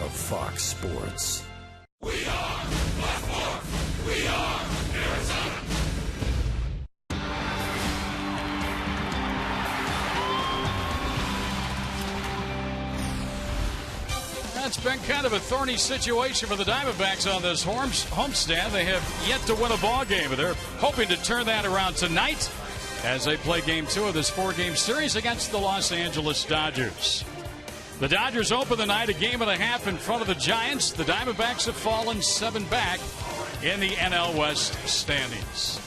of Fox Sports. We are Blackmore. We are Arizona. It's been kind of a thorny situation for the Diamondbacks on this homestand. They have yet to win a ball game, but they're hoping to turn that around tonight as they play Game 2 of this 4-game series against the Los Angeles Dodgers. The Dodgers open the night a game and a half in front of the Giants. The Diamondbacks have fallen 7 back in the NL West standings.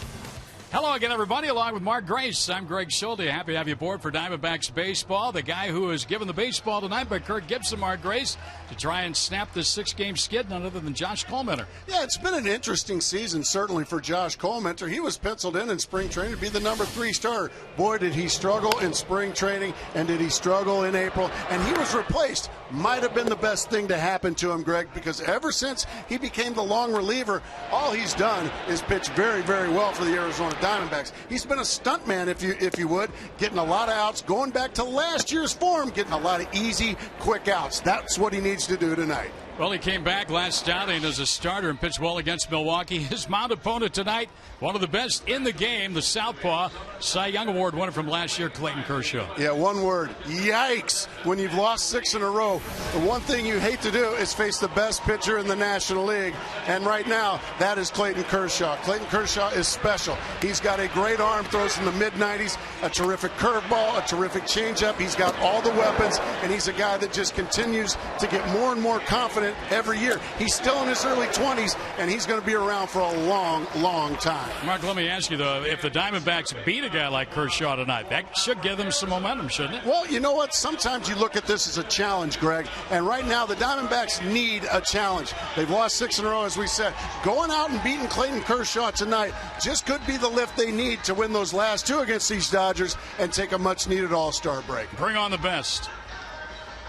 Hello again, everybody, along with Mark Grace. I'm Greg Schulte. Happy to have you aboard for Diamondbacks baseball. The guy who is given the baseball tonight by Kurt Gibson, Mark Grace, to try and snap this 6-game skid, none other than Josh Collmenter. Yeah, it's been an interesting season, certainly for Josh Collmenter. He was penciled in spring training to be the number 3 starter. Boy, did he struggle in spring training, and did he struggle in April. And he was replaced. Might have been the best thing to happen to him, Greg, because ever since he became the long reliever, all he's done is pitch very, very well for the Arizona Diamondbacks. He's been a stunt man, if you would, getting a lot of outs, going back to last year's form, getting a lot of easy, quick outs. That's what he needs to do tonight. Well, he came back last outing as a starter and pitched well against Milwaukee. His mound opponent tonight, one of the best in the game, the Southpaw, Cy Young Award winner from last year, Clayton Kershaw. Yeah, one word, yikes. When you've lost 6 in a row, the one thing you hate to do is face the best pitcher in the National League. And right now, that is Clayton Kershaw. Clayton Kershaw is special. He's got a great arm, throws in the mid-90s, a terrific curveball, a terrific changeup. He's got all the weapons, and he's a guy that just continues to get more and more confident every year. He's still in his early 20s, and he's going to be around for a long, long time. Mark, let me ask you, though, if the Diamondbacks beat a guy like Kershaw tonight, that should give them some momentum, shouldn't it? Well, you know what? Sometimes you look at this as a challenge, Greg, and right now the Diamondbacks need a challenge. They've lost 6 in a row, as we said. Going out and beating Clayton Kershaw tonight just could be the lift they need to win those last 2 against these Dodgers and take a much-needed all-star break. Bring on the best.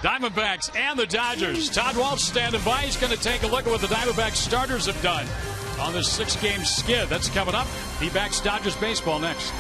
Diamondbacks and the Dodgers. Todd Walsh standing by. He's going to take a look at what the Diamondbacks starters have done on this 6-game skid. That's coming up. D-backs Dodgers baseball next.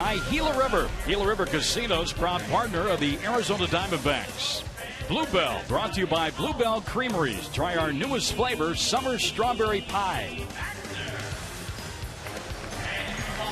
by Gila River. Gila River Casinos, proud partner of the Arizona Diamondbacks. Bluebell, brought to you by Bluebell Creameries. Try our newest flavor, Summer Strawberry Pie.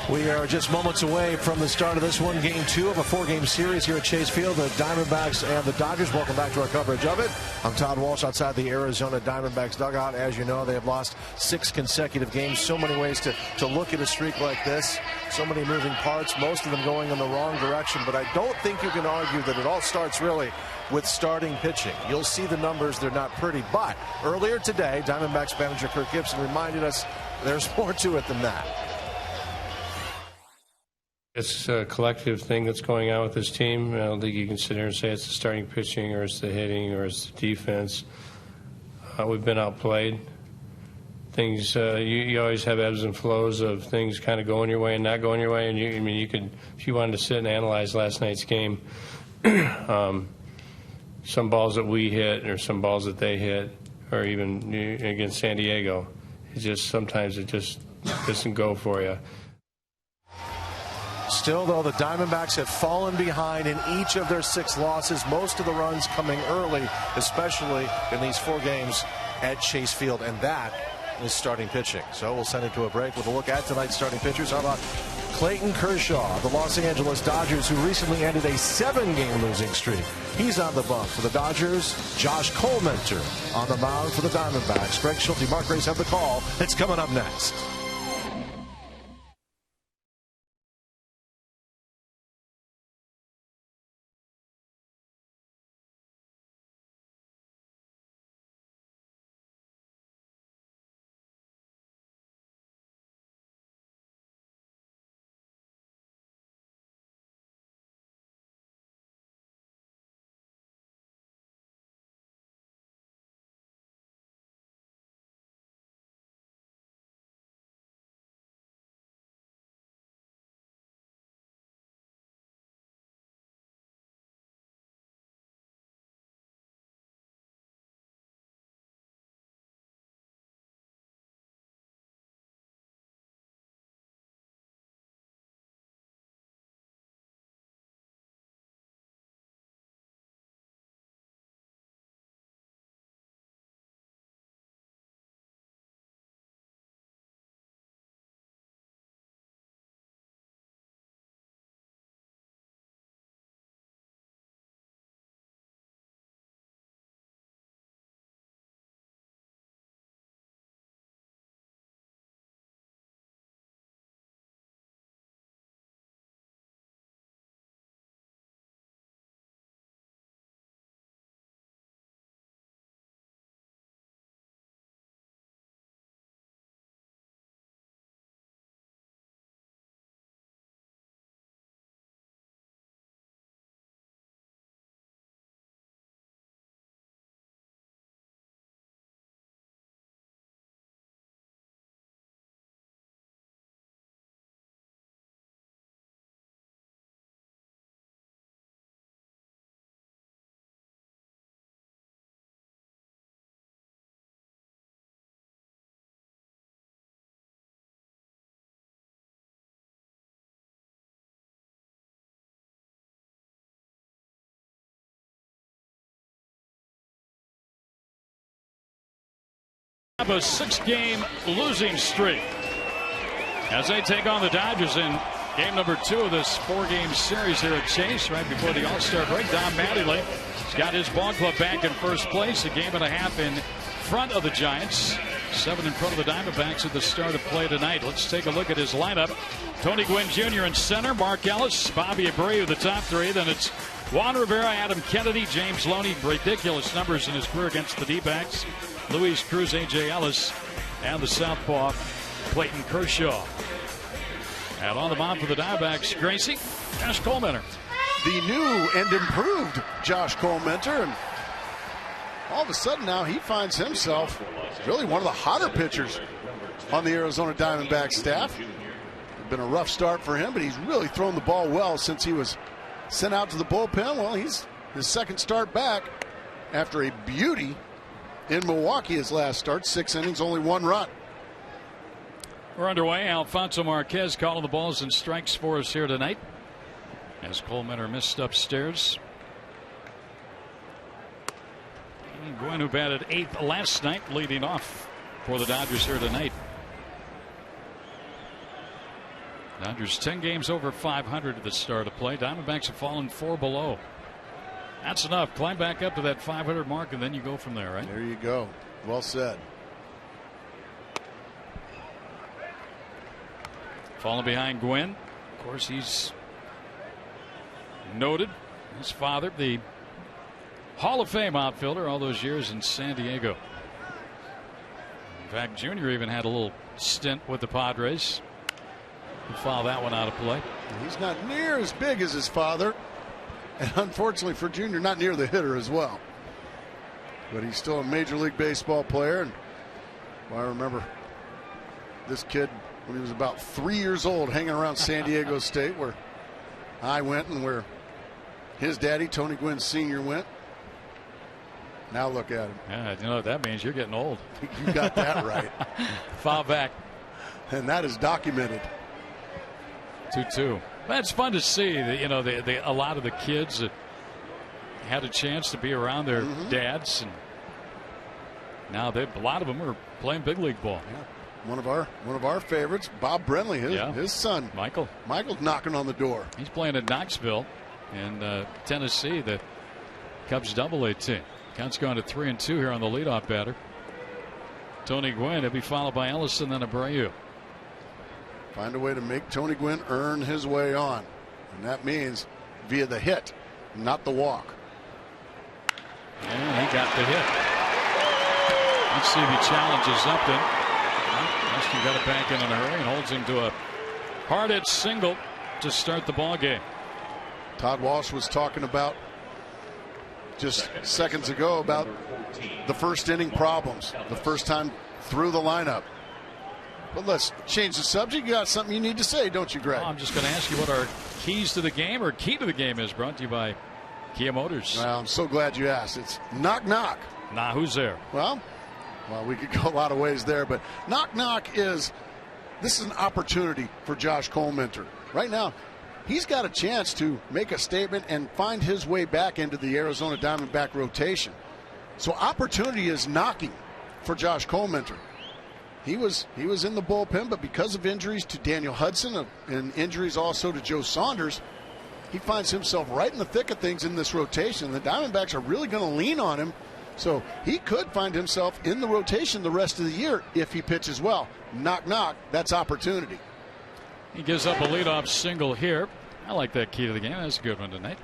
We are just moments away from the start of this one, game 2 of a 4-game series here at Chase Field. The Diamondbacks and the Dodgers. Welcome back to our coverage of it. I'm Todd Walsh outside the Arizona Diamondbacks dugout. As you know, they have lost 6 consecutive games. So many ways to look at a streak like this. So many moving parts, most of them going in the wrong direction. But I don't think you can argue that it all starts really with starting pitching. You'll see the numbers, they're not pretty. But earlier today, Diamondbacks manager Kirk Gibson reminded us there's more to it than that. It's a collective thing that's going on with this team. I don't think you can sit here and say it's the starting pitching or it's the hitting or it's the defense. We've been outplayed. Things you always have ebbs and flows of things kind of going your way and not going your way. And you could, if you wanted to sit and analyze last night's game, some balls that we hit or some balls that they hit, or even against San Diego, sometimes it just doesn't go for you. Still, though, the Diamondbacks have fallen behind in each of their 6 losses, most of the runs coming early, especially in these 4 games at Chase Field, and that is starting pitching. So we'll send it to a break with a look at tonight's starting pitchers. How about Clayton Kershaw, the Los Angeles Dodgers, who recently ended a 7-game losing streak. He's on the bump for the Dodgers. Josh Colmenter on the mound for the Diamondbacks. Greg Schulte, Mark Grace have the call. It's coming up next. A 6-game losing streak as they take on the Dodgers in game number 2 of this 4-game series here at Chase right before the All-Star break. Don Mattingly has got his ball club back in first place, a game and a half in front of the Giants, 7 in front of the Diamondbacks at the start of play tonight. Let's take a look at his lineup. Tony Gwynn Jr. in center, Mark Ellis, Bobby Abreu the top 3. Then it's Juan Rivera, Adam Kennedy, James Loney. Ridiculous numbers in his career against the D-backs. Luis Cruz, A.J. Ellis, and the southpaw Clayton Kershaw. And on the mound for the Diamondbacks, Gracie, Josh Colmenter. The new and improved Josh Colmenter, and all of a sudden now he finds himself really one of the hotter pitchers on the Arizona Diamondbacks staff. It's been a rough start for him, but he's really thrown the ball well since he was sent out to the bullpen. Well, he's his second start back after a beauty in Milwaukee his last start. 6 innings, only 1 run. We're underway. Alfonso Marquez calling the balls and strikes for us here tonight, as Coleman missed upstairs. And Gwynn, who batted 8th last night, leading off for the Dodgers here tonight. Dodgers 10 games over 500 at the start of play. Diamondbacks have fallen 4 below. That's enough. Climb back up to that 500 mark, and then you go from there, right? There you go. Well said. Falling behind Gwynn. Of course, he's noted. His father, the Hall of Fame outfielder, all those years in San Diego. In fact, Junior even had a little stint with the Padres. He fouled that one out of play. He's not near as big as his father, and unfortunately for Junior, not near the hitter as well. But he's still a Major League Baseball player, and I remember this kid when he was about 3 years old hanging around San Diego State, where I went and where his daddy, Tony Gwynn Sr., went. Now look at him. Yeah, you know what that means? You're getting old. You got that right. Foul back. And that is documented. 2-2. That's fun to see that, you know, a lot of the kids that had a chance to be around their dads, and now a lot of them are playing big league ball. Yeah. One of our favorites, Bob Brenly, his son Michael's knocking on the door. He's playing at Knoxville in Tennessee, the Cubs AA team. Count's gone to 3-2 here on the leadoff batter. Tony Gwynn. He'll be followed by Ellison, then Abreu. Find a way to make Tony Gwynn earn his way on, and that means via the hit, not the walk. And he got the hit. Let's see if he challenges Upton. He got it back in a hurry and holds him to a hard hit single to start the ball game. Todd Walsh was talking about just seconds ago about the first inning problems, the first time through the lineup. But let's change the subject. You got something you need to say, don't you, Greg? I'm just going to ask you what our keys to the game or key to the game is. Brought to you by Kia Motors. Well, I'm so glad you asked. It's knock knock. Nah, who's there? Well, we could go a lot of ways there, but knock knock this is an opportunity for Josh Coleman. Right now, he's got a chance to make a statement and find his way back into the Arizona Diamondback rotation. So opportunity is knocking for Josh Coleman. He was in the bullpen, but because of injuries to Daniel Hudson and injuries also to Joe Saunders, he finds himself right in the thick of things in this rotation. The Diamondbacks are really going to lean on him, so he could find himself in the rotation the rest of the year if he pitches well. Knock, knock, that's opportunity. He gives up a leadoff single here. I like that key to the game. That's a good one tonight.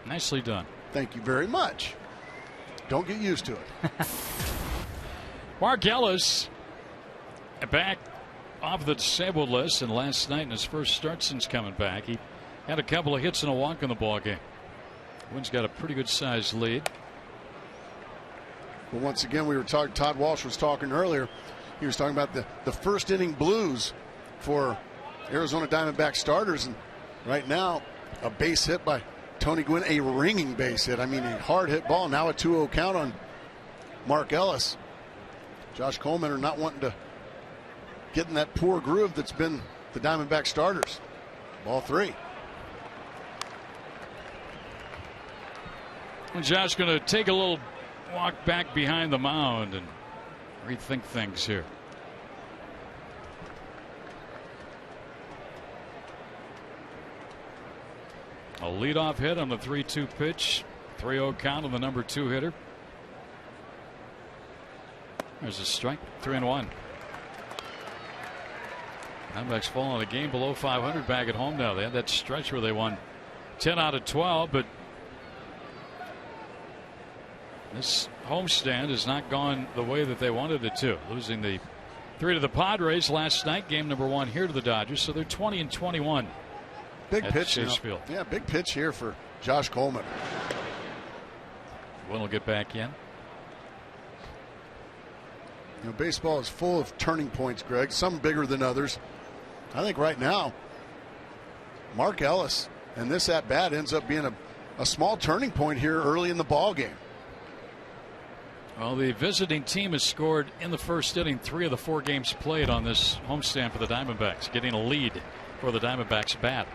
Nicely done. Thank you very much. Don't get used to it. Mark Ellis back off the disabled list, and last night in his first start since coming back, he had a couple of hits and a walk in the ball game. Wynn's got a pretty good sized lead. Well, once again, we were talking. Todd Walsh was talking earlier. He was talking about the first inning blues for Arizona Diamondback starters, and right now a base hit by Tony Gwynn, a ringing base hit. I mean, a hard hit ball. Now a 2-0 count on Mark Ellis. Josh Coleman are not wanting to get in that poor groove that's been the Diamondback starters. Ball 3. And Josh going to take a little walk back behind the mound and rethink things here. A leadoff hit on the 3-2 pitch. 3-0 count on the number 2 hitter. There's a strike. 3-1. Diamondbacks falling a game below 500 back at home now. They had that stretch where they won 10 out of 12, but this homestand has not gone the way that they wanted it to. Losing the 3 to the Padres last night, game number 1 here to the Dodgers, so they're 20-21. Big pitch, Chase Field. Yeah, big pitch here for Josh Coleman. Will get back in. You know, baseball is full of turning points, Greg, some bigger than others. I think right now, Mark Ellis and this at-bat ends up being a small turning point here early in the ball game. Well, the visiting team has scored in the first inning 3 of the 4 games played on this homestand for the Diamondbacks, getting a lead for the Diamondbacks bat.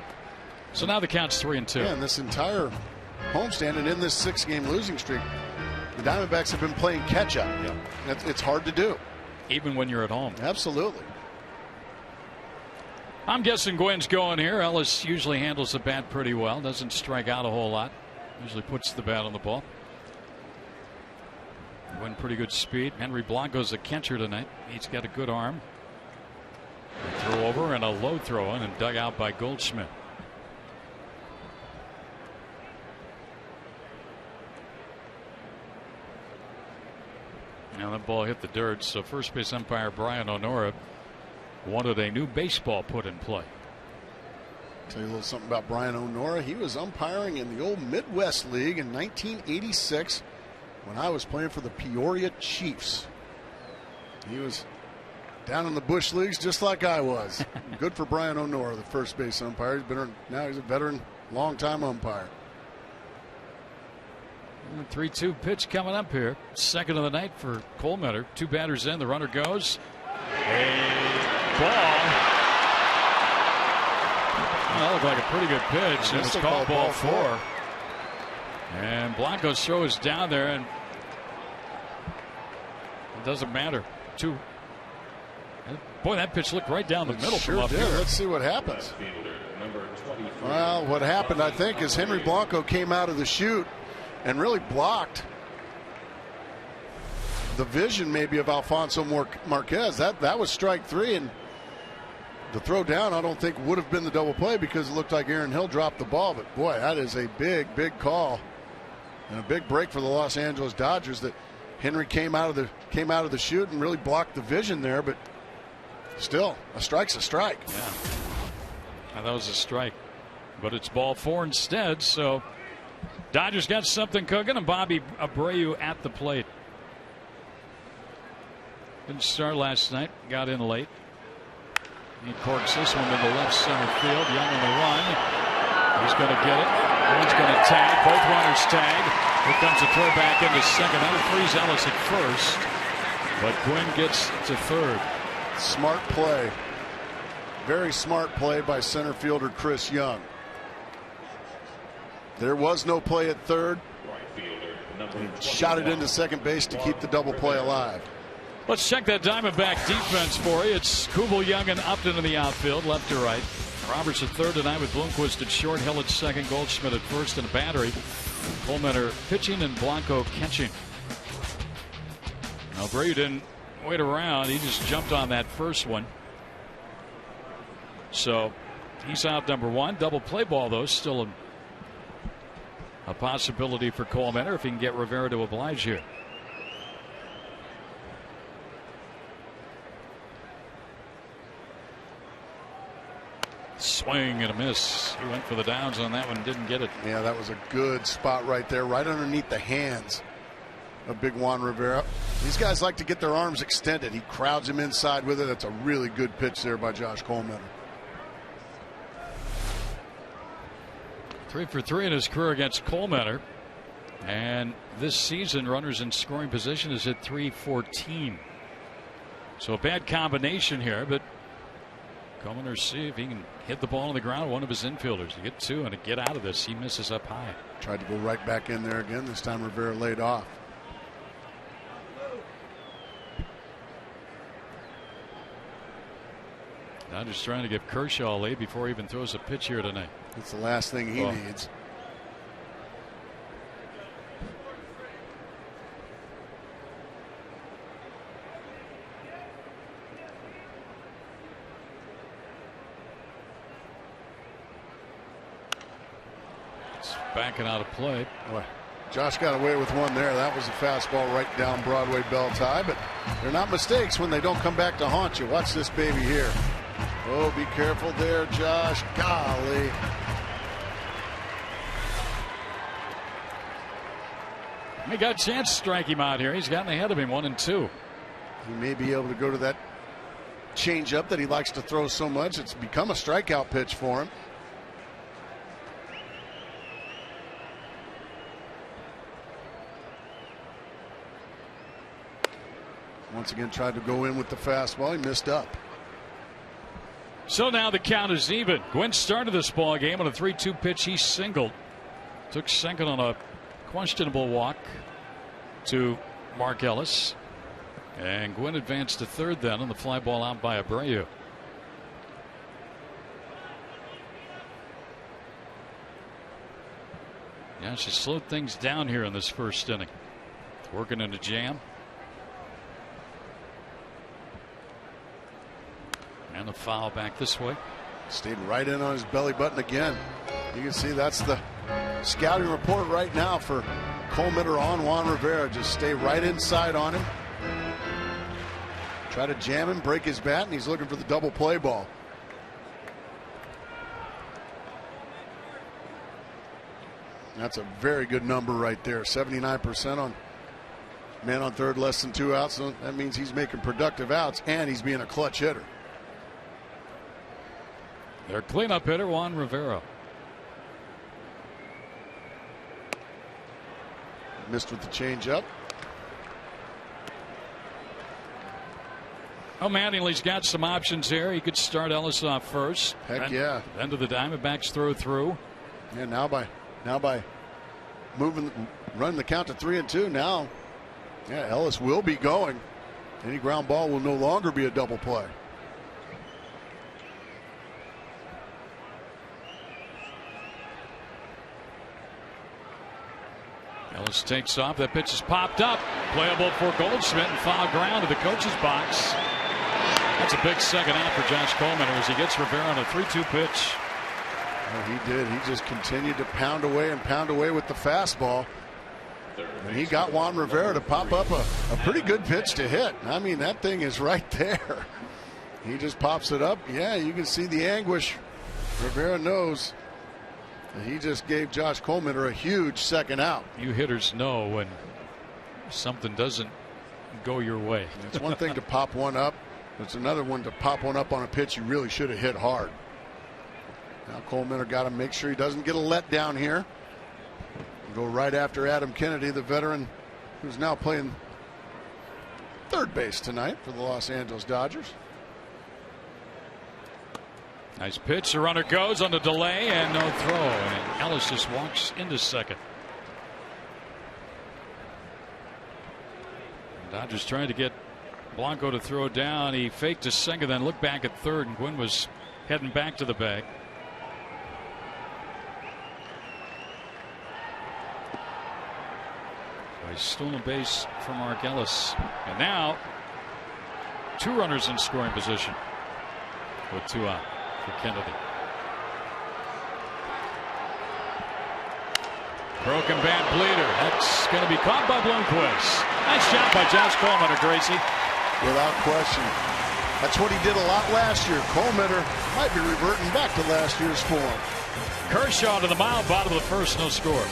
So now the count's 3-2. Yeah, and this entire homestand and in this 6-game losing streak, the Diamondbacks have been playing catch up. Yeah. It's hard to do. Even when you're at home. Absolutely. I'm guessing Gwynn's going here. Ellis usually handles the bat pretty well. Doesn't strike out a whole lot. Usually puts the bat on the ball. Gwynn pretty good speed. Henry Blanco's a catcher tonight. He's got a good arm. A throw over and a low throw in and dug out by Goldschmidt. Now that ball hit the dirt, so first base umpire Brian Onora wanted a new baseball put in play. Tell you a little something about Brian Onora. He was umpiring in the old Midwest League in 1986 when I was playing for the Peoria Chiefs. He was down in the Bush Leagues just like I was. Good for Brian Onora, the first base umpire. Now he's a veteran, long-time umpire. 3-2 pitch coming up here. Second of the night for Colemeter. 2 batters in. The runner goes. A ball. Well, that looked like a pretty good pitch. It was called ball 4. And Blanco's throw is down there, and it doesn't matter. Boy, that pitch looked right down the middle from up here. Let's see what happens. Well, what happened, I think, is Henry Blanco came out of the chute and really blocked the vision maybe of Alfonso Marquez. That was strike 3, and the throw down I don't think would have been the double play because it looked like Aaron Hill dropped the ball. But boy, that is a big call and a big break for the Los Angeles Dodgers that Henry came out of the chute and really blocked the vision there. But still, a strike's a strike. Yeah, that was a strike, but it's ball 4 instead. So Dodgers got something cooking, and Bobby Abreu at the plate. Didn't start last night, got in late. He corks this one to the left center field. Young on the run. He's going to get it. One's going to tag. Both runners tag. Here comes a throw back into second. That'll freeze Ellis at first. But Gwynn gets to third. Smart play. Very smart play by center fielder Chris Young. There was no play at third. He shot it into second base to keep the double play alive. Let's check that Diamondback defense for you. It's Kubel, Young, and Upton in the outfield, left to right. Roberts at third tonight with Bloomquist at short, Hill at second, Goldschmidt at first, and a battery. Colemeter pitching and Blanco catching. Now Abreu didn't wait around. He just jumped on that first one. So he's out number 1. Double play ball, though, still a possibility for Colemeter if he can get Rivera to oblige here. Swing and a miss. He went for the downs on that one, didn't get it. Yeah, that was a good spot right there, right underneath the hands of Big Juan Rivera. These guys like to get their arms extended. He crowds him inside with it. That's a really good pitch there by Josh Colemeter. 3 for 3 in his career against Colemeter. And this season, runners in scoring position is at 314. So a bad combination here, but Colemeter see if he can hit the ball on the ground. One of his infielders to get 2 and to get out of this. He misses up high. Tried to go right back in there again. This time Rivera laid off. Dodgers trying to give Kershaw a lead before he even throws a pitch here tonight. It's the last thing he needs. It's backing out of play. Boy, Josh got away with one there. That was a fastball right down Broadway belt high, but they're not mistakes when they don't come back to haunt you. Watch this baby here. Oh, be careful there, Josh. Golly. He got a chance to strike him out here. He's gotten ahead of him 1-2. He may be able to go to that changeup that he likes to throw so much. It's become a strikeout pitch for him. Once again tried to go in with the fastball. He missed up. So now the count is even. Gwynn started this ball game on a 3-2 pitch. He singled. Took second on a questionable walk to Mark Ellis. And Gwynn advanced to third then on the fly ball out by Abreu. Yeah, she slowed things down here in this first inning. Working in a jam. And the foul back this way. Stayed right in on his belly button again. You can see that's the scouting report right now for Coleman on Juan Rivera. Just stay right inside on him. Try to jam him, break his bat, and he's looking for the double play ball. That's a very good number right there. 79% on man on third, less than 2 outs. So that means he's making productive outs and he's being a clutch hitter. Their cleanup hitter, Juan Rivera. Missed with the changeup. Oh, Mattingly's got some options here. He could start Ellis off first. Heck yeah. Then to the Diamondbacks throw through. Yeah, now by running the count to 3-2 now. Yeah, Ellis will be going. Any ground ball will no longer be a double play. Ellis takes off. That pitch is popped up. Playable for Goldschmidt and foul ground to the coach's box. That's a big second out for Josh Coleman as he gets Rivera on a 3-2 pitch. Oh, he did. He just continued to pound away with the fastball. And he got Juan Rivera to pop up a pretty good pitch to hit. I mean, that thing is right there. He just pops it up. Yeah, you can see the anguish. Rivera knows. And he just gave Josh Coleman a huge second out. You hitters know when something doesn't go your way. It's one thing to pop one up. It's another one to pop one up on a pitch you really should have hit hard. Now Coleman got to make sure he doesn't get a letdown here. Go right after Adam Kennedy, the veteran who's now playing third base tonight for the Los Angeles Dodgers. Nice pitch. The runner goes on the delay and no throw. And Ellis just walks into second. Dodgers trying to get Blanco to throw down. He faked to second, then looked back at third, and Gwynn was heading back to the bag. So he's stolen a base from Mark Ellis. And now 2 runners in scoring position with 2 out for Kennedy. Broken bat bleeder. That's going to be caught by Bloomquist. Nice shot by Josh Coleman, Gracie. Without question. That's what he did a lot last year. Coleman might be reverting back to last year's form. Kershaw to the mound, bottom of the first, no score.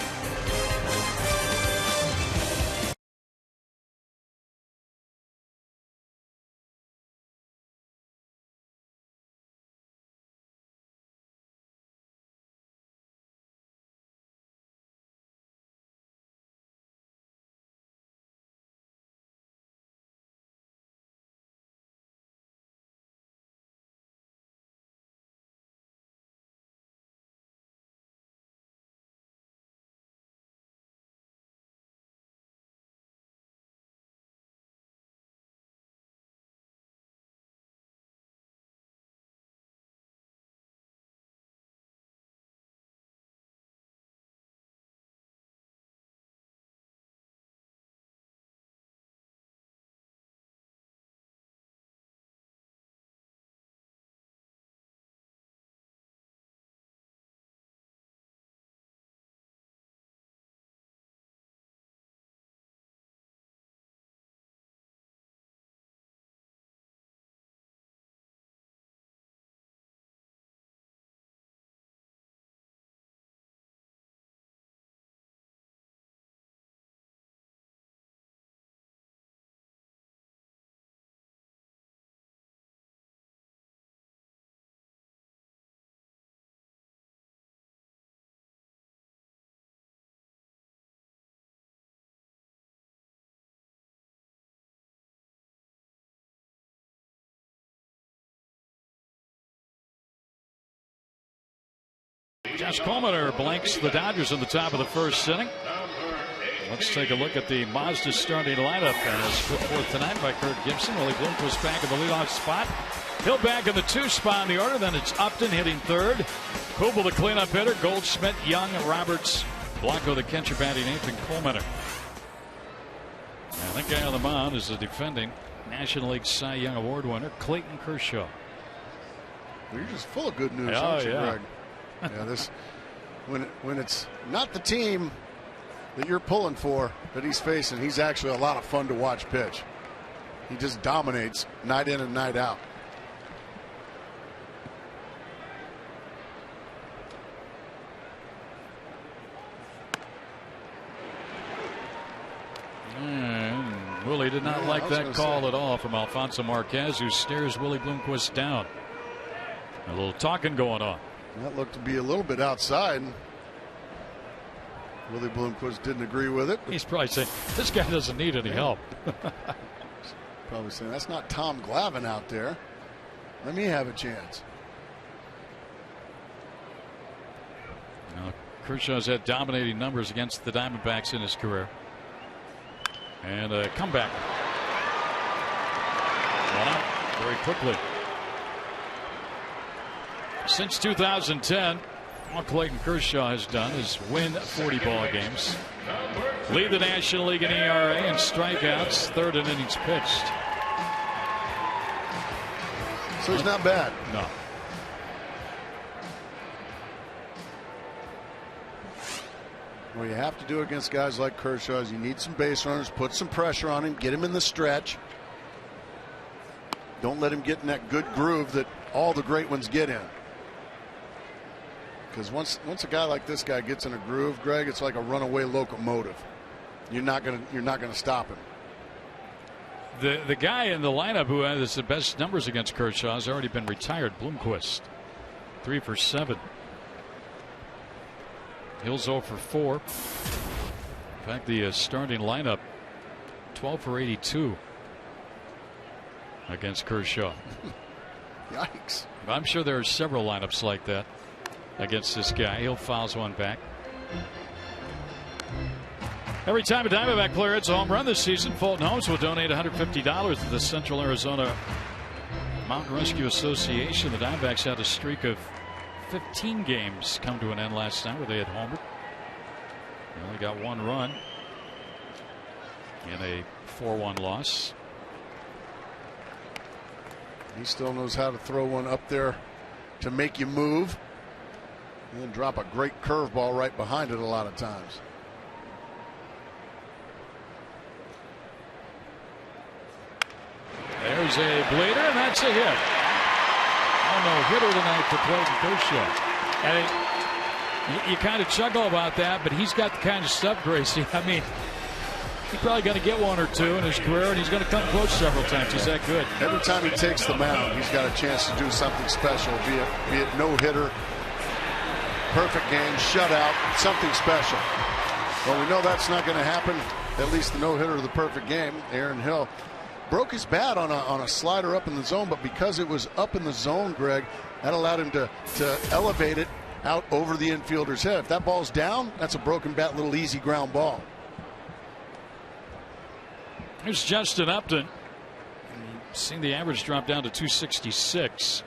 Josh Coleman blanks the Dodgers in the top of the first inning. Let's take a look at the Mazda starting lineup as put forth tonight by Kirk Gibson. Willie Bloomquist back in the leadoff spot. Hill back in the 2 spot in the order. Then it's Upton hitting third. Kubel the cleanup hitter. Goldschmidt, Young, Roberts, Blanco the catcher batting 8th, and Coleman. Now that guy on the mound is the defending National League Cy Young Award winner Clayton Kershaw. Well, you're just full of good news, aren't you, Greg? Yeah, this when it's not the team that you're pulling for that he's facing, he's actually a lot of fun to watch pitch. He just dominates night in and night out. And Willie did not like that call at all from Alfonso Marquez, who stares Willie Bloomquist down. A little talking going on. That looked to be a little bit outside. Willie Bloomquist didn't agree with it. He's probably saying, this guy doesn't need any help. Probably saying, that's not Tom Glavine out there. Let me have a chance. Now, Kershaw's had dominating numbers against the Diamondbacks in his career. And a comeback. One out very quickly. Since 2010, all Clayton Kershaw has done is win 40 ball games, lead the National League in ERA and strikeouts, third in innings pitched. So he's not bad. No. What you have to do against guys like Kershaw is you need some base runners, put some pressure on him, get him in the stretch. Don't let him get in that good groove that all the great ones get in. Because once a guy like this guy gets in a groove, Greg, it's like a runaway locomotive. You're not gonna stop him. The guy in the lineup who has the best numbers against Kershaw has already been retired. Bloomquist, 3 for 7. Hill's 0 for 4. In fact, the starting lineup 12 for 82 against Kershaw. Yikes! I'm sure there are several lineups like that against this guy. Hill fouls one back. Every time a Diamondback player hits a home run this season, Fulton Homes will donate $150 to the Central Arizona Mountain Rescue Association. The Diamondbacks had a streak of 15 games come to an end last night where they had homered. They only got 1 run in a 4-1 loss. He still knows how to throw one up there to make you move and then drop a great curveball right behind it a lot of times. There's a bleeder, and that's a hit. Oh, no hitter tonight for Clayton Kershaw. And you kind of chuckle about that, but he's got the kind of stuff, Gracie. I mean, he's probably going to get 1 or 2 in his career, and he's going to come close several times. He's that good. Every time he takes the mound, he's got a chance to do something special, be it no hitter, perfect game, shutout, something special. Well, we know that's not going to happen. At least the no hitter of the perfect game, Aaron Hill, broke his bat on a slider up in the zone, but because it was up in the zone, Greg, that allowed him to elevate it out over the infielder's head. If that ball's down, that's a broken bat, little easy ground ball. Here's Justin Upton. You've seen the average drop down to 266.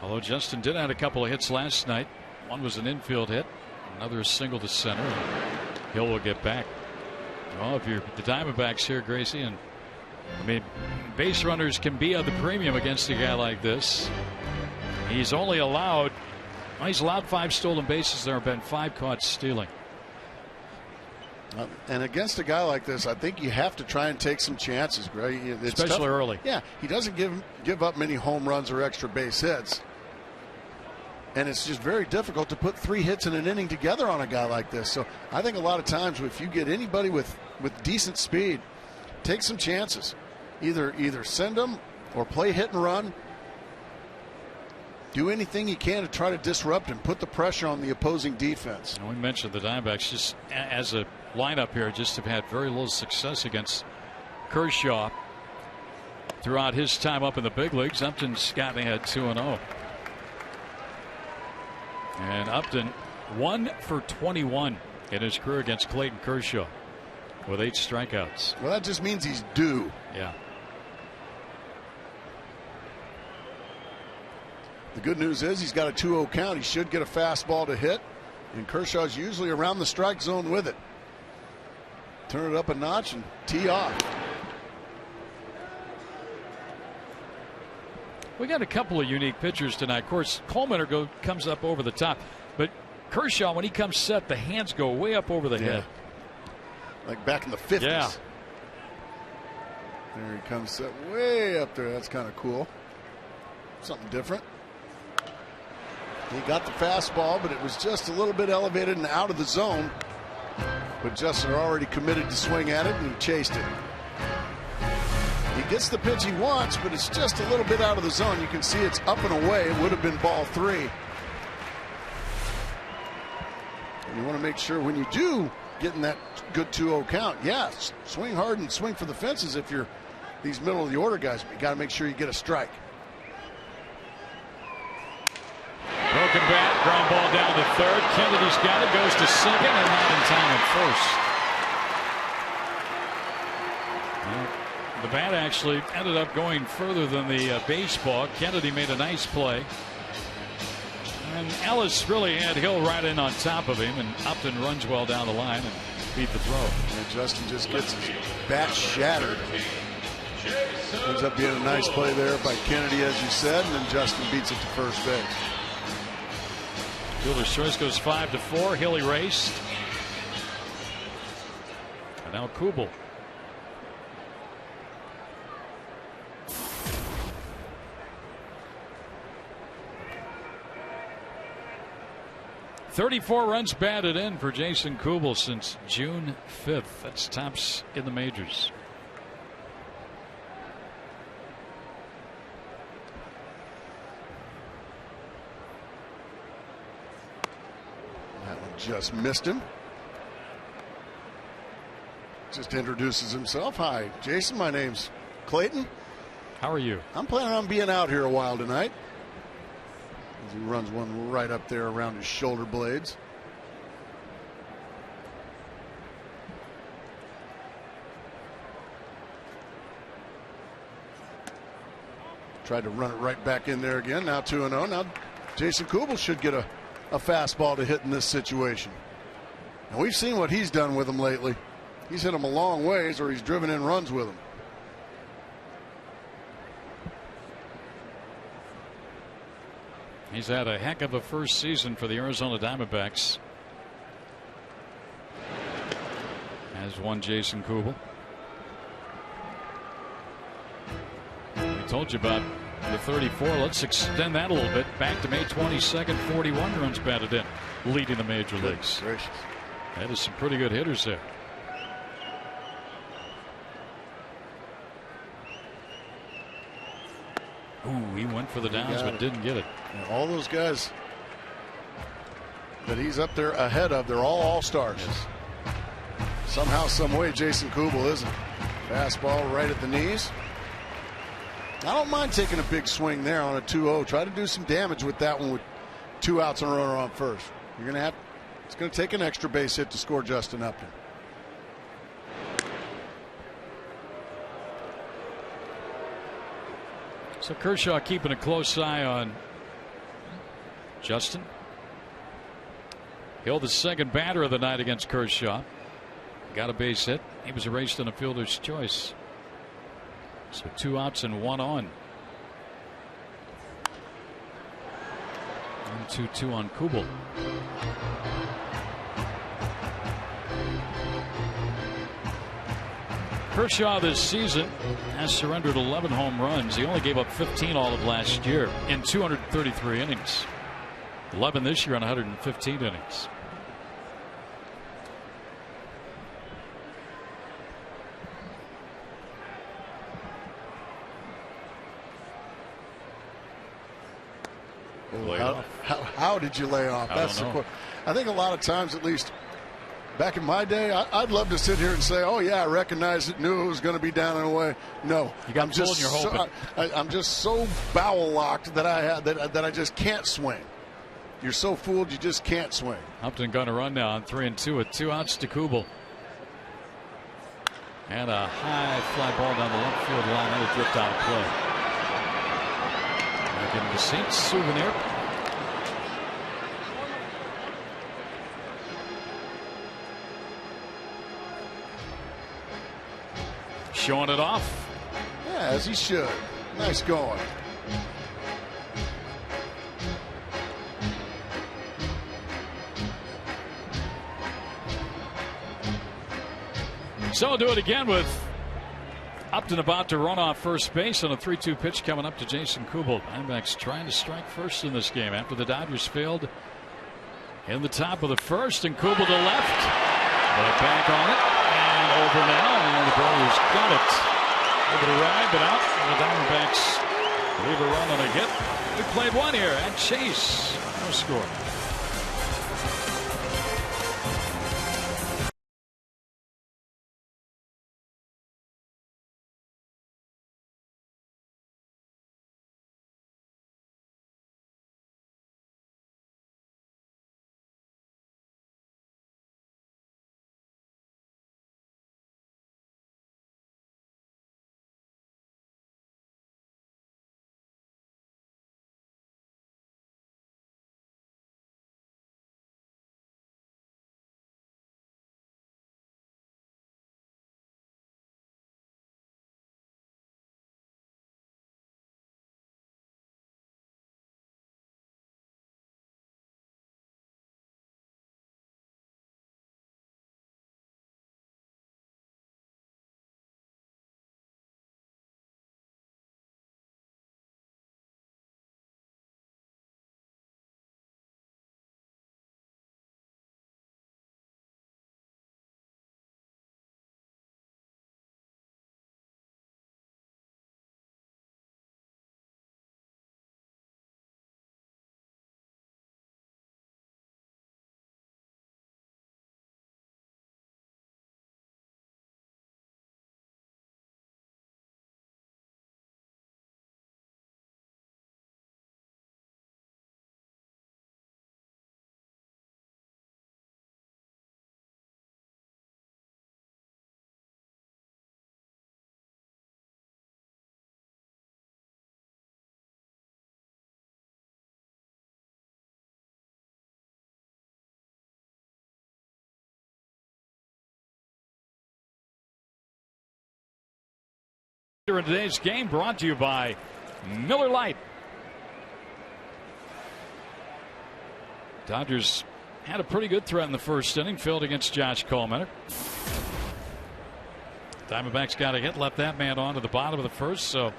Although Justin did have a couple of hits last night. One was an infield hit, another a single to center. Hill will get back. Well, if you're the Diamondbacks here, Gracie, and I mean, base runners can be at the premium against a guy like this. He's allowed 5 stolen bases. There have been 5 caught stealing. And against a guy like this, I think you have to try and take some chances, Greg. It's especially tough. Early. Yeah, he doesn't give up many home runs or extra base hits. And it's just very difficult to put 3 hits in an inning together on a guy like this. So I think a lot of times if you get anybody with decent speed, take some chances. Either send them or play hit and run. Do anything you can to try to disrupt and put the pressure on the opposing defense. And we mentioned the Diamondbacks just as a lineup here just have had very little success against Kershaw throughout his time up in the big leagues. Upton's gotten ahead 2-0. And Upton 1 for 21 in his career against Clayton Kershaw with 8 strikeouts. Well, that just means he's due. Yeah. The good news is he's got a 2-0 count. He should get a fastball to hit. And Kershaw's usually around the strike zone with it. Turn it up a notch and tee off. We got a couple of unique pitchers tonight. Of course, Coleman comes up over the top. But Kershaw, when he comes set, the hands go way up over the head. Like back in the 50s. Yeah. There he comes set way up there. That's kind of cool. Something different. He got the fastball, but it was just a little bit elevated and out of the zone. But Justin already committed to swing at it, and he chased it. He gets the pitch he wants, but it's just a little bit out of the zone. You can see it's up and away. It would have been ball 3. And you want to make sure when you do get in that good 2-0 count, yes, swing hard and swing for the fences if you're these middle of the order guys. But you got to make sure you get a strike. Broken bat, ground ball down to third. Kennedy's got it, goes to second, and not in time at first. Well, the bat actually ended up going further than the baseball. Kennedy made a nice play. And Ellis really had Hill right in on top of him, and Upton runs well down the line and beat the throw. And Justin just gets his bat shattered. Ends up being a nice play there by Kennedy, as you said, and then Justin beats it to first base. Fielder's choice goes 5-4. Hill erased. And now Kubel. "34 runs batted in for Jason Kubel since June 5th. That's tops in the majors. That one just missed him. Just introduces himself. Hi, Jason. My name's Clayton. How are you? I'm planning on being out here a while tonight. As he runs one right up there around his shoulder blades. Tried to run it right back in there again. Now 2-0. Now Jason Kubel should get a fastball to hit in this situation. And we've seen what he's done with him lately. He's hit him a long ways, or he's driven in runs with him. He's had a heck of a first season for the Arizona Diamondbacks. Has one Jason Kubel. We told you about the 34. Let's extend that a little bit. Back to May 22nd, 41 runs batted in, leading the major leagues. Gracious. That is some pretty good hitters there. Ooh, he went for the downs but didn't get it. And all those guys that he's up there ahead of, they're all stars. Yes. Somehow, some way, Jason Kubel isn't. Fastball right at the knees. I don't mind taking a big swing there on a 2-0. Try to do some damage with that one with 2 outs and a runner on first. You're going to have, it's going to take an extra base hit to score Justin Upton. So Kershaw keeping a close eye on Justin. Hill, the second batter of the night against Kershaw. Got a base hit. He was erased on a fielder's choice. So 2 outs and 1 on. 1-2-2 on Kubel. Kershaw this season has surrendered 11 home runs. He only gave up 15 all of last year in 233 innings. 11 this year on 115 innings. How did you lay off? That's the question. I think a lot of times, at least back in my day, I'd love to sit here and say, "Oh yeah, I recognized it, knew it was going to be down and away." No, you got pulled and you're hoping. I'm just so bowel locked that I just can't swing. you're so fooled you just can't swing. Upton going to run now on 3-2 with 2 outs to Kubel. And a high fly ball down the left field line. That'll drift out of play. Making the Saints souvenir. Showing it off. Yeah, as he should. Nice going. So do it again with Upton about to run off first base on a 3-2 pitch coming up to Jason Kubel. Diamondbacks trying to strike first in this game after the Dodgers failed in the top of the first, and Kubel to left. But back on it and over now, and the Braves got it. Over the ride, but out. And the Diamondbacks leave a run on a hit. We played one here at Chase. No score. In today's game, brought to you by Miller Lite. Dodgers had a pretty good threat in the first inning, failed against Josh Coleman. Diamondbacks got a hit, left that man on to the bottom of the first. So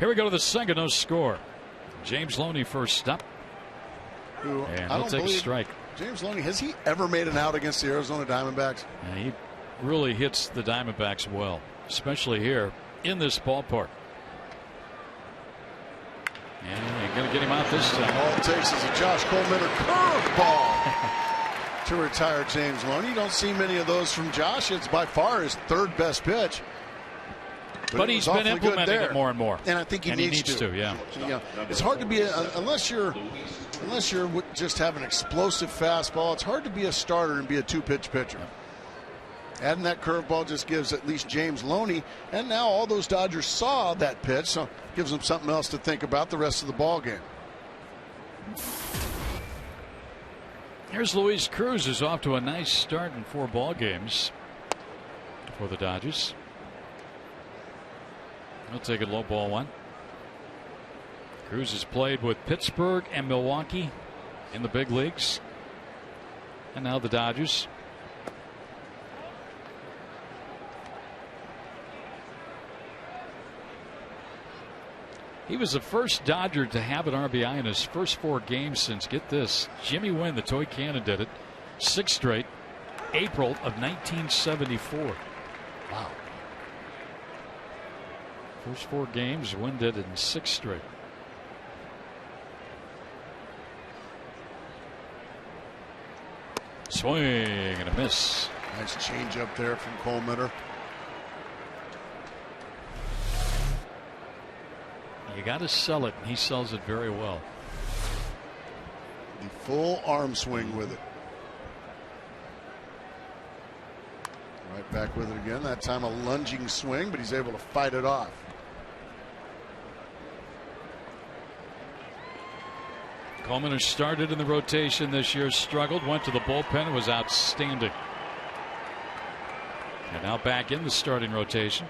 here we go to the second, no score. James Loney first up. And he'll take a strike. James Loney, has he ever made an out against the Arizona Diamondbacks? Yeah, he really hits the Diamondbacks well, especially here in this ballpark. And you're going to get him out this time. All it takes is a Josh Coleman curveball to retire James Loney. You don't see many of those from Josh. It's by far his third best pitch. But he's been implementing it more and more. And I think he needs to. Yeah. It's hard to be unless you're just have an explosive fastball. It's hard to be a starter and be a two-pitch pitcher. Adding that curveball just gives at least James Loney, and now all those Dodgers saw that pitch, so gives them something else to think about the rest of the ball game. Here's Luis Cruz, who's off to a nice start in 4 ball games for the Dodgers. He'll take a low ball one. Cruz has played with Pittsburgh and Milwaukee in the big leagues, and now the Dodgers. He was the first Dodger to have an RBI in his first 4 games since, get this, Jimmy Wynn, the toy cannon, did it 6 straight, April of 1974. Wow. First 4 games, Wynn did it in 6 straight. Swing and a miss. Nice change up there from Coleman. You got to sell it, and he sells it very well. The full arm swing with it. Right back with it again. That time a lunging swing, but he's able to fight it off. Coleman, who started in the rotation this year, struggled, went to the bullpen, and was outstanding. And now back in the starting rotation.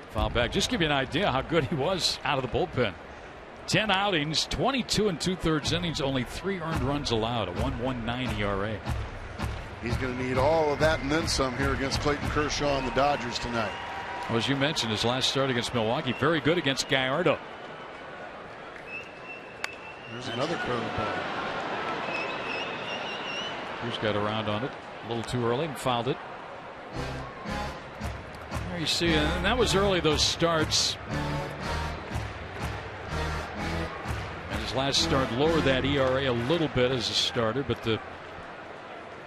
Foul back. Just give you an idea how good he was out of the bullpen. 10 outings, 22 2/3 innings, only 3 earned runs allowed, a 1.19 ERA. He's going to need all of that and then some here against Clayton Kershaw and the Dodgers tonight. Well, as you mentioned, his last start against Milwaukee, very good against Gallardo. There's another curveball. Cruz got around on it a little too early and fouled it. There you see, and that was early, those starts. And his last start lowered that ERA a little bit as a starter, but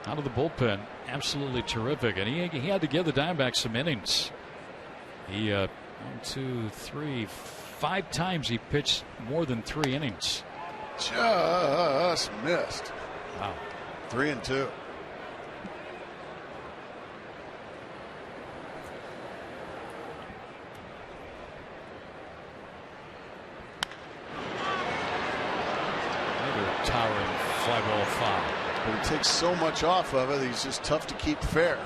out of the bullpen, absolutely terrific. And he had to give the Diamondbacks some innings. He 1, 2, 3, 5 times he pitched more than 3 innings. Just missed. Wow. 3 and 2. Another towering fly ball foul. But he takes so much off of it, he's just tough to keep fair.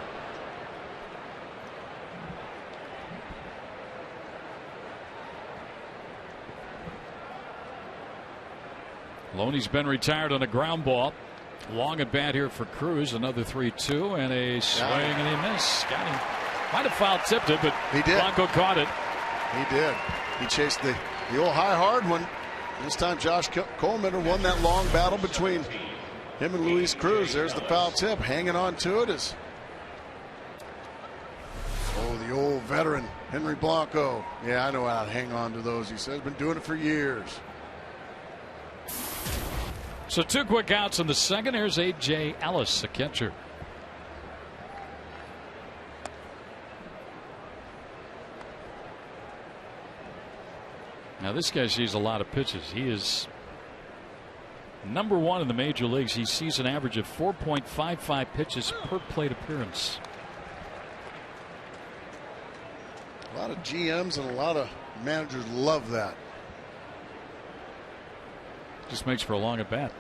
Loney's been retired on a ground ball. Long at bat here for Cruz. Another 3-2 and a swing and he missed. Got him. Might have foul tipped it, but he did. Blanco caught it. He did. He chased the old high hard one. This time Josh Coleman won that long battle between him and Luis Cruz. There's the foul tip. Hanging on to it is the old veteran Henry Blanco. Yeah, I know how to hang on to those. He says been doing it for years. So 2 quick outs in the second. Here's A.J. Ellis, the catcher. Now this guy sees a lot of pitches. He is number 1 in the major leagues. He sees an average of 4.55 pitches per plate appearance. A lot of GMs and a lot of managers love that. Just makes for a long at bat.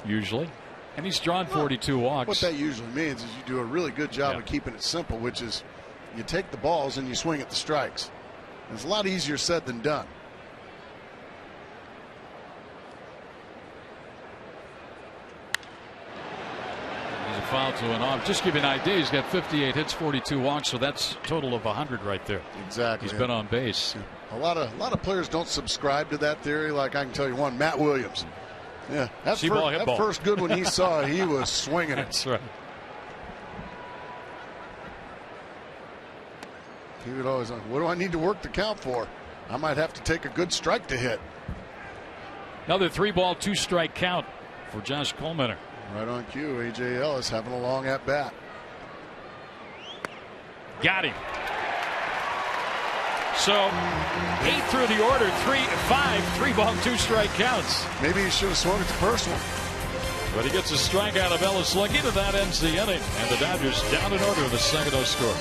Usually. And he's drawn 42 walks. What that usually means is you do a really good job of keeping it simple, which is you take the balls and you swing at the strikes. It's a lot easier said than done. He's a foul to an off. Just give you an idea, he's got 58 hits, 42 walks, so that's a total of 100 right there. Exactly. He's been on base. A lot of players don't subscribe to that theory. Like I can tell you one, Matt Williams. Yeah, that first good one he saw, he was swinging it. That's right. He would always like, what do I need to work the count for? I might have to take a good strike to hit. Another 3-ball, 2-strike count for Josh Coleman. Right on cue. A.J. Ellis having a long at bat. Got him. So 8 through the order, 5 3-ball, 2-strike counts. Maybe he should have swung at the first one. But he gets a strikeout of Ellis looking, and that ends the inning. And the Dodgers down in order with a 2-0 score.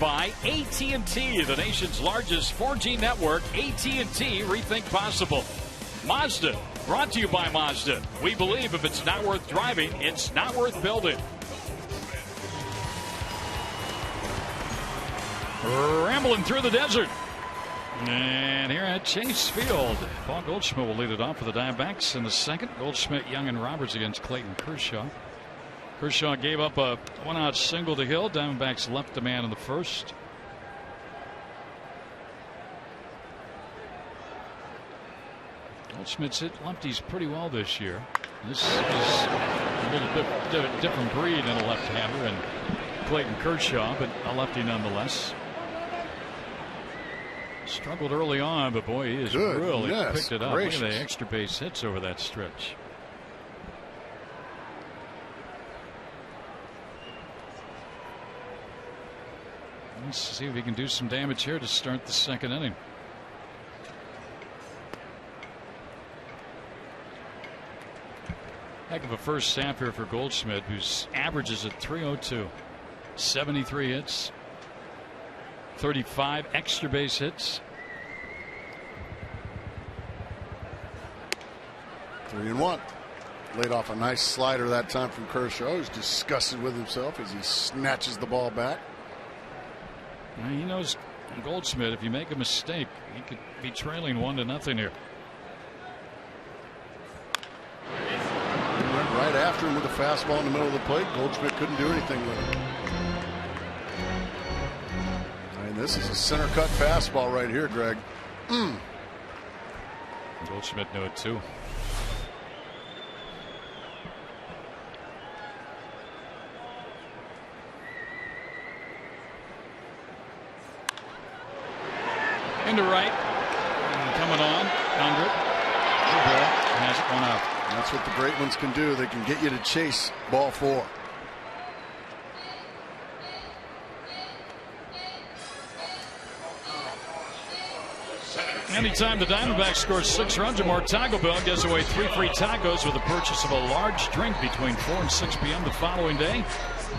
by AT&T, the nation's largest 4G network. AT&T, rethink possible. Mazda, brought to you by Mazda. We believe if it's not worth driving, it's not worth building. Rambling through the desert. And here at Chase Field, Paul Goldschmidt will lead it off for the Diamondbacks in the second. Goldschmidt, Young, and Roberts against Clayton Kershaw. Kershaw gave up a one-out single to Hill. Diamondbacks left the man in the first. Goldschmidt's hit lefties pretty well this year. This is a little bit different breed than a left-hander and Clayton Kershaw, but a lefty nonetheless. Struggled early on, but boy, he has really picked it up. Look at the extra base hits over that stretch. Let's see if he can do some damage here to start the second inning. Heck of a first half here for Goldschmidt, whose averages at .302. 73 hits, 35 extra base hits. 3-1. Laid off a nice slider that time from Kershaw. He's disgusted with himself as he snatches the ball back. He knows Goldschmidt, if you make a mistake, he could be trailing 1-0 here. He went right after him with a fastball in the middle of the plate. Goldschmidt couldn't do anything with it. This is a center cut fastball right here, Greg. Goldschmidt knew it too. Into right. And coming on. Under it. Has it one out. That's what the great ones can do. They can get you to chase ball 4. Anytime the Diamondbacks score 6 runs or more, Taco Bell gives away 3 free tacos with the purchase of a large drink between 4 and 6 p.m. the following day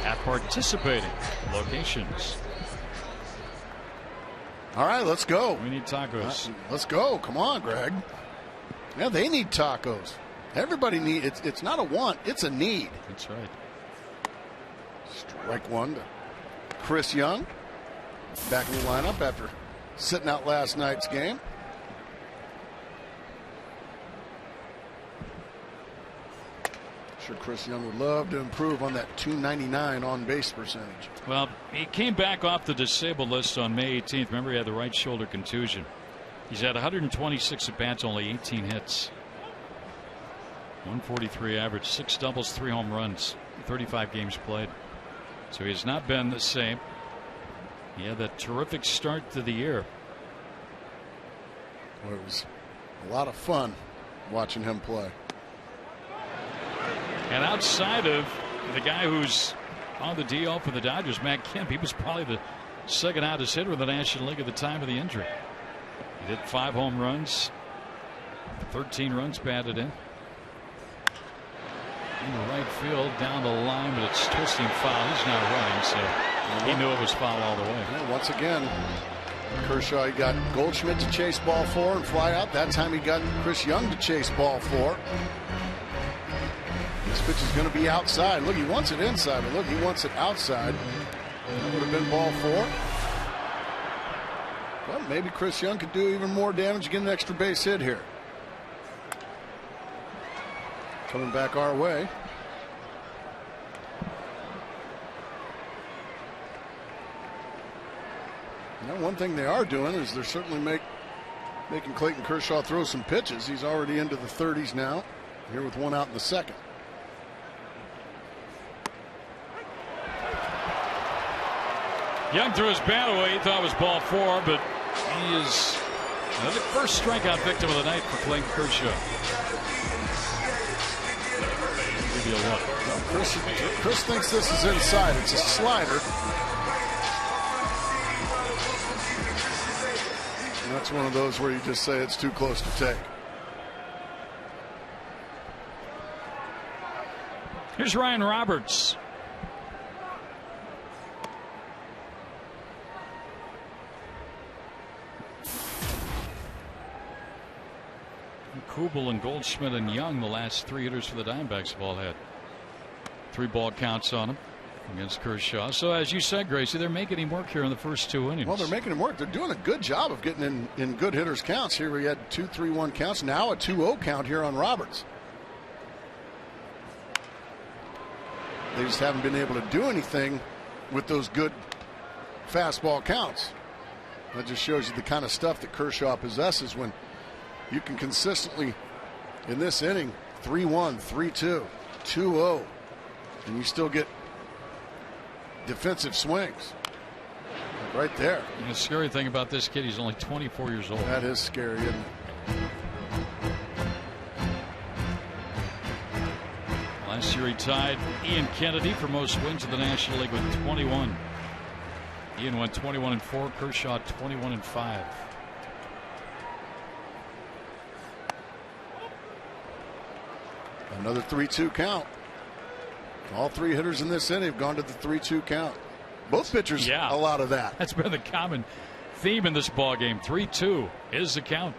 at participating locations. All right, let's go. We need tacos. Let's go. Come on, Greg. Yeah, they need tacos. Everybody needs. It's not a want, it's a need. That's right. Strike one to Chris Young. Back in the lineup after sitting out last night's game. Sure, Chris Young would love to improve on that .299 on base percentage. Well, he came back off the disabled list on May 18th. Remember, he had the right shoulder contusion. He's had 126 at bats, only 18 hits. 143 average, 6 doubles, 3 home runs, 35 games played. So he has not been the same. He had that terrific start to the year. Well, it was a lot of fun watching him play. And outside of the guy who's on the DL for the Dodgers, Matt Kemp, he was probably the second hottest hitter in the National League at the time of the injury. He did 5 home runs, 13 runs batted in. In the right field, down the line, but it's twisting foul. He's not running, so he knew it was foul all the way. Yeah, once again, Kershaw, he got Goldschmidt to chase ball 4 and fly out. That time he got Chris Young to chase ball 4. This pitch is going to be outside. Look, he wants it inside, but look, he wants it outside. That would have been ball 4. Well, maybe Chris Young could do even more damage, get an extra base hit here. Coming back our way. Now, one thing they are doing is they're certainly making Clayton Kershaw throw some pitches. He's already into the 30s now, here with 1 out in the second. Young threw his bat away. He thought it was ball 4, but he is the first strikeout victim of the night for Clayton Kershaw. Give you a look. Well, Chris thinks this is inside. It's a slider. And that's one of those where you just say it's too close to take. Here's Ryan Roberts. Hubel and Goldschmidt and Young, the last 3 hitters for the Diamondbacks, have all had 3 ball counts on them against Kershaw. So as you said, Gracie, they're making him work here in the first 2 innings. Well, they're making him work. They're doing a good job of getting in good hitters counts. Here we had 2-3-1 counts. Now a 2-0 count here on Roberts. They just haven't been able to do anything with those good fastball counts. That just shows you the kind of stuff that Kershaw possesses when you can consistently, in this inning, 3-1, 3-2, 2-0, and you still get defensive swings. Right there. And the scary thing about this kid, he's only 24 years old. That is scary, isn't it? Last year he tied Ian Kennedy for most wins in the National League with 21. Ian went 21-4, Kershaw 21-5. Another 3-2 count. All 3 hitters in this inning have gone to the 3-2 count. Both pitchers, a lot of that. That's been the common theme in this ball game. 3-2 is the count.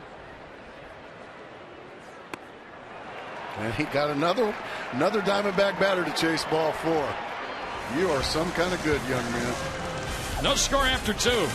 And he got another Diamondback batter to chase ball 4. You are some kind of good, young man. No score after 2.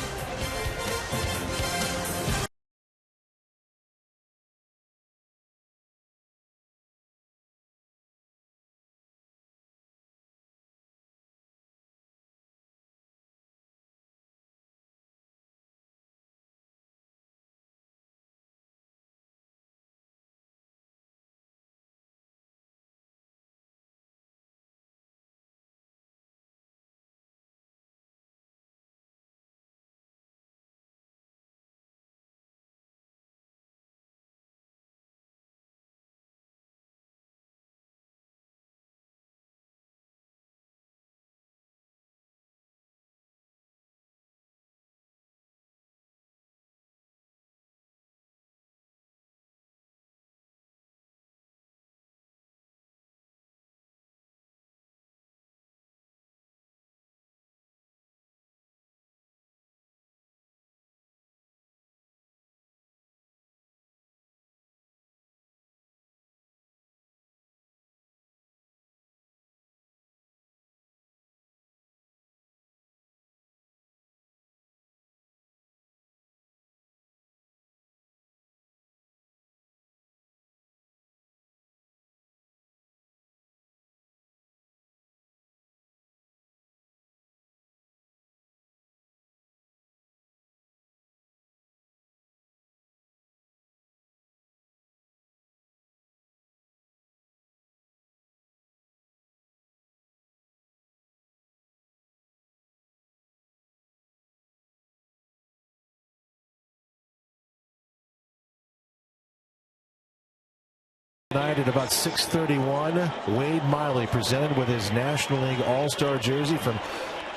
Tonight at about 6:31, Wade Miley presented with his National League All-Star jersey from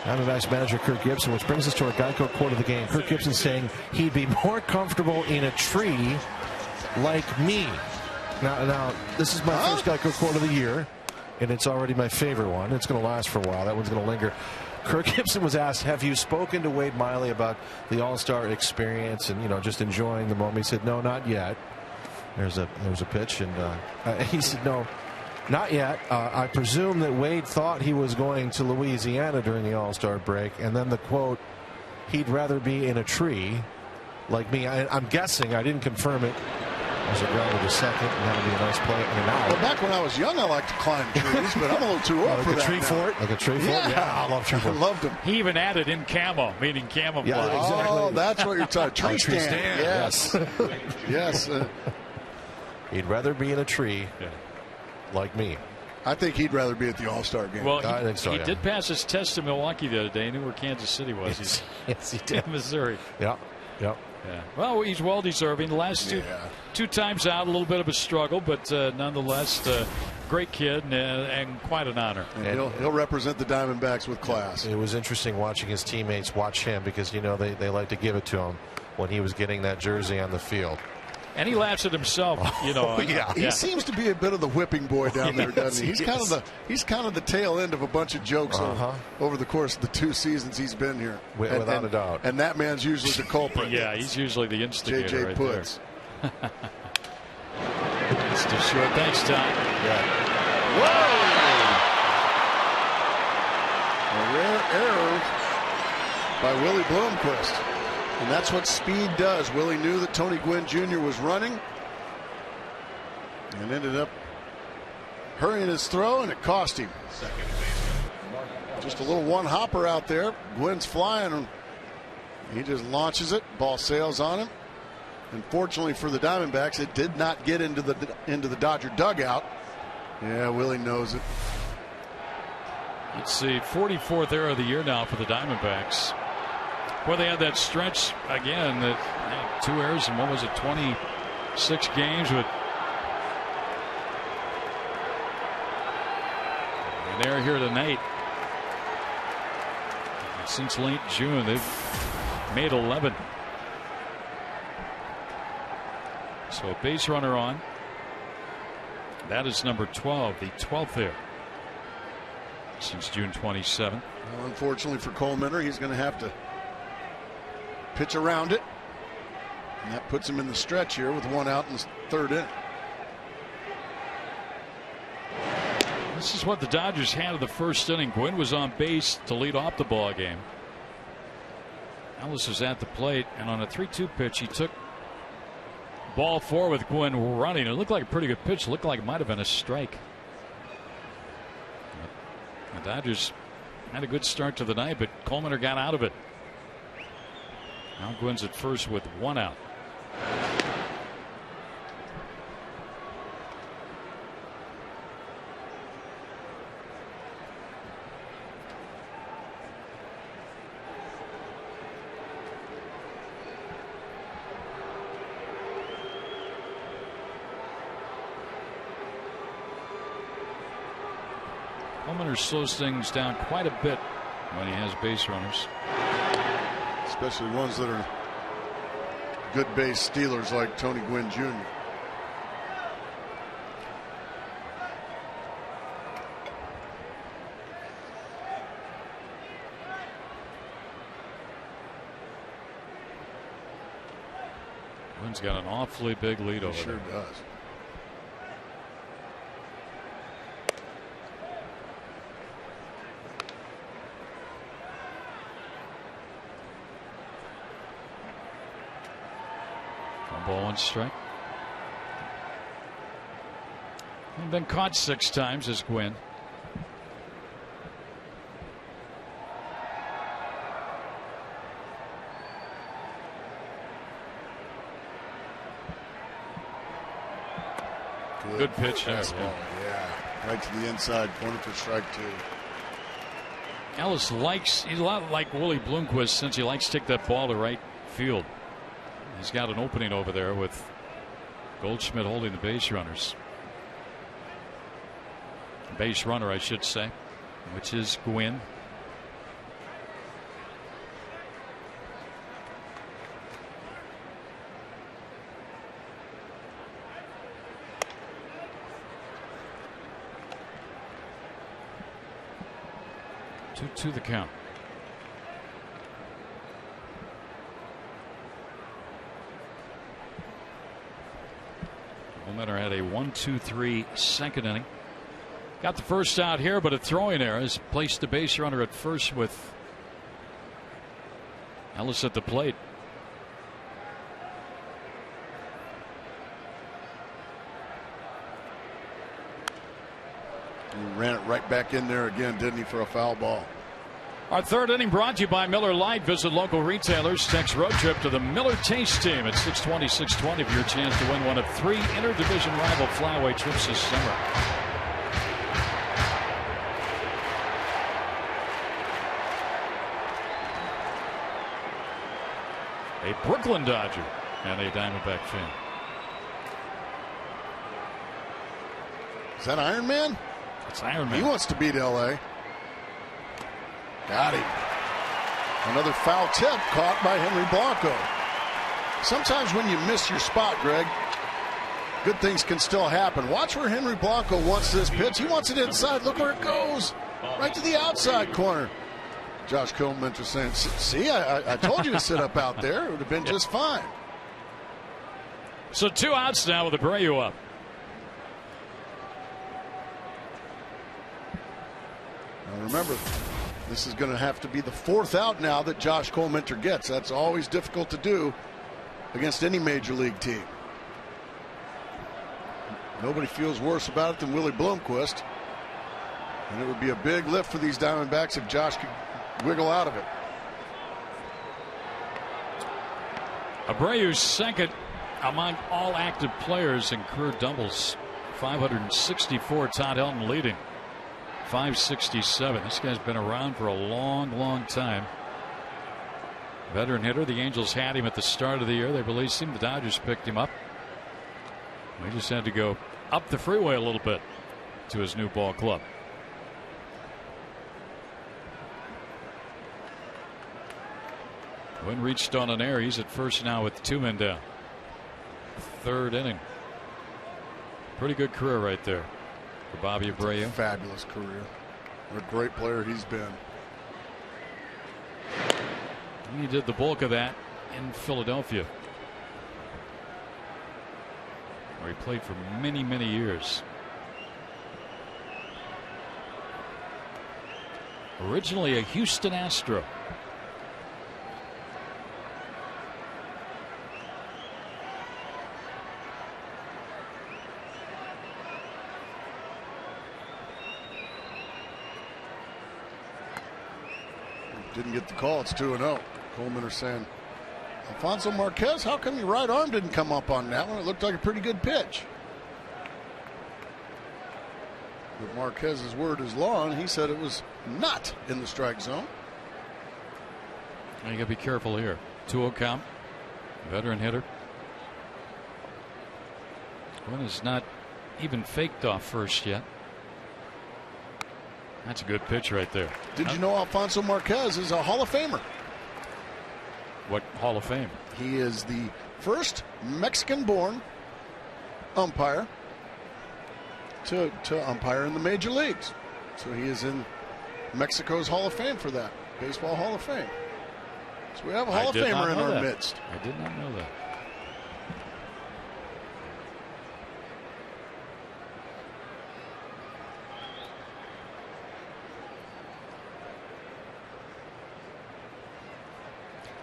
Diamondbacks manager Kirk Gibson, which brings us to our Geico quote of the game. Kirk Gibson saying he'd be more comfortable in a tree like me. Now this is my first Geico quote of the year, and it's already my favorite one. It's going to last for a while. That one's going to linger. Kirk Gibson was asked, have you spoken to Wade Miley about the All-Star experience and, you know, just enjoying the moment? He said, no, not yet. There's a pitch, and he said, no, not yet. I presume that Wade thought he was going to Louisiana during the All-Star break, and then the quote, he'd rather be in a tree like me. I'm guessing, I didn't confirm it. There's a ground to second, and that'll be a nice play and an out. Well, back when I was young, I liked to climb trees, but I'm a little too old for that. Like a tree fort? Like a tree fort? Yeah, I love tree fort. I loved them. He even added in camo, meaning camouflage. Yeah, exactly. Oh, that's what you're talking. Tree stand. Yes. Yes. He'd rather be in a tree like me. I think he'd rather be at the All-Star game. Well, I think so, he did pass his test in Milwaukee the other day. He knew where Kansas City was. Yes, he did. In Missouri. Yep. Yeah. Well, he's well deserving. The last two times out, a little bit of a struggle, but nonetheless, great kid and quite an honor. And he'll represent the Diamondbacks with class. It was interesting watching his teammates watch him because, you know, they like to give it to him when he was getting that jersey on the field. And he laughs at himself, you know. He seems to be a bit of the whipping boy down there, doesn't he? He's kind of the tail end of a bunch of jokes over the course of the 2 seasons he's been here. Without a doubt. And that man's usually the culprit. Yeah, he's usually the instigator. JJ right Puts. there. That's too short. Thanks, Todd. Yeah. Whoa! A rare error by Willie Bloomquist. And that's what speed does. Willie knew that Tony Gwynn Jr. was running and ended up hurrying his throw, and it cost him. Just a little one hopper out there. Gwynn's flying, and he just launches it. Ball sails on him. Unfortunately for the Diamondbacks, it did not get into the Dodger dugout. Yeah, Willie knows it. It's the 44th error of the year now for the Diamondbacks. Where they had that stretch again, that 2 errors in, what was it, 26 games with an error here tonight. Since late June, they've made 11. So a base runner on. That is number 12, the 12th error since June 27. Well, unfortunately for Cole Minter, he's going to have to pitch around it. And that puts him in the stretch here with 1 out in the 3rd inning. This is what the Dodgers had in the 1st inning. Gwynn was on base to lead off the ball game. Ellis was at the plate, and on a 3-2 pitch, he took ball 4 with Gwynn running. It looked like a pretty good pitch. It looked like it might have been a strike. The Dodgers had a good start to the night, but Coleman got out of it. Now Gwynn's at first with 1 out. Coleman slows things down quite a bit when he has base runners. Especially ones that are good base stealers like Tony Gwynn Jr. Gwynn's got an awfully big lead over Sure there. does. Ball 1 strike. And been caught 6 times as Gwynn. Good pitch there. Yeah, right to the inside corner for strike 2. Ellis he's a lot like Willie Bloomquist, since he likes to take that ball to right field. He's got an opening over there with Goldschmidt holding the base runners. Base runner, I should say, which is Gwynn. To the count. Minter had a 1-2-3 2nd inning. Got the first out here, but a throwing error has placed the base runner at first with Ellis at the plate. He ran it right back in there again, didn't he, for a foul ball? Our 3rd inning brought to you by Miller Lite. Visit local retailers. Text road trip to the Miller Taste Team at 620-620 for your chance to win one of 3 interdivision rival flyaway trips this summer. A Brooklyn Dodger and a Diamondback fan. Is that Iron Man? It's Iron Man. He wants to beat LA. Got him. Another foul tip caught by Henry Blanco. Sometimes when you miss your spot, Greg, good things can still happen. Watch where Henry Blanco wants this pitch. He wants it inside. Look where it goes. Right to the outside corner. Josh Coleman was saying, see, I told you to sit up out there. It would have been just fine. So 2 outs now with Abreu up. Now remember, this is going to have to be the 4th out now that Josh Colementor gets. That's always difficult to do against any major league team. Nobody feels worse about it than Willie Bloomquist. And it would be a big lift for these Diamondbacks if Josh could wiggle out of it. Abreu's second among all active players in career doubles. 564. Todd Helton leading. 567. This guy's been around for a long time. Veteran hitter. The Angels had him at the start of the year. They released him. The Dodgers picked him up. He just had to go up the freeway a little bit to his new ball club. Gwynn reached on an error. He's at first now with 2 men down. 3rd inning. Pretty good career right there for Bobby Abreu. Fabulous career. What a great player he's been. He did the bulk of that in Philadelphia, where he played for many years. Originally a Houston Astro. Didn't get the call. It's 2-0. Coleman are saying, Alfonso Marquez, how come your right arm didn't come up on that one? It looked like a pretty good pitch. But Marquez's word is law, and he said it was not in the strike zone. You got to be careful here. 2-0 count. Veteran hitter. One is not even faked off first yet. That's a good pitch right there. Did you know Alfonso Marquez is a Hall of Famer? What Hall of Fame? He is the first Mexican-born umpire to umpire in the major leagues. So he is in Mexico's Hall of Fame for that. Baseball Hall of Fame. So we have a Hall of Famer in our midst. I did not know that.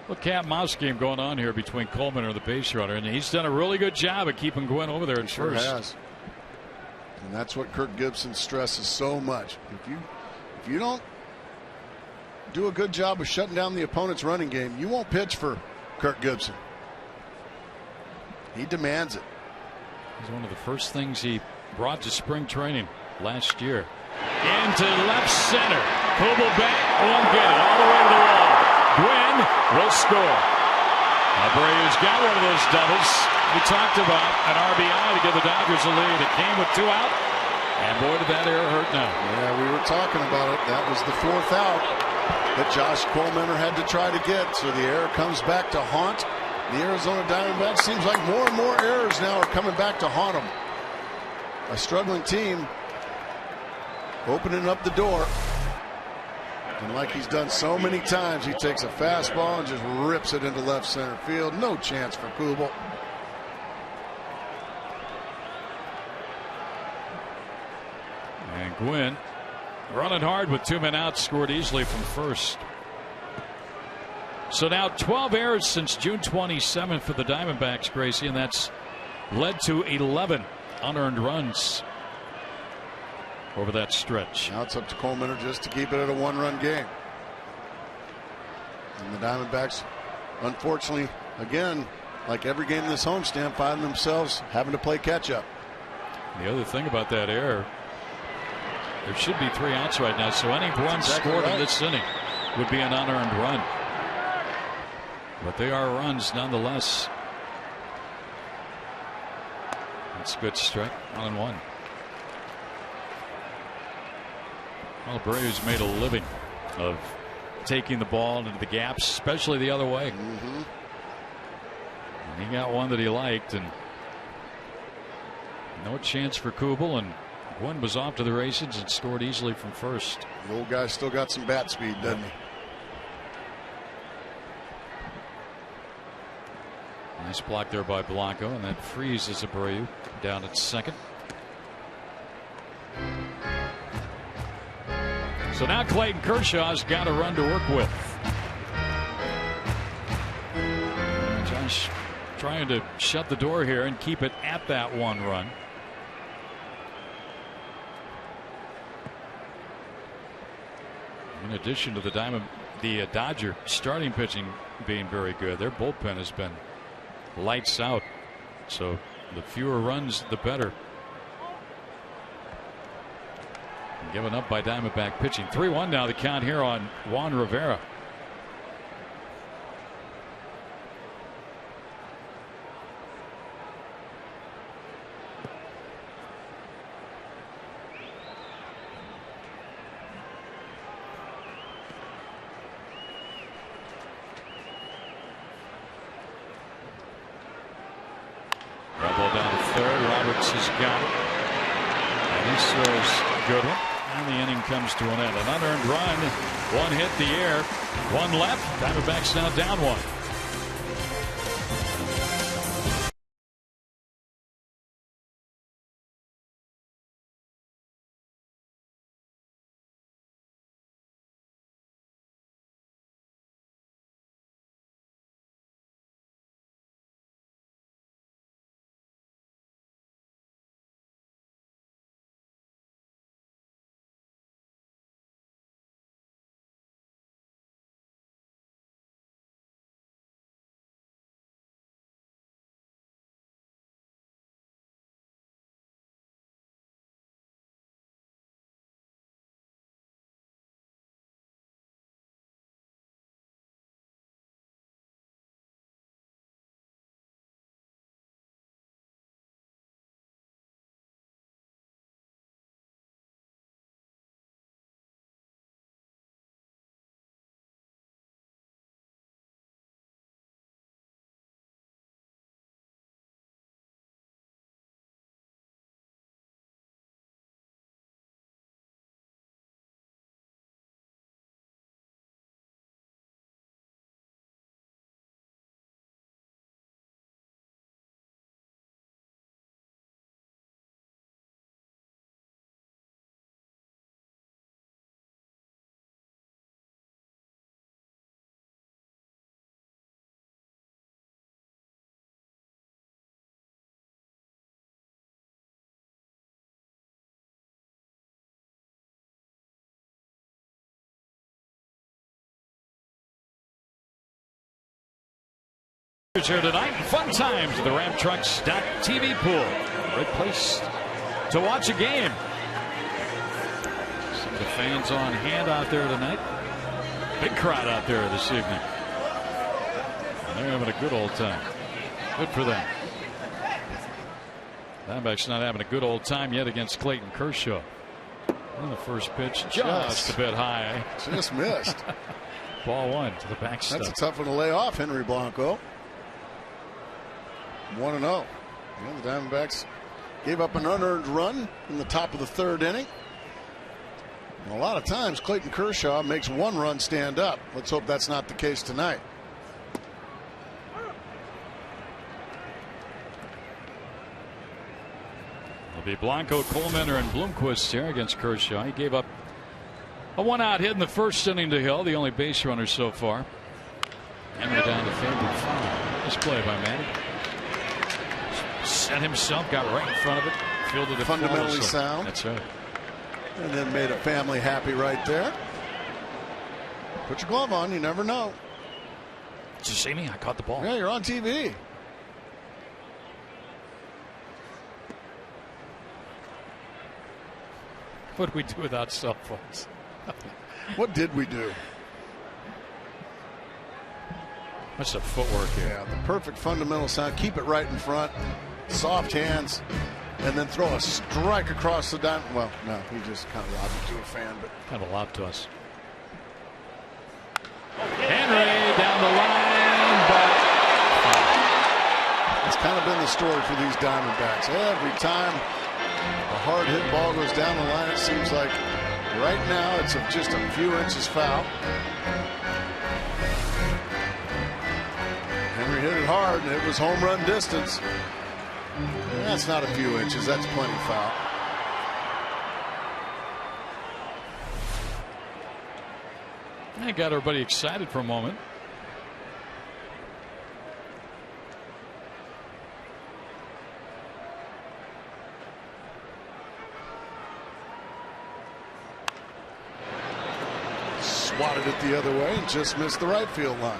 Look, cat mouse game going on here between Coleman and the base runner, and he's done a really good job of keeping Gwynn over there at Sure first. has. And that's what Kirk Gibson stresses so much. If you don't do a good job of shutting down the opponent's running game, you won't pitch for Kirk Gibson. He demands it. It's one of the first things he brought to spring training last year. Into left center. Kubel back, won't get it, all the way to the wall. Gwynn will score. Abreu's got one of those doubles. We talked about an RBI to give the Dodgers a lead. It came with 2 out, and boy, did that error hurt now. Yeah, we were talking about it. That was the 4th out that Josh Colementor had to try to get. So the error comes back to haunt the Arizona Diamondbacks. Seems like more and more errors now are coming back to haunt them. A struggling team opening up the door. And like he's done so many times, he takes a fastball and just rips it into left center field. No chance for Kubel. And Gwynn running hard with 2 men out, scored easily from first. So now 12 errors since June 27th for the Diamondbacks, Gracie, and that's led to 11 unearned runs over that stretch. Now it's up to Colementor just to keep it at a 1-run game. And the Diamondbacks, unfortunately, again, like every game in this homestand, find themselves having to play catch up. The other thing about that error, there should be 3 outs right now, so any run scored in this inning would be an unearned run. But they are runs nonetheless. That's a good strike. 1-1. Well, Abreu's made a living of taking the ball into the gaps, especially the other way. And he got one that he liked, and no chance for Kubel, and Gwynn was off to the races and scored easily from first. The old guy still got some bat speed, doesn't he? Nice block there by Blanco, and that freezes Abreu down at second. So now Clayton Kershaw's got a run to work with. Josh trying to shut the door here and keep it at that 1 run. In addition to the Dodger starting pitching being very good, their bullpen has been lights out. So the fewer runs, the better. Given up by Diamondback pitching. 3-1 now the count here on Juan Rivera. Ball down to third. Roberts has got it. And he throws good one. And the inning comes to an end. An unearned run. 1 hit the air. 1 left. Diamondbacks now down 1. Here tonight, fun times at the RamTrucks.tv pool. Great place to watch a game. Some of the fans on hand out there tonight. Big crowd out there this evening. And they're having a good old time. Good for them. Diamondbacks not having a good old time yet against Clayton Kershaw. And the first pitch just a bit high. Just missed. Ball 1 to the backstop. That's a tough one to lay off, Henry Blanco. 1-0. The Diamondbacks gave up an unearned run in the top of the 3rd inning. And a lot of times Clayton Kershaw makes 1 run stand up. Let's hope that's not the case tonight. It'll be Blanco, Coleman, and Bloomquist here against Kershaw. He gave up a 1-out hit in the 1st inning to Hill, the only base runner so far. And we're down to 3rd and 5. Nice play by Manny. Set himself, got right in front of it, fielded it fundamentally sound. That's right. And then made a family happy right there. Put your glove on, you never know. Did you see me? I caught the ball. Yeah, you're on TV. What do we do without cell phones? What did we do? That's the footwork here. Yeah, the perfect fundamental sound. Keep it right in front. Soft hands. And then throw a strike across the diamond. Well, no, he just kind of lobbed it to a fan. But kind of a lob to us. Henry down the line, but it's kind of been the story for these Diamondbacks. Every time a hard hit ball goes down the line, it seems like right now it's just a few inches foul. Henry hit it hard, and it was home run distance. That's not a few inches. That's plenty foul. 2-0 That got everybody excited for a moment. Swatted it the other way and just missed the right field line.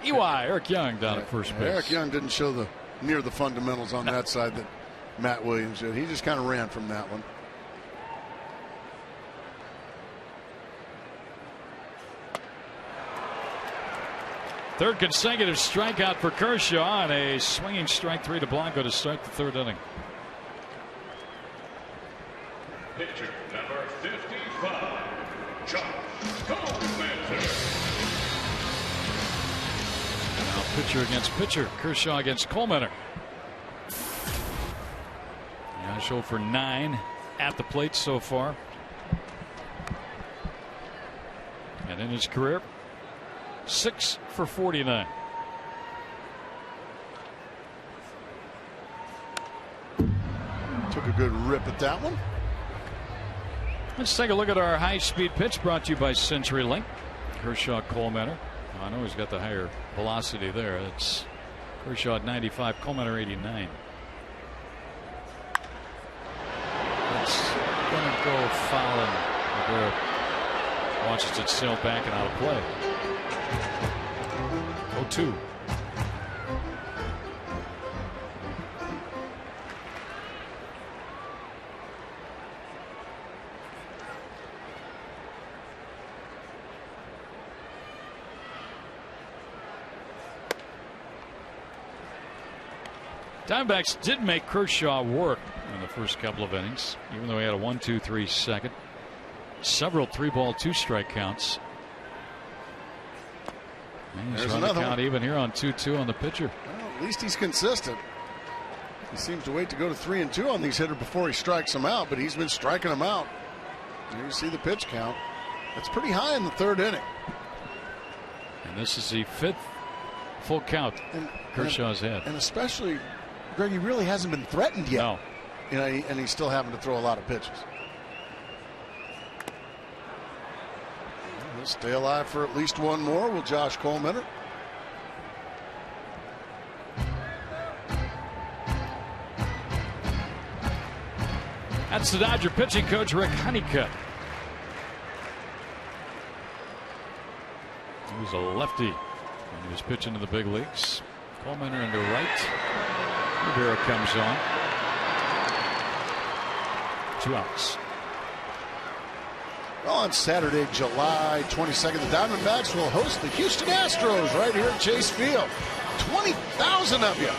EY, Eric Young down at first base. Eric Young didn't show near the fundamentals on that side that Matt Williams did. He just kind of ran from that one. Third consecutive strikeout for Kershaw and a swinging strike 3 to Blanco to start the third inning. Pitcher number 55, Josh Coleman. Now pitcher against pitcher. Kershaw against Coleman. Josh 0 for 9 at the plate so far. And in his career, 6 for 49. Took a good rip at that one. Let's take a look at our high-speed pitch brought to you by CenturyLink. Kershaw, Coleman. I know he's got the higher velocity there. It's Kershaw at 95, Coleman 89. It's going to go foul, and Rivera watches it sail back and out of play. 0-2. Diamondbacks did make Kershaw work in the first couple of innings, even though he had a 1-2-3 second. Several 3-ball 2-strike counts. And he's run the count even here on 2-2 on the pitcher. Well, at least he's consistent. He seems to wait to go to 3-2 on these hitters before he strikes them out, but he's been striking them out. Here you see the pitch count. That's pretty high in the third inning. And this is the 5th full count Kershaw's had. And especially, Greg, he really hasn't been threatened yet. No. You know, and he's still having to throw a lot of pitches. He'll stay alive for at least one more with Josh Coleman. That's the Dodger pitching coach, Rick Honeycutt. He was a lefty when he was pitching to the big leagues. Coleman into right. Rivera comes on. 2 outs. Well, on Saturday, July 22nd, the Diamondbacks will host the Houston Astros right here at Chase Field. 20,000 of you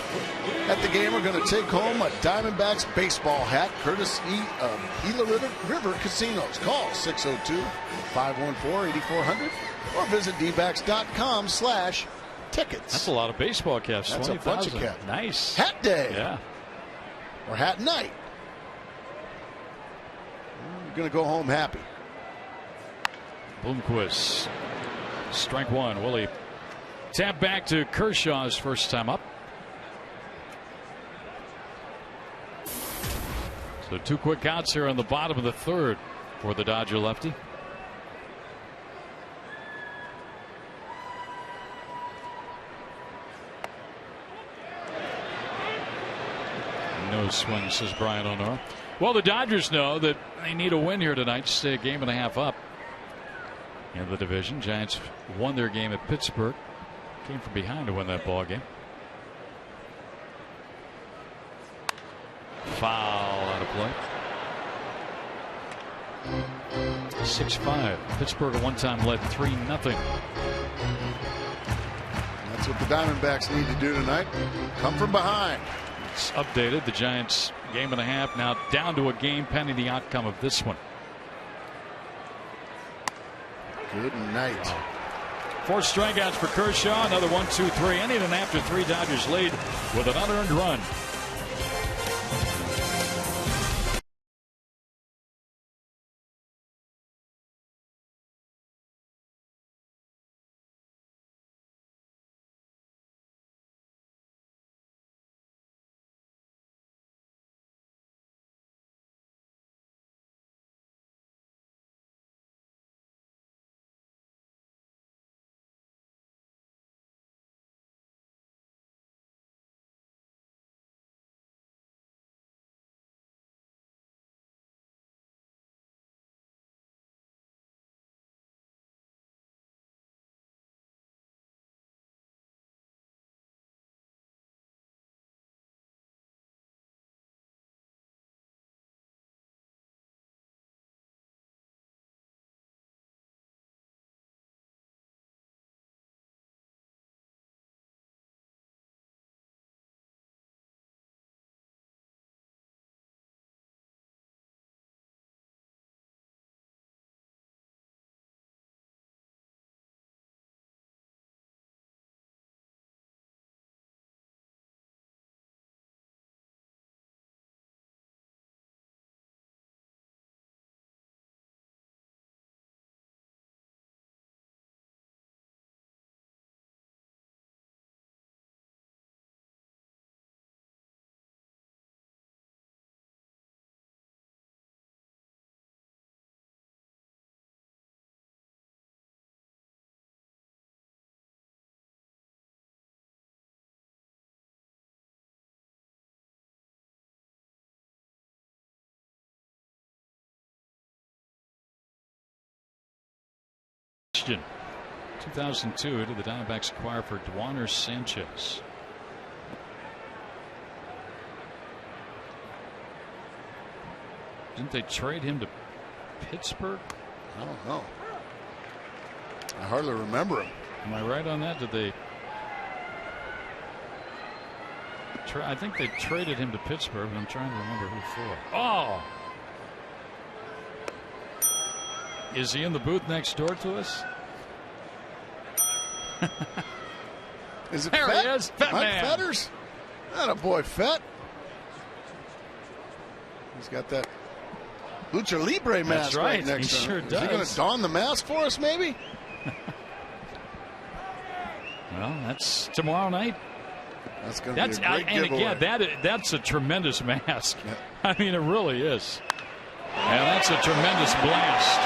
at the game are going to take home a Diamondbacks baseball hat courtesy of Gila River Casinos. Call 602-514-8400 or visit dbacks.com/tickets. That's a lot of baseball caps. That's 20, a bunch of caps. Nice. Hat day. Yeah. Or hat night. You're going to go home happy. Bloomquist. Strike 1. Will he tap back to Kershaw's first time up? So 2 quick outs here on the bottom of the third for the Dodger lefty. No swing, says Brian O'Nora. Well, the Dodgers know that they need a win here tonight to stay a game and a half up in the division. Giants won their game at Pittsburgh. Came from behind to win that ball game. Foul out of play. 6-5. Pittsburgh at one time led 3-0. That's what the Diamondbacks need to do tonight. Come from behind. It's updated. The Giants game and a half now down to a game pending the outcome of this one. Good night. Wow. 4 strikeouts for Kershaw. Another 1-2-3 inning, and after 3, Dodgers lead with an unearned run. question. 2002, did the Diamondbacks acquire for Duaner Sanchez? Didn't they trade him to Pittsburgh? I don't know. I hardly remember him. Am I right on that? Did they? I think they traded him to Pittsburgh, but I'm trying to remember who for. Oh! Is he in the booth next door to us? Is it there Fett? He is, Fett Mike Man. Fetters? Not a boy, Fett. He's got that Lucha Libre mask right next to him. Sure Is does. he going to don the mask for us, maybe? Well, that's tomorrow night. That's going to be a great and giveaway. again, that's a tremendous mask. Yeah. I mean, it really is. And that's a tremendous blast.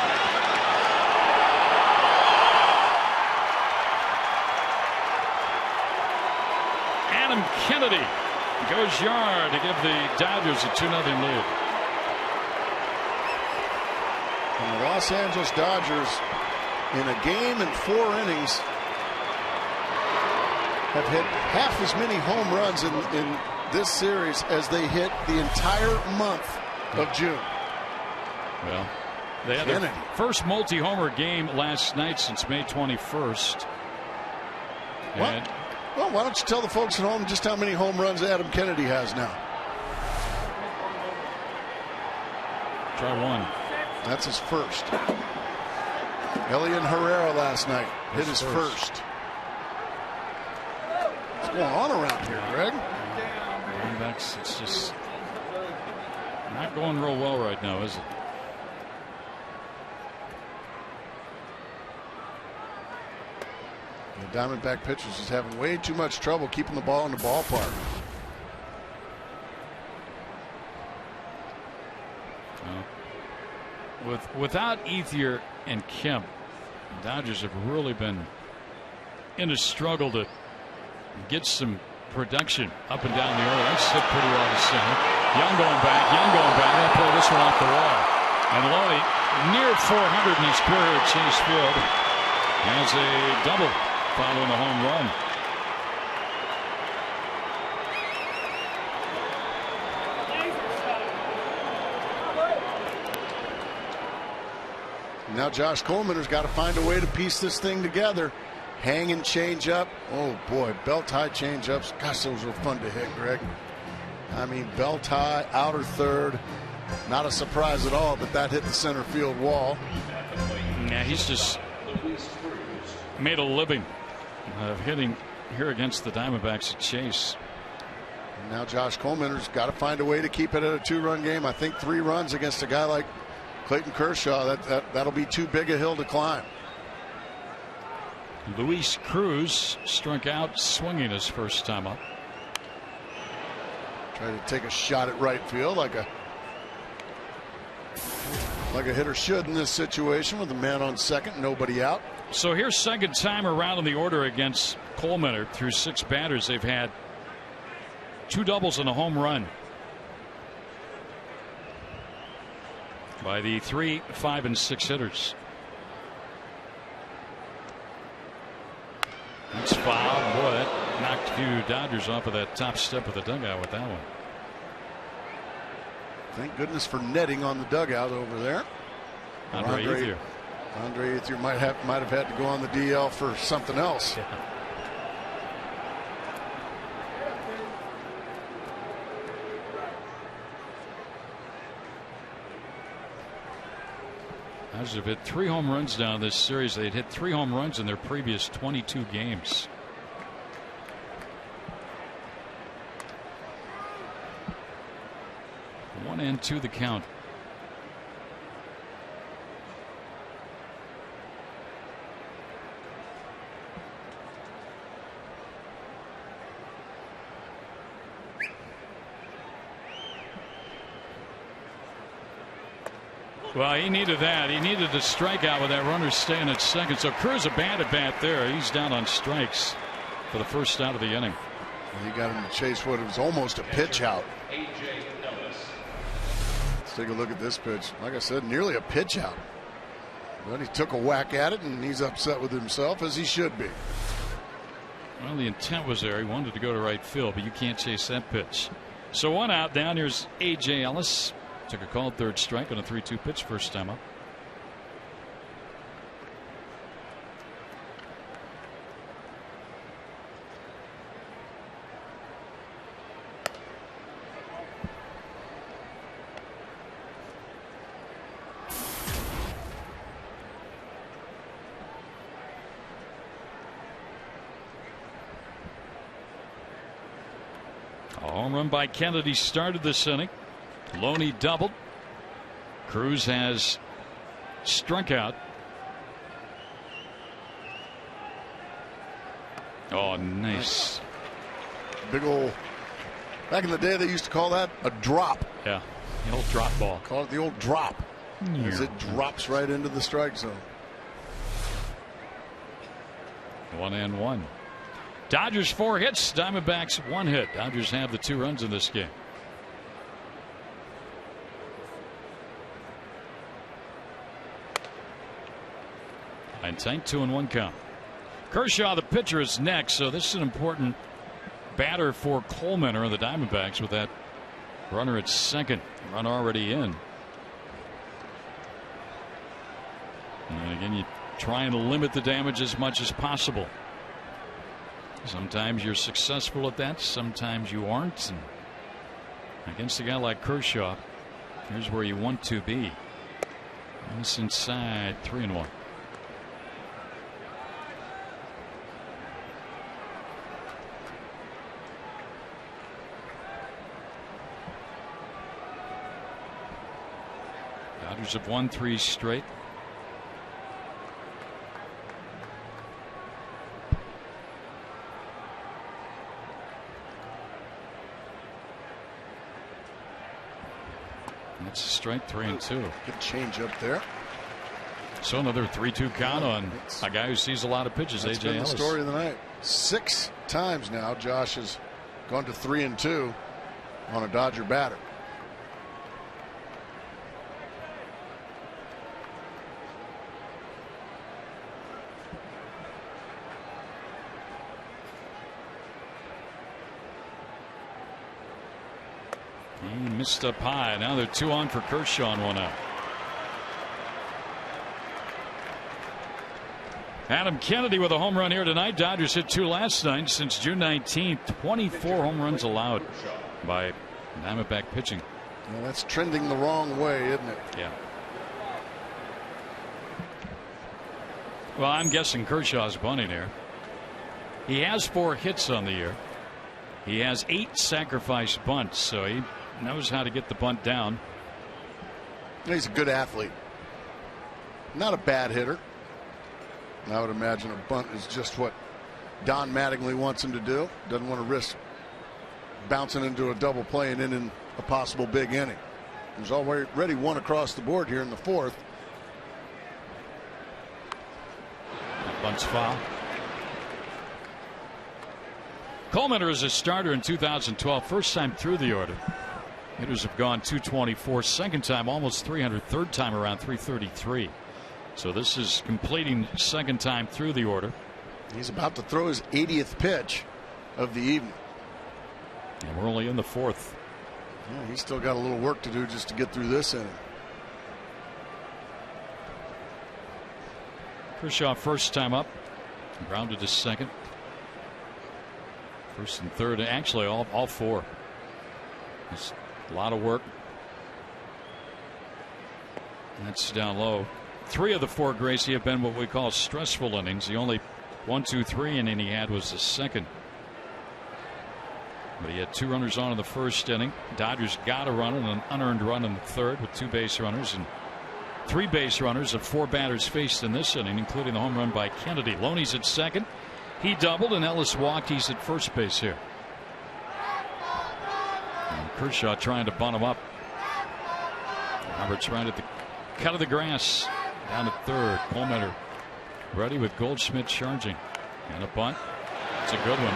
Adam Kennedy goes yard to give the Dodgers a 2-0 lead. And the Los Angeles Dodgers, in a game and 4 innings, have hit half as many home runs in this series as they hit the entire month of June. Well, they had their first multi-homer game last night since May 21st. What? Well, why don't you tell the folks at home just how many home runs Adam Kennedy has now? Try one. That's his first. Elian Herrera last night hit his first. What's going on around here, Greg? It's just not going real well right now, is it? The Diamondback pitchers is having way too much trouble keeping the ball in the ballpark. Without Ethier and Kemp, the Dodgers have really been in a struggle to get some production up and down the order. That's hit pretty well to center. Young going back. They'll play this one off the wall. And Loney, near 400 in his career at Chase Field, has a double following a home run. Now Josh Coleman's got to find a way to piece this thing together. Hang and change up. Oh boy, belt high change ups. Gosh, those were fun to hit, Greg. I mean, belt high, outer third. Not a surprise at all that hit the center field wall. Yeah, he's just made a living of hitting here against the Diamondbacks at Chase. And now Josh Coleman's got to find a way to keep it at a 2-run game. I think 3 runs against a guy like Clayton Kershaw, that'll be too big a hill to climb. Luis Cruz struck out swinging his first time up. Trying to take a shot at right field like a hitter should in this situation with a man on second, nobody out. So here's second time around in the order against Coleman. Through 6 batters, they've had 2 doubles and a home run by the 3, 5, and 6 hitters. That's foul. Boy, that knocked a few Dodgers off of that top step of the dugout with that one. Thank goodness for netting on the dugout over there. Andre Ethier. Andre Ethier might have had to go on the DL for something else. Yeah. Dodgers have hit 3 home runs down this series. They'd hit 3 home runs in their previous 22 games. One and 2 the count. Well, he needed that. He needed a strikeout with that runner staying at second. So Cruz a bad at bat there. He's down on strikes for the first out of the inning. He got him to chase what was almost a pitch out. Let's take a look at this pitch. Like I said, nearly a pitch out. But he took a whack at it, and he's upset with himself, as he should be. Well, the intent was there. He wanted to go to right field, but you can't chase that pitch. So 1 out. Down here's A.J. Ellis. Took a called third strike on a 3-2 pitch first time up. A home run by Kennedy started this inning. Loney doubled. Cruz has struck out. Oh, nice. Big old. Back in the day, they used to call that a drop. Yeah, the old drop ball. Call it the old drop. As it drops right into the strike zone. 1-1. Dodgers 4 hits, Diamondbacks 1 hit. Dodgers have the 2 runs in this game. And tight 2-1 count. Kershaw, the pitcher, is next, so this is an important batter for Coleman or the Diamondbacks with that runner at second. Run already in. And again, you try and limit the damage as much as possible. Sometimes you're successful at that, sometimes you aren't. And against a guy like Kershaw, here's where you want to be. And it's inside 3-1. Dodgers have won 3 straight. That's a strike, 3-2. Good change up there. So another 3-2 count on a guy who sees a lot of pitches. That's A.J. been Ellis. the story of the night. 6 times now, Josh has gone to 3-2 on a Dodger batter. He missed up high. Now they're 2 on for Kershaw and 1 out. Adam Kennedy with a home run here tonight. Dodgers hit 2 last night. Since June 19th, 24 home runs allowed by Diamondback pitching. Well, that's trending the wrong way, isn't it? Yeah. Well, I'm guessing Kershaw's bunting here. He has 4 hits on the year. He has 8 sacrifice bunts, so he knows how to get the bunt down. He's a good athlete. Not a bad hitter. I would imagine a bunt is just what Don Mattingly wants him to do. Doesn't want to risk bouncing into a double play and in a possible big inning. There's already 1 across the board here in the 4th. That bunt's foul. Coleman is a starter in 2012. First time through the order. Hitters have gone 224. Second time almost 300. Third time around 333. So this is completing second time through the order. He's about to throw his 80th pitch of the evening. And we're only in the 4th. Yeah, he's still got a little work to do just to get through this inning. Kershaw first time up. Grounded to second. First and third, actually all 4. It's a lot of work. That's down low. 3 of the 4, Gracie, have been what we call stressful innings. The only 1, 2, 3 inning he had was the second. But he had 2 runners on in the first inning. Dodgers got a run and an unearned run in the third with 2 base runners and 3 base runners of 4 batters faced in this inning, including the home run by Kennedy. Loney's at second. He doubled and Ellis walked. He's at first base here. And Kershaw trying to bunt him up. Roberts right at the cut of the grass. Down at third. Coleman ready with Goldschmidt charging. And a bunt. It's a good one.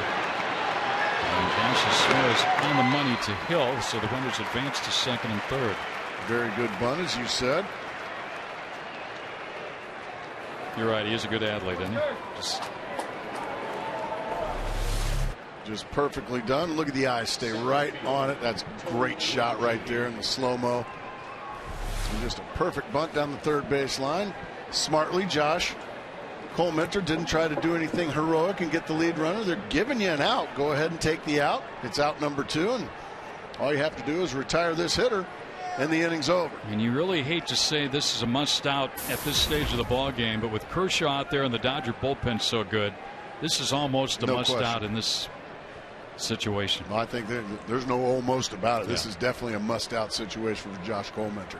And Cassius Suarez on the money to Hill, so the runners advance to second and third. Very good bunt, as you said. You're right. He is a good athlete, isn't he? Just perfectly done. Look at the eyes. Stay right on it. That's a great shot right there in the slow-mo. And just a perfect bunt down the third base line. Smartly, Josh Colementor didn't try to do anything heroic and get the lead runner. They're giving you an out. Go ahead and take the out. It's out number 2, and all you have to do is retire this hitter, and the inning's over. And you really hate to say this is a must-out at this stage of the ball game, but with Kershaw out there and the Dodger bullpen so good, this is almost a must-out in this situation. Well, I think there's no almost about it. This is definitely a must-out situation for Josh Colementor.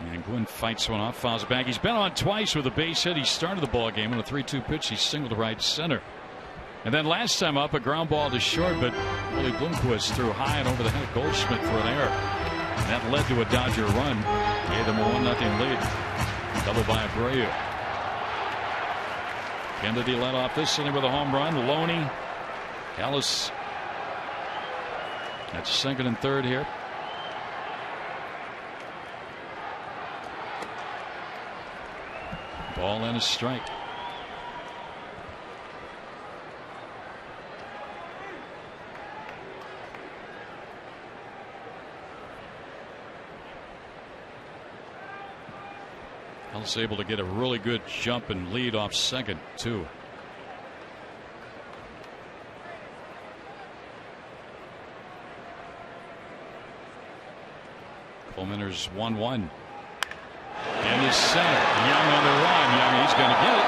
And Gwynn fights one off, fouls it back. He's been on twice with a base hit. He started the ball game on a 3-2 pitch. He singled to right center. And then last time up, a ground ball to short, but Willie Bloomquist threw high and over the head of Goldschmidt for an error. And that led to a Dodger run. Gave them a 1-0 lead. Double by Abreu. Kennedy led off this inning with a home run. Loney, Ellis at second and third here. Ball and a strike. Ellis able to get a really good jump and lead off second too. Colementor's 1-1. In his center. Young on the run. Young, he's going to get it.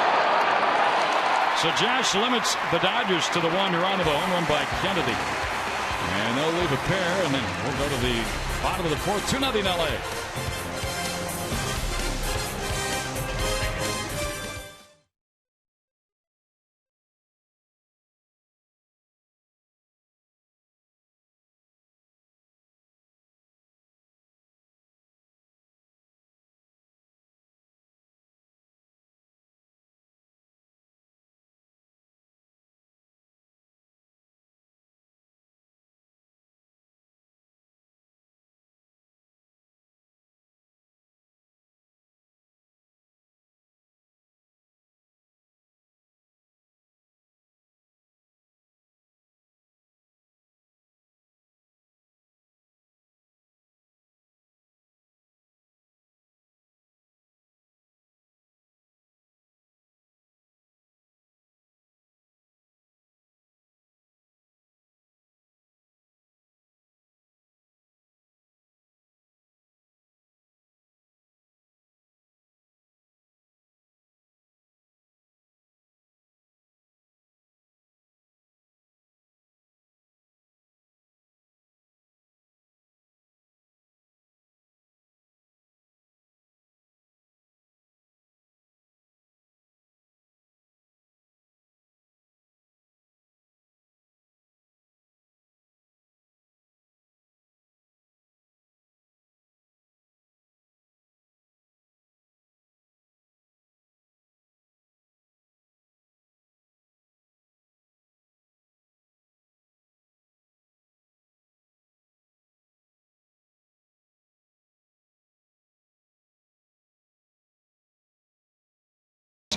So Josh limits the Dodgers to the 1-run of a home run by Kennedy. And they'll leave a pair, and then we'll go to the bottom of the fourth. 2-0 LA.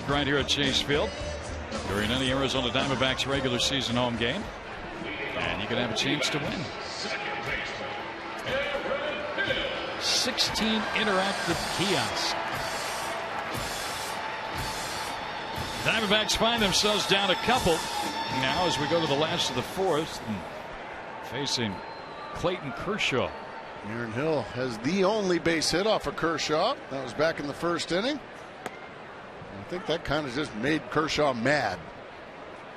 Right here at Chase Field during any Arizona Diamondbacks regular season home game, and you can have a chance to win. 16 interactive kiosks. Diamondbacks find themselves down a couple now as we go to the last of the fourth, and facing Clayton Kershaw. Aaron Hill has the only base hit off of Kershaw. That was back in the first inning. I think that kind of just made Kershaw mad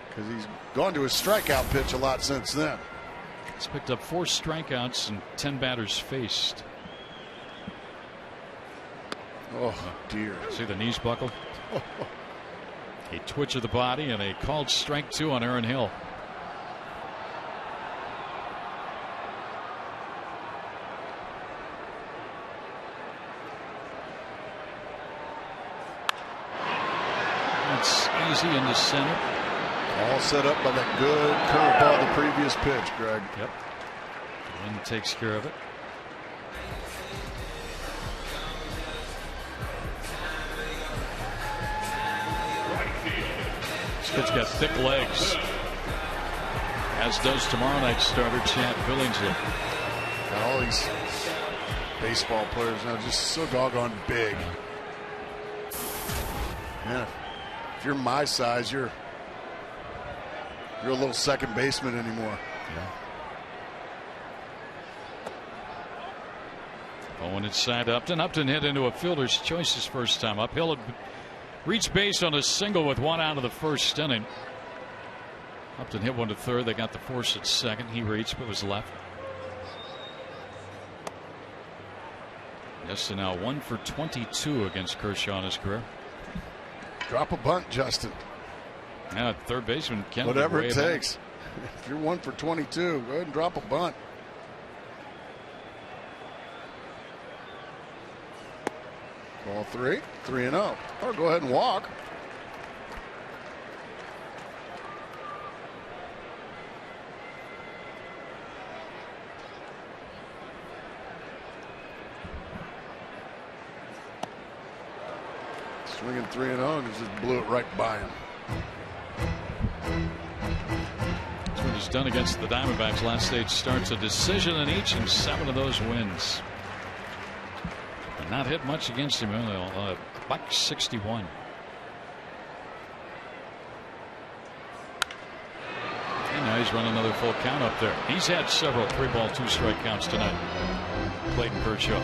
because he's gone to his strikeout pitch a lot since then. He's picked up 4 strikeouts and 10 batters faced. Oh dear. See the knees buckle? A twitch of the body and a called strike 2 on Aaron Hill. It's easy in the center. All set up by that good curveball the previous pitch, Greg. Yep. Lynn takes care of it. This kid's got thick legs, as does tomorrow night's starter Chad Billingsley. And all these baseball players now just so doggone big. Man, if you're my size, you're a little second baseman anymore. Owen inside Upton. Upton hit into a fielder's choice his first time up. Hill had reached base on a single with one out of the first inning. Upton hit one to third. They got the force at second. He reached but was left. Justin now 1 for 22 against Kershaw in his career. Drop a bunt, Justin. Yeah, third baseman can whatever it takes. If you're 1 for 22, go ahead and drop a bunt. Ball 3, 3-0. Or go ahead and walk. Swinging 3-0 and he just blew it right by him. That's what he's done against the Diamondbacks. Last stage starts, a decision in each, and 7 of those wins. But not hit much against him. Buck 61. And now he's running another full count up there. He's had several 3-ball 2-strike counts tonight. Clayton Kershaw.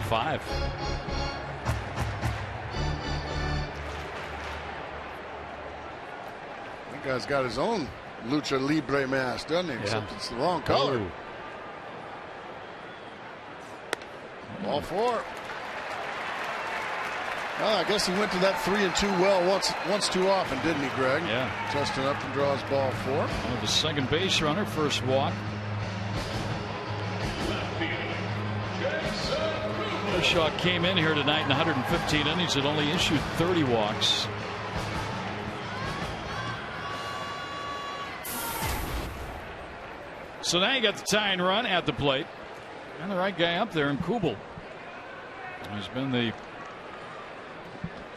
5. That guy's got his own lucha libre mask, doesn't he? Except it's the wrong color. Oh. Ball 4. Well, I guess he went to that 3-2 well once too often, didn't he, Greg? Yeah. Justin Upton draws ball 4. Well, the second base runner, first walk. Kershaw came in here tonight in 115 innings. Had only issued 30 walks. So now you got the tying run at the plate. And the right guy up there in Kubel. He's been the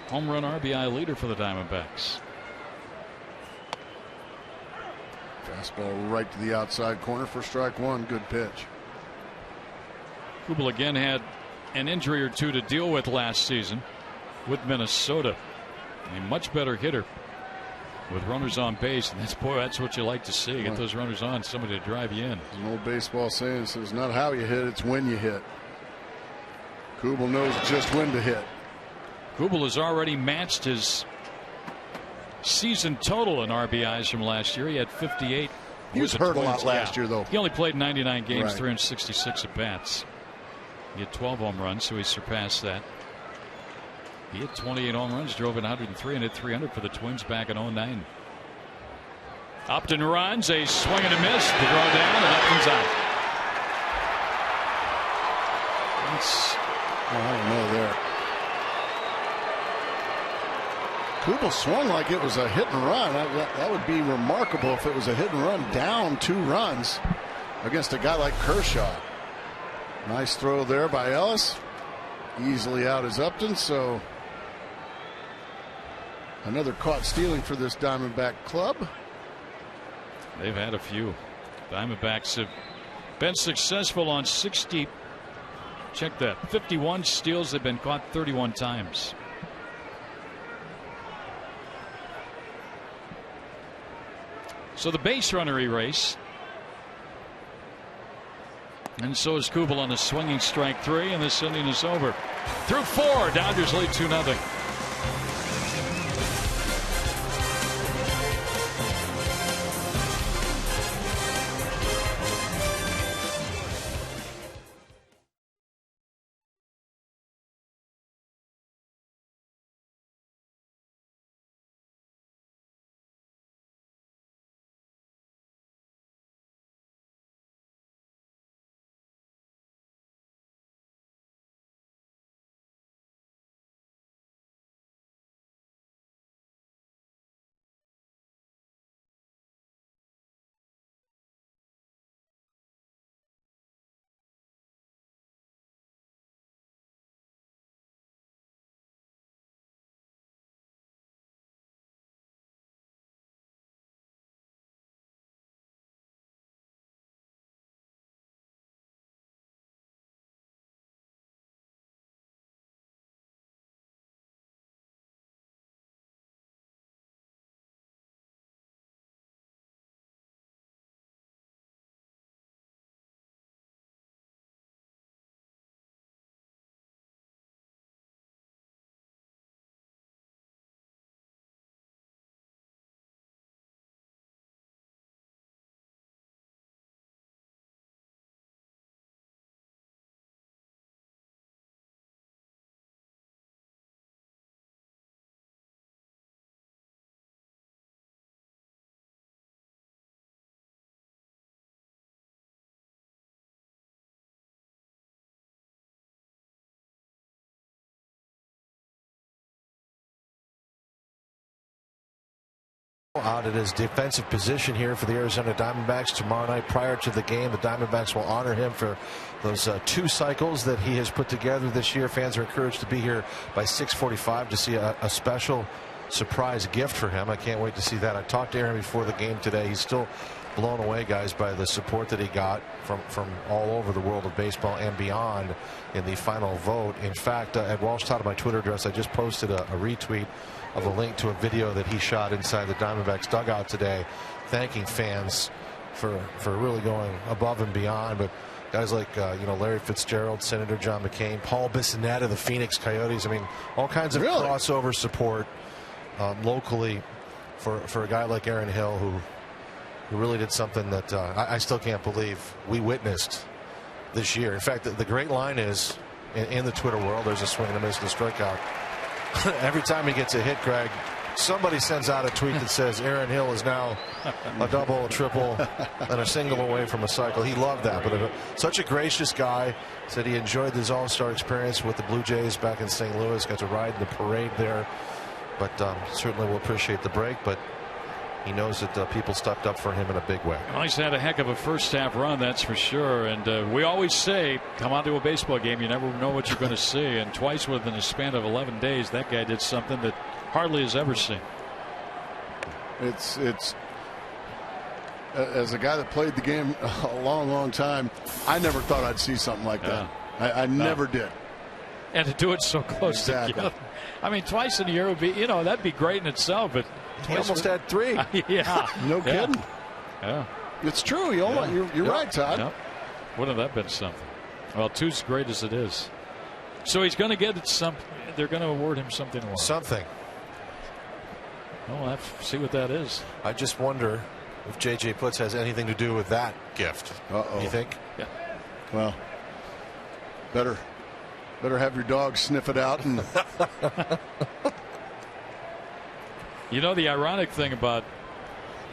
home run RBI leader for the Diamondbacks. Fastball right to the outside corner for strike 1. Good pitch. Kubel again had an injury or two to deal with last season with Minnesota. A much better hitter with runners on base, and that's what you like to see. Get those runners on, somebody to drive you in. There's an old baseball saying, says not how you hit, it's when you hit. Kubel knows just when to hit. Kubel has already matched his season total in RBIs from last year. He had 58. He was hurt a lot last year, though. He only played 99 games, Right. 366 at bats. He had 12 home runs, so he surpassed that. He hit 28 home runs, drove in 103, and hit 300 for the Twins back in 09. Upton runs, a swing and a miss, the throw down, and Upton's out. I don't know there. Kubel swung like it was a hit and run. That would be remarkable if it was a hit and run down 2 runs against a guy like Kershaw. Nice throw there by Ellis. Easily out is Upton, so another caught stealing for this Diamondback club. They've had a few. Diamondbacks have been successful on 60. Check that. 51 steals. They've been caught 31 times. So the base runner erased. And so is Kubel on a swinging strike 3, and this inning is over. Through 4, Dodgers lead 2-0. Out at his defensive position here for the Arizona Diamondbacks tomorrow night. Prior to the game, the Diamondbacks will honor him for those 2 cycles that he has put together this year. Fans are encouraged to be here by 6:45 to see a special surprise gift for him. I can't wait to see that. I talked to Aaron before the game today. He's still blown away, guys, by the support that he got from all over the world of baseball and beyond in the final vote. In fact, at Walsh Todd on my Twitter address, I just posted a retweet of a link to a video that he shot inside the Diamondbacks dugout today, thanking fans for really going above and beyond. But guys like Larry Fitzgerald, Senator John McCain, Paul Bissonnette of the Phoenix Coyotes, I mean, all kinds of crossover support locally for a guy like Aaron Hill, who really did something that I still can't believe we witnessed this year. In fact, the great line is, in the Twitter world, there's a swing and a miss and a strikeout. Every time he gets a hit, Greg, somebody sends out a tweet that says Aaron Hill is now a double, a triple, and a single away from a cycle. He loved that. But such a gracious guy. Said he enjoyed his All-Star experience with the Blue Jays back in St. Louis. Got to ride in the parade there. But certainly will appreciate the break. But he knows that people stepped up for him in a big way. Well, he's had a heck of a first-half run, that's for sure. And we always say, come out to a baseball game, you never know what you're going to see. And twice within a span of 11 days, that guy did something that hardly has ever seen. It's as a guy that played the game a long time, I never thought I'd see something like that. I never did. And to do it so close together. I mean, twice in a year would be, that'd be great in itself, but he almost had 3. Yeah. No kidding. Yeah. It's true. You're right, Todd. Yep. Wouldn't have that been something? Well, 2's great as it is. So he's going to get something. They're going to award him something more. Something. Well, we'll have to see what that is. I just wonder if J.J. Putz has anything to do with that gift. You think? Yeah. Well, better have your dog sniff it out. And the ironic thing about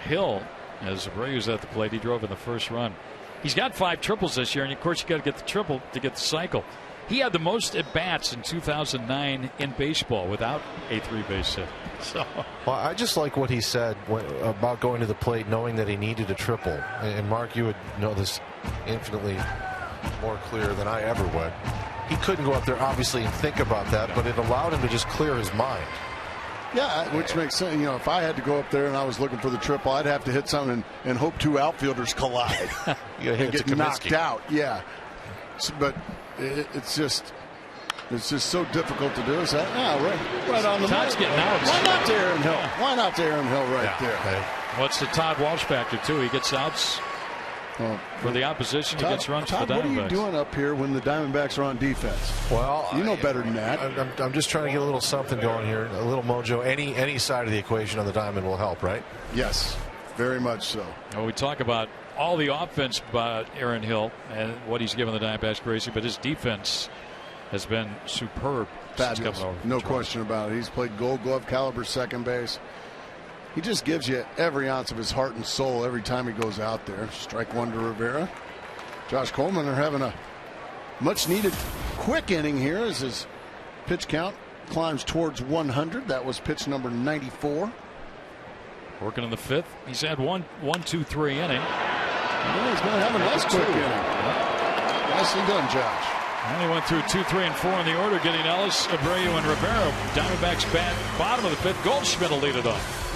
Hill, as Ray was at the plate, he drove in the first run. He's got 5 triples this year, and of course you got to get the triple to get the cycle. He had the most at bats in 2009 in baseball without a 3-base hit. So, well, I just like what he said about going to the plate, knowing that he needed a triple. And Mark, you would know this infinitely more clear than I ever would. He couldn't go up there, obviously, and think about that, but it allowed him to just clear his mind. Yeah, which makes sense. If I had to go up there and I was looking for the triple, I'd have to hit something and hope 2 outfielders collide you and get knocked out. Yeah, but it's just so difficult to do. Is that right on the Todd's getting out. Why not to Aaron Hill? Why not to Aaron Hill there? Okay. What's the Todd Walsh factor too? He gets outs for the opposition. He gets runs for the Diamondbacks. What are you doing up here when the Diamondbacks are on defense? Well, you know better than that. I'm just trying to get a little something going here, a little mojo. Any side of the equation on the diamond will help, right? Yes, very much so. Well, we talk about all the offense by Aaron Hill and what he's given the Diamondbacks crazy, but his defense has been superb. Fabulous. No question about it. He's played Gold Glove caliber second base. He just gives you every ounce of his heart and soul every time he goes out there. Strike 1 to Rivera. Josh Coleman are having a much needed quick inning here as his pitch count climbs towards 100. That was pitch number 94. Working in the 5th. He's had 1, 2, 3 inning. Well, he's going to have a nice quick inning. Nicely done, Josh. And he went through 2, 3, and 4 in the order, getting Ellis, Abreu, and Rivera. Diamondbacks bat bottom of the 5th. Goldschmidt will lead it off.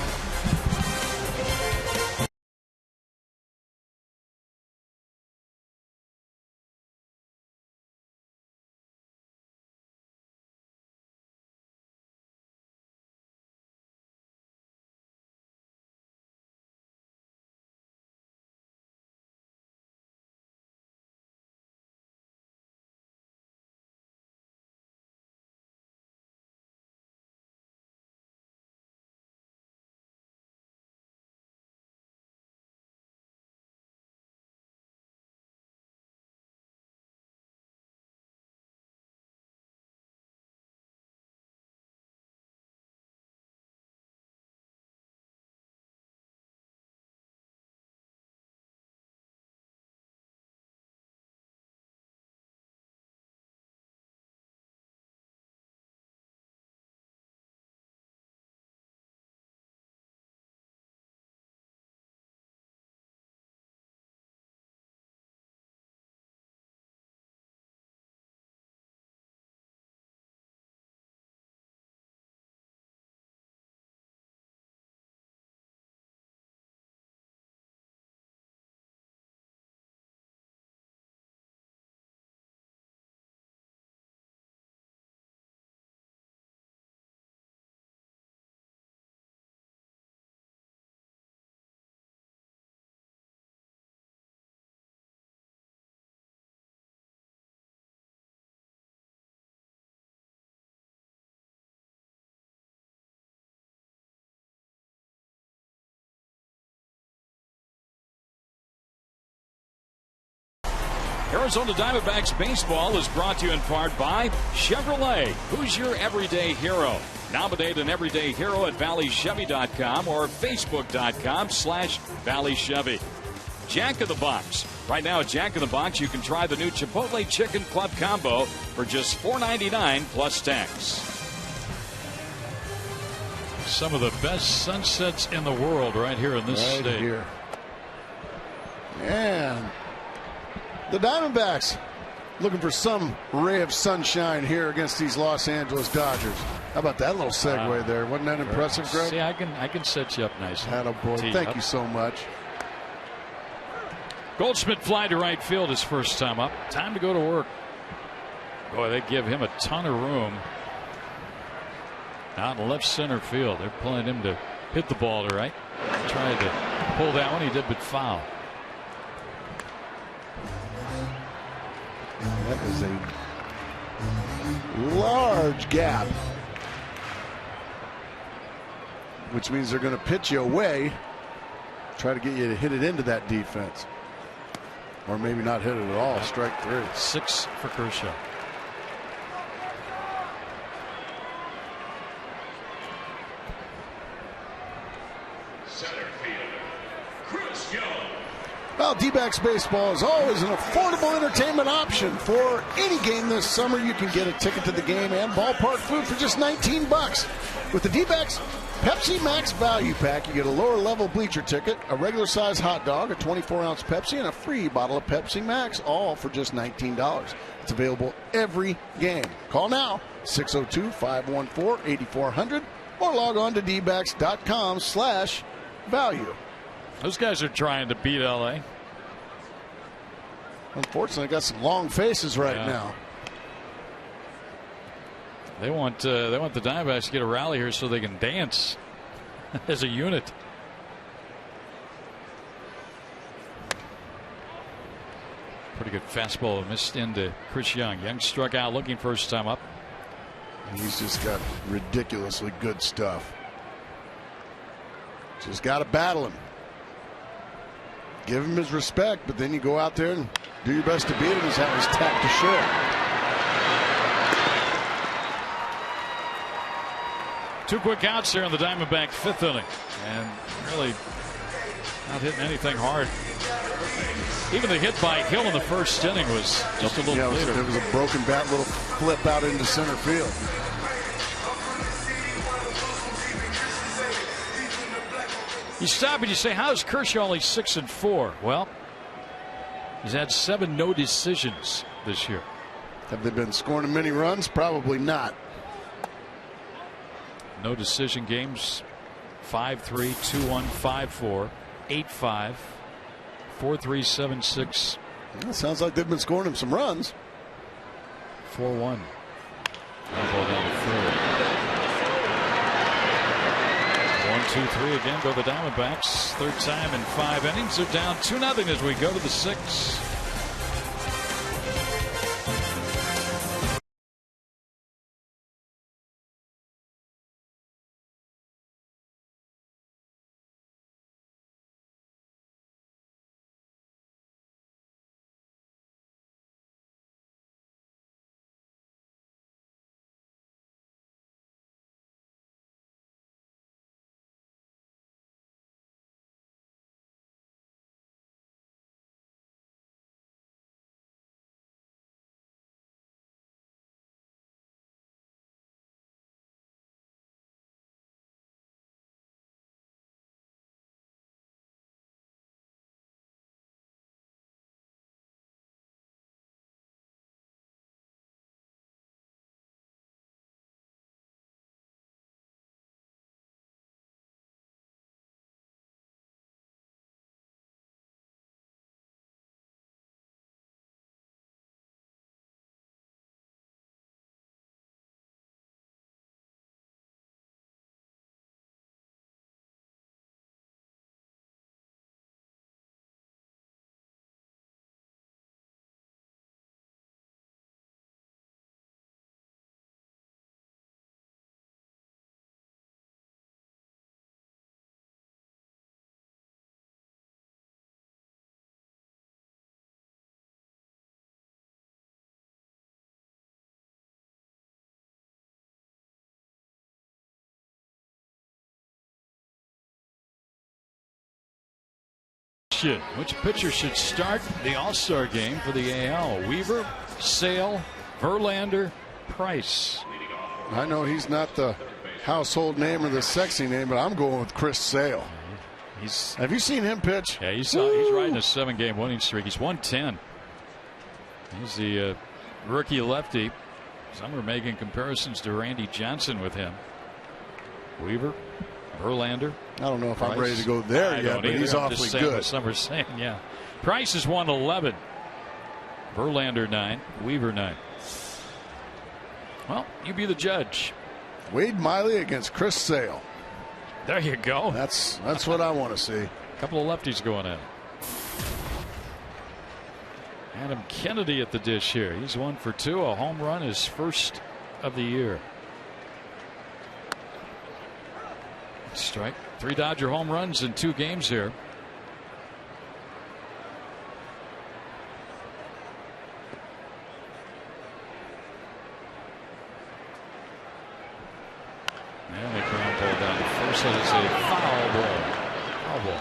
Arizona Diamondbacks baseball is brought to you in part by Chevrolet. Who's your everyday hero? Nominate an everyday hero at valleychevy.com or facebook.com/valleychevy. Jack in the Box. Right now at Jack in the Box, you can try the new Chipotle Chicken Club Combo for just $4.99 plus tax. Some of the best sunsets in the world right here in this state. Here. And the Diamondbacks looking for some ray of sunshine here against these Los Angeles Dodgers. How about that little segue there? Wasn't that impressive, Greg? See, I can set you up nicely. Attaboy. Thank you so much. Goldschmidt fly to right field his first time up. Time to go to work. Boy, they give him a ton of room. Out in left center field. They're pulling him to hit the ball to right. Tried to pull that one. He did, but foul. That is a large gap, which means they're going to pitch you away, try to get you to hit it into that defense. Or maybe not hit it at all. Strike 3. 6 for Kershaw. Center fielder, Chris Young. Well, D-backs baseball is always an affordable entertainment option. For any game this summer, you can get a ticket to the game and ballpark food for just $19. With the D-backs Pepsi Max Value Pack, you get a lower level bleacher ticket, a regular size hot dog, a 24-ounce Pepsi, and a free bottle of Pepsi Max, all for just $19. It's available every game. Call now, 602-514-8400, or log on to dbacks.com/value. Those guys are trying to beat LA. Unfortunately, got some long faces right now. They want the Diamondbacks to get a rally here so they can dance as a unit. Pretty good fastball missed into Chris Young. Young struck out looking first time up. And he's just got ridiculously good stuff. Just got to battle him. Give him his respect, but then you go out there and do your best to beat him. He's how he's tapped to short. Two quick outs there in the Diamondback fifth inning, and really not hitting anything hard. Even the hit by Hill in the first inning was just a little later. It was a broken bat, little flip out into center field. You stop and you say, how is Kershaw only 6-4? Well, he's had 7 no decisions this year. Have they been scoring many runs? Probably not. No decision games: 5-3, 2-1, 5-4, 8-5, 4-3, 7-6. Well, sounds like they've been scoring him some runs. 4-1. Ball down the third. 1-2-3 again go the Diamondbacks. Third time in 5 innings. They're down 2-0 as we go to the 6th. question. Which pitcher should start the All-Star game for the AL? Weaver, Sale, Verlander, Price. I know he's not the household name or the sexy name, but I'm going with Chris Sale. Have you seen him pitch? Yeah, he's riding a 7-game winning streak. He's 110. He's the rookie lefty. Some are making comparisons to Randy Johnson with him. Weaver, Verlander. I don't know if Price. I'm ready to go there yet, but he's awfully good. Some are saying, yeah. Price is 111. Verlander 9. Weaver 9. Well, you be the judge. Wade Miley against Chris Sale. There you go. That's what I want to see. A couple of lefties going at it. Adam Kennedy at the dish here. He's 1 for 2. A home run, his first of the year. Strike. 3 Dodger home runs in 2 games here. And they ground ball down to first. That is a foul ball. Foul ball.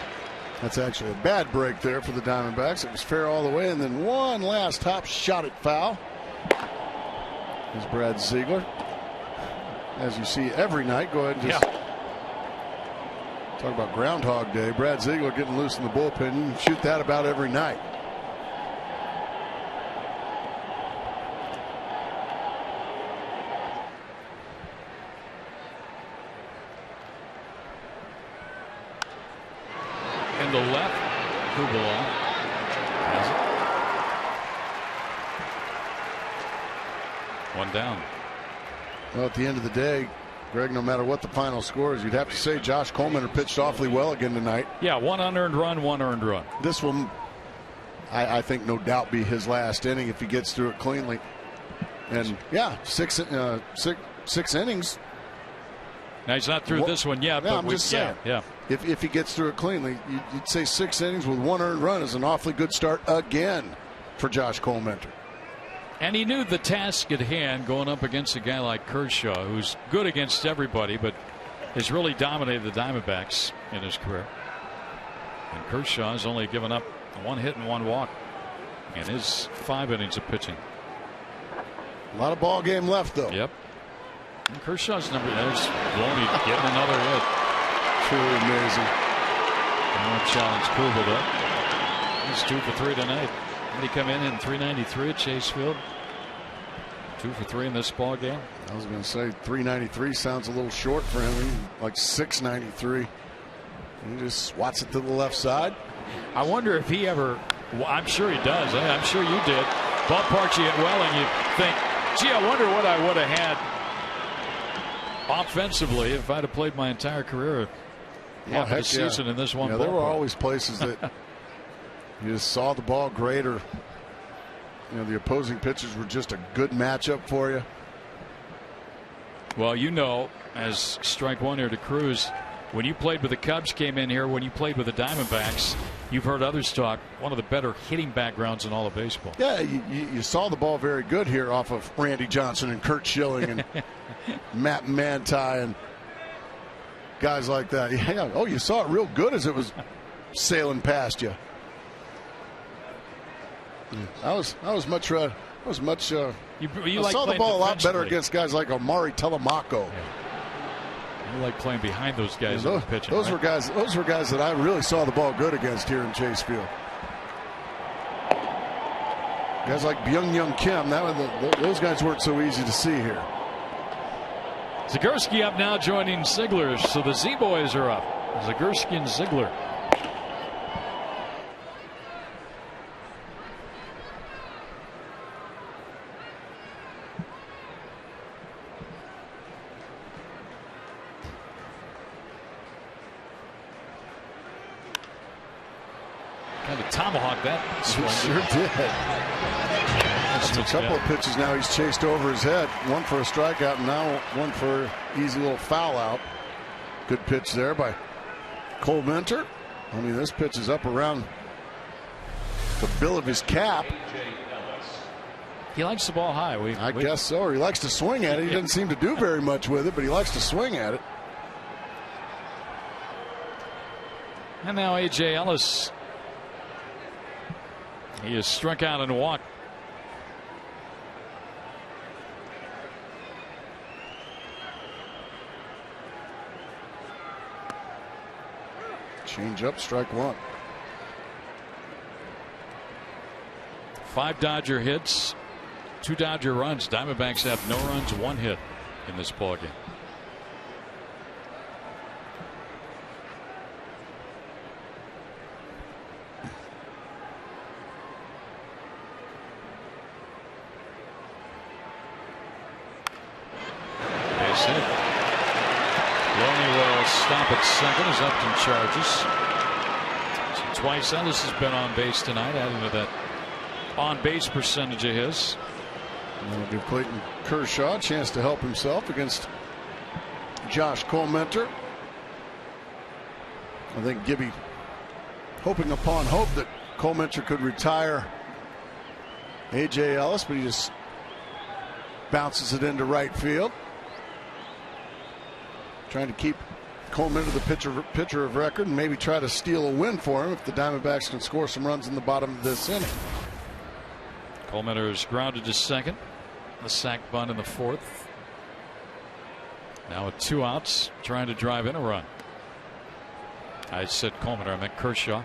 That's actually a bad break there for the Diamondbacks. It was fair all the way, and then one last top shot at foul. Is Brad Ziegler. As you see every night, go ahead and just talk about Groundhog Day. Brad Ziegler getting loose in the bullpen. You can shoot that about every night. In the left, Kubala has it. 1 down. Well, at the end of the day, Greg, no matter what the final score is, you'd have to say Josh Coleman pitched awfully well again tonight. Yeah, 1 unearned run, 1 earned run. This will, I think, no doubt be his last inning if he gets through it cleanly. And yeah, six innings. Now he's not through this one yet. Yeah, but I'm just saying. Yeah. If he gets through it cleanly, you'd say 6 innings with 1 earned run is an awfully good start again for Josh Coleman. And he knew the task at hand going up against a guy like Kershaw, who's good against everybody, but has really dominated the Diamondbacks in his career. And Kershaw has only given up 1 hit and 1 walk in his 5 innings of pitching. A lot of ball game left, though. Yep. And Kershaw's number. There's Loney getting another hit. Truly amazing. And won't challenge Kubel though. He's 2 for 3 tonight. Did he come in 393 at Chase Field? 2 for 3 in this ball game. I was going to say 393 sounds a little short for him. He's like 693. He just swats it to the left side. I wonder if he ever. Well, I'm sure he does. I'm sure you did. Ballparks you hit well, and you think, gee, I wonder what I would have had offensively if I'd have played my entire career half of the season in this one ballpark. There were always places that you just saw the ball great, or the opposing pitchers were just a good matchup for you. Well, as strike 1 here to Cruz, when you played with the Cubs, came in here, when you played with the Diamondbacks, you've heard others talk, one of the better hitting backgrounds in all of baseball. Yeah, you saw the ball very good here off of Randy Johnson and Kurt Schilling and Matt Manti and guys like that. Yeah, oh, you saw it real good as it was sailing past you. I saw the ball a lot better against guys like Omari Telemaco. You like playing behind those guys that were pitching. Those were guys that I really saw the ball good against here in Chase Field. Guys like Byung-Young Kim, those guys weren't so easy to see here. Zagurski up now, joining Ziegler, so the Z-Boys are up. Zagurski and Ziegler. Kind of tomahawk that swing. Sure did. That's a couple of pitches now he's chased over his head. One for a strikeout, and now one for easy little foul out. Good pitch there by Cole Mentor. I mean, this pitch is up around the bill of his cap. He likes the ball high. I guess so. Or he likes to swing at it. He doesn't seem to do very much with it, but he likes to swing at it. And now A.J. Ellis He is struck out and walked. Change up, strike one. 5 Dodger hits, 2 Dodger runs. Diamondbacks have no runs, 1 hit in this ballgame. Base hit. Loney will stop at second as Upton charges. So twice Ellis has been on base tonight, adding to that on base percentage of his. We'll give Clayton Kershaw a chance to help himself against Josh Colmenter. I think Gibby hoping upon hope that Colmenter could retire A.J. Ellis, but he just bounces it into right field. Trying to keep Colmenter the pitcher of record and maybe try to steal a win for him if the Diamondbacks can score some runs in the bottom of this inning. Colmenter is grounded to second. The sac bunt in the 4th. Now with 2 outs, trying to drive in a run. I said Colmenter, I meant Kershaw.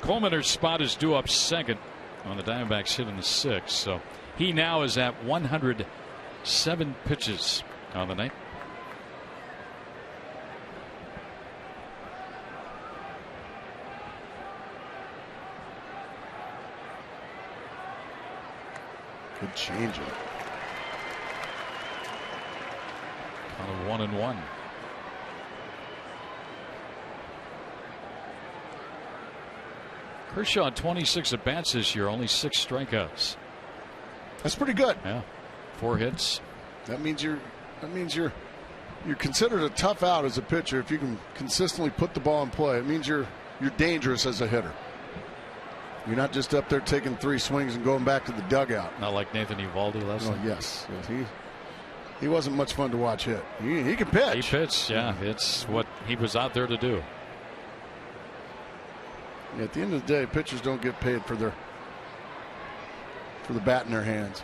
Colmenter's spot is due up second on the Diamondbacks hit in the 6th. So he now is at 107 pitches on the night. Good changeup. Count of 1-1. Kershaw 26 at bats this year, only 6 strikeouts. That's pretty good. Yeah, 4 hits. That means you're considered a tough out as a pitcher if you can consistently put the ball in play. It means you're dangerous as a hitter. You're not just up there taking 3 swings and going back to the dugout. Not like Nathan Eovaldi last night. Oh, yes. He wasn't much fun to watch hit. He can pitch. He pitched, yeah. It's what he was out there to do. Yeah, at the end of the day, pitchers don't get paid for the bat in their hands.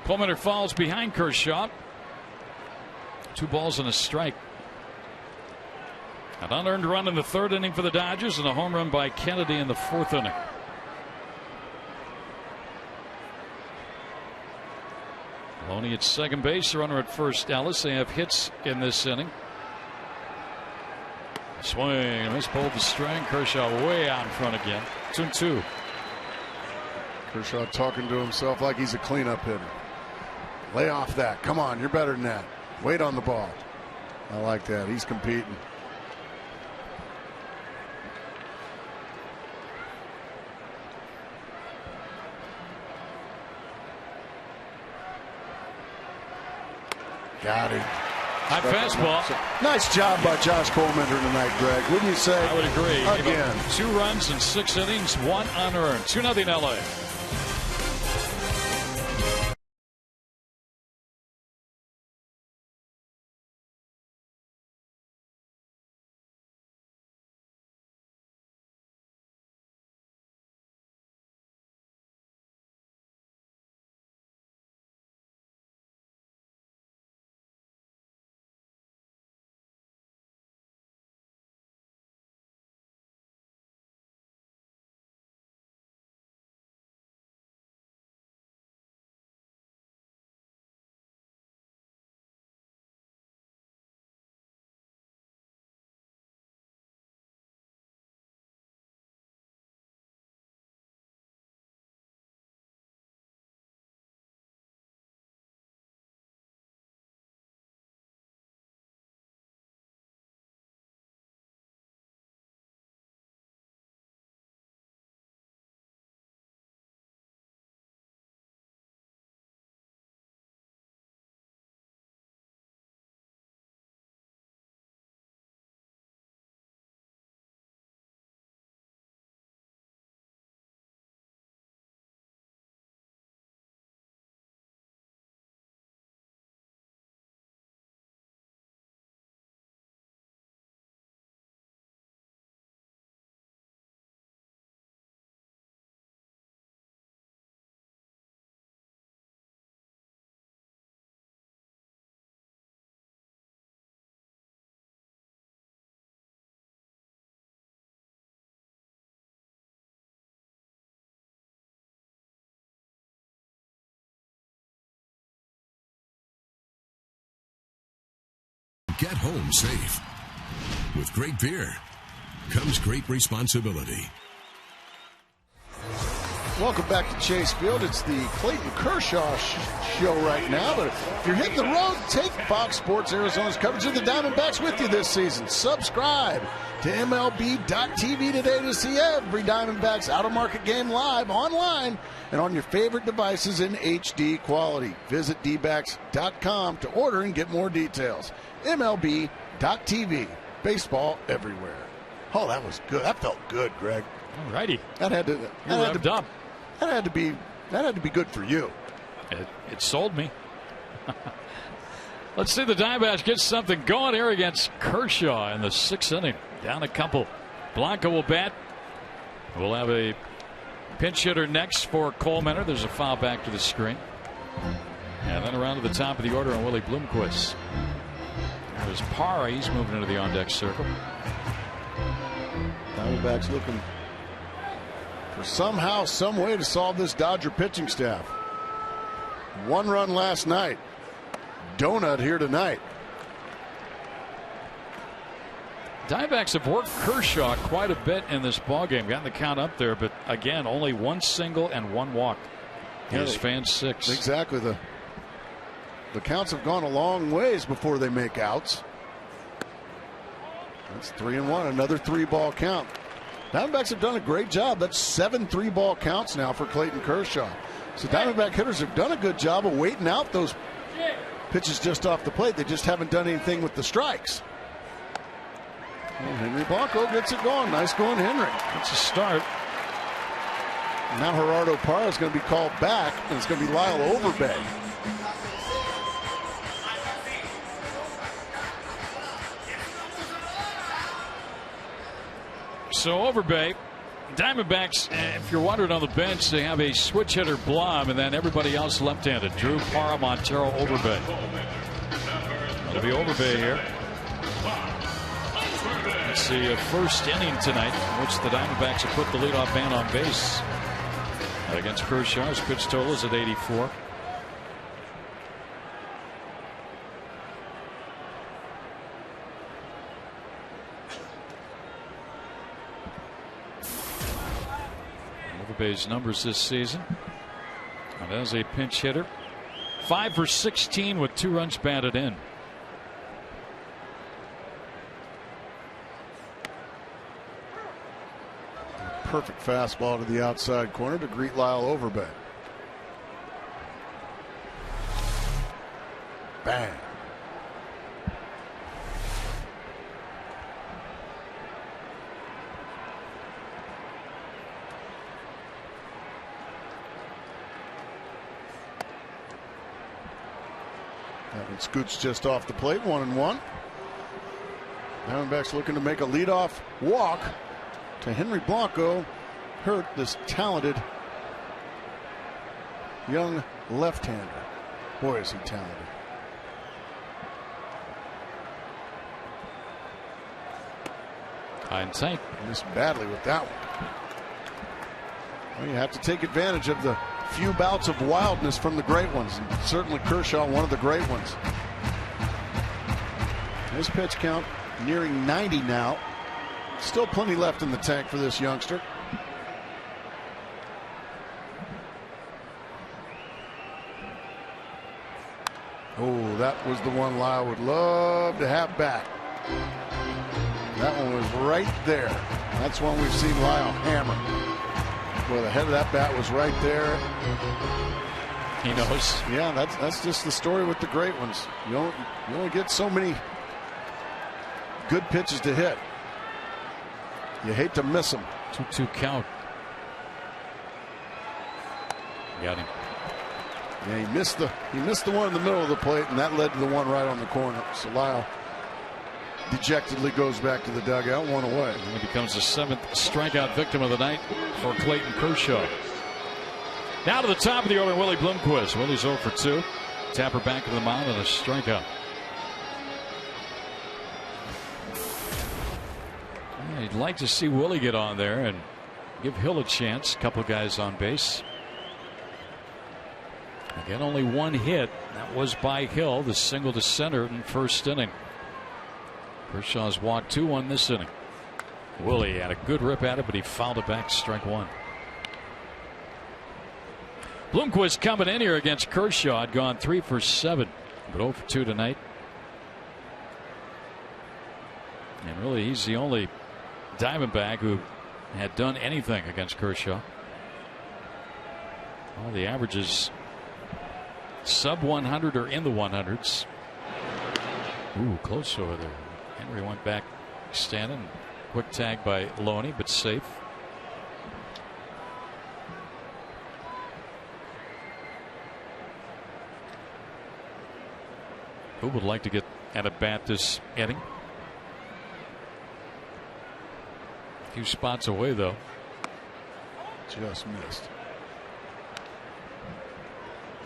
Colmenter falls behind Kershaw. 2 balls and a strike. An unearned run in the 3rd inning for the Dodgers and a home run by Kennedy in the 4th inning. Loney at second base, the runner at first, Ellis. They have hits in this inning. Swing and miss, pulled the string. Kershaw way out in front again. 2-2. Kershaw talking to himself like he's a cleanup hitter. Lay off that. Come on, you're better than that. Wait on the ball. I like that. He's competing. Got him. High fastball. Nice job by Josh Colmenter tonight, Greg. Wouldn't you say? I would agree. Again. 2 runs in 6 innings, 1 unearned. 2-0 LA. get home safe. With great beer comes great responsibility. Welcome back to Chase Field. It's the Clayton Kershaw show right now. But if you're hitting the road, take Fox Sports Arizona's coverage of the Diamondbacks with you this season. Subscribe to MLB.tv today to see every Diamondbacks out-of-market game live online and on your favorite devices in HD quality. Visit dbacks.com to order and get more details. MLB.tv. Baseball everywhere. Oh, that was good. That felt good, Greg. All righty. That had to be good for you. It sold me. Let's see the Diamondbacks get something going here against Kershaw in the 6th inning. Down a couple. Blanco will bat. We'll have a pinch hitter next for Coleman. There's a foul back to the screen. And then around to the top of the order on Willie Bloomquist. There's Parra. He's moving into the on-deck circle. Diamondbacks looking for somehow, some way to solve this Dodger pitching staff. 1 run last night. Donut here tonight. Diamondbacks have worked Kershaw quite a bit in this ballgame. Gotten the count up there, but again, only 1 single and 1 walk. His fans 6. Exactly. The counts have gone a long ways before they make outs. That's 3-1. Another 3-ball count. Diamondbacks have done a great job. That's 7 3-ball counts now for Clayton Kershaw. So Diamondback hitters have done a good job of waiting out those pitches just off the plate. They just haven't done anything with the strikes. Well, Henry Blanco gets it going. Nice going, Henry. That's a start. Now Gerardo Parra is going to be called back, and it's going to be Lyle Overbay. So Overbay, Diamondbacks, if you're wondering on the bench, they have a switch hitter Blum and then everybody else left-handed. Drew, Parra, Montero, Overbay. It'll be Overbay here. It's the first inning tonight in which the Diamondbacks have put the leadoff man on base against Kershaw. His pitch total is at 84. Overbay's numbers this season, and as a pinch hitter, 5 for 16 with 2 runs batted in. Perfect fastball to the outside corner to greet Lyle Overbay. Bang. That one scoots just off the plate, 1-1. Diamondbacks looking to make a leadoff walk to Henry Blanco. Hurt this talented young left-hander. Boy, is he talented. High and tight. Missed badly with that one. Well, you have to take advantage of the few bouts of wildness from the great ones. And certainly Kershaw, one of the great ones. His pitch count nearing 90 now. Still plenty left in the tank for this youngster. Oh, that was the one Lyle would love to have back. That one was right there. That's one we've seen Lyle hammer. Well, the head of that bat was right there. He knows. Yeah, that's just the story with the great ones. You only get so many good pitches to hit. You hate to miss them. 2-2 count. Got him. Yeah, he missed the one in the middle of the plate, and that led to the one right on the corner. So Lyle dejectedly goes back to the dugout, 1 away. And he becomes the 7th strikeout victim of the night for Clayton Kershaw. Now to the top of the order, Willie Bloomquist. Willie's 0 for 2. Tapper back to the mound and a strikeout. You'd like to see Willie get on there and give Hill a chance. A couple guys on base. Again, only 1 hit. That was by Hill, the single to center in first inning. Kershaw's walked 2-1 this inning. Willie had a good rip at it, but he fouled it back, strike one. Bloomquist coming in here against Kershaw, had gone 3 for 7, but 0 for 2 tonight. And really, he's the only Diamondback who had done anything against Kershaw. All the averages sub 100 or in the 100s. Ooh, close over there. Henry went back standing. Quick tag by Loney, but safe. Who would like to get at a bat this inning? A few spots away, though. Just missed.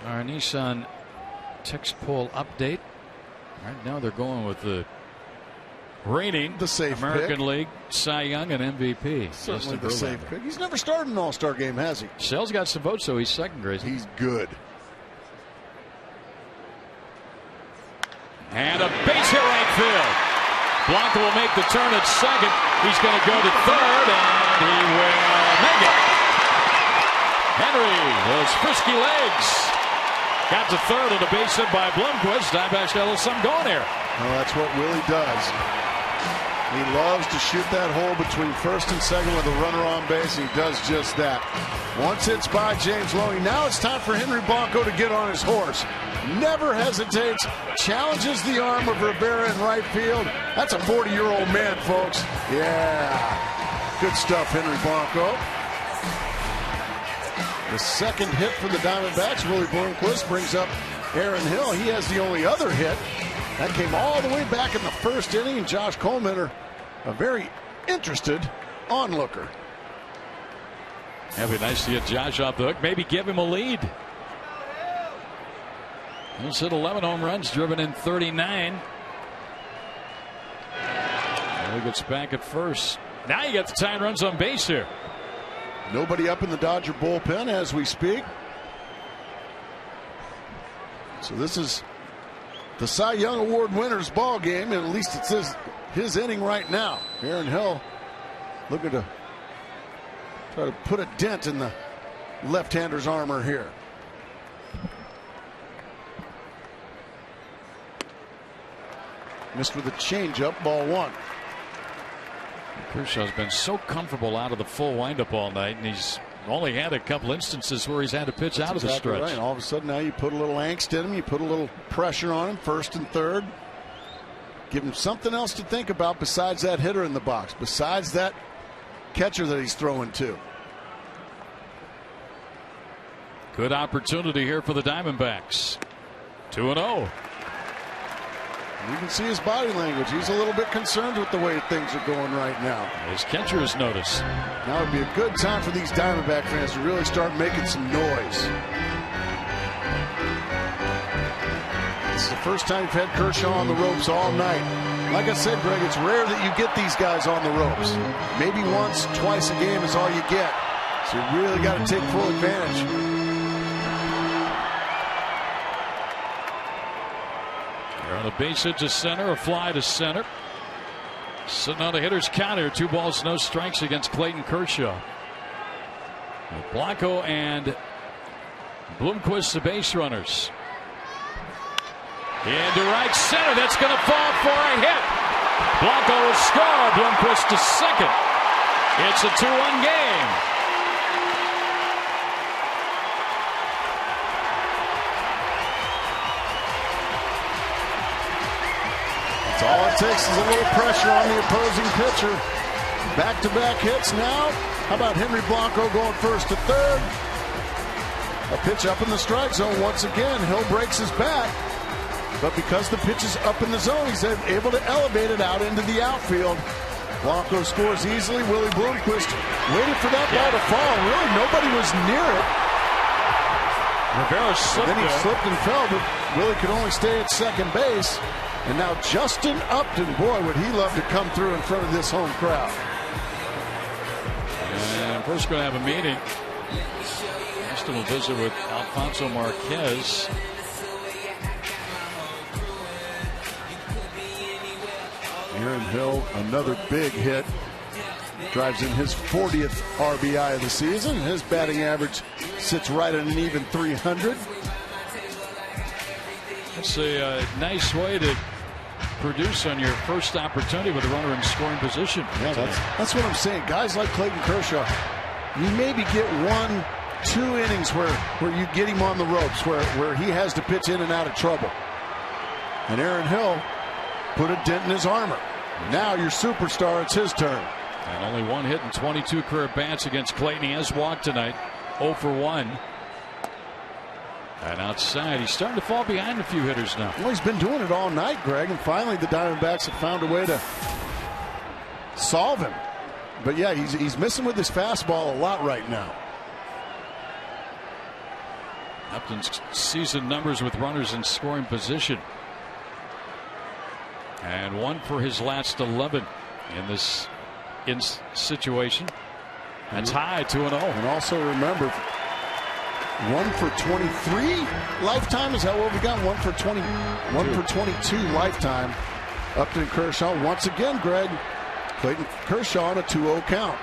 Our Nissan text poll update. Right now they're going with the reigning the safe American pick. League Cy Young and MVP. Certainly the safe pick. He's never started an All-Star game, has he? Sale's got some votes, so he's second, Grayson. He's good. And a base hit right field. Blanco will make the turn at second. He's going to go to third, and he will make it. Henry, those frisky legs. Got to third on a base hit by Bloomquist. Diamondbacks got a little something going here. Well, that's what Willie does. He loves to shoot that hole between first and second with a runner on base, and he does just that. Once it's by James Loney. Now it's time for Henry Blanco to get on his horse. Never hesitates, challenges the arm of Rivera in right field. That's a 40-year-old man, folks. Yeah, good stuff, Henry Blanco. The second hit for the Diamondbacks. Willie Bloomquist brings up Aaron Hill. He has the only other hit. That came all the way back in the first inning, and Josh Coleman, a very interested onlooker. That'd be nice to get Josh off the hook. Maybe give him a lead. He's hit 11 home runs, driven in 39. He gets back at first. Now you got the tying runs on base here. Nobody up in the Dodger bullpen as we speak. So this is the Cy Young Award winner's ball game, and at least it's his inning right now. Aaron Hill looking to try to put a dent in the left-hander's armor here. Missed with a changeup, ball one. Kershaw's been so comfortable out of the full windup all night, and he's only had a couple instances where he's had to pitch out of the stretch. Right. All of a sudden now you put a little angst in him, you put a little pressure on him, first and third. Give him something else to think about besides that hitter in the box, besides that catcher that he's throwing to. Good opportunity here for the Diamondbacks. 2-0. You can see his body language. He's a little bit concerned with the way things are going right now. His catcher has noticed. Now would be a good time for these Diamondback fans to really start making some noise. This is the first time you've had Kershaw on the ropes all night. Like I said, Greg, it's rare that you get these guys on the ropes. Maybe once, twice a game is all you get. So you really got to take full advantage. On a base hit to center, a fly to center. Sitting on the hitter's counter, 2 balls, no strikes against Clayton Kershaw. Blanco and Bloomquist, the base runners. Into right center, that's going to fall for a hit. Blanco will score, Bloomquist to second. It's a 2-1 game. All it takes is a little pressure on the opposing pitcher. Back-to-back hits now. How about Henry Blanco going first to third? A pitch up in the strike zone once again. Hill breaks his bat. But because the pitch is up in the zone, he's able to elevate it out into the outfield. Blanco scores easily. Willie Bloomquist waited for that ball to fall. Really, nobody was near it. Rivera slipped. Then he slipped and fell, but Willie could only stay at second base. And now Justin Upton, boy, would he love to come through in front of this home crowd. And first going to have a meeting. Justin will visit with Alfonso Aaron Hill, another big hit. Drives in his 40th RBI of the season. His batting average sits right at an even 300. That's a nice way to produce on your first opportunity with a runner in scoring position. Yeah, that's what I'm saying. Guys like Clayton Kershaw, you maybe get 1-2 innings where you get him on the ropes, where he has to pitch in and out of trouble. And Aaron Hill put a dent in his armor. Now your superstar, it's his turn. And only one hit in 22 career bats against Clayton. He has walked tonight, 0 for 1. And outside, he's starting to fall behind a few hitters now. Well, he's been doing it all night, Greg, and finally the Diamondbacks have found a way to solve him. But yeah, he's missing with his fastball a lot right now. Upton's season numbers with runners in scoring position. And 1 for his last 11 in this situation. That's high, 2-0. And also remember, 1 for 23 lifetime. Is that what we got? 1 for 20, 1 for 22 lifetime. Upton Kershaw once again, Greg. Clayton Kershaw on a 2-0 count.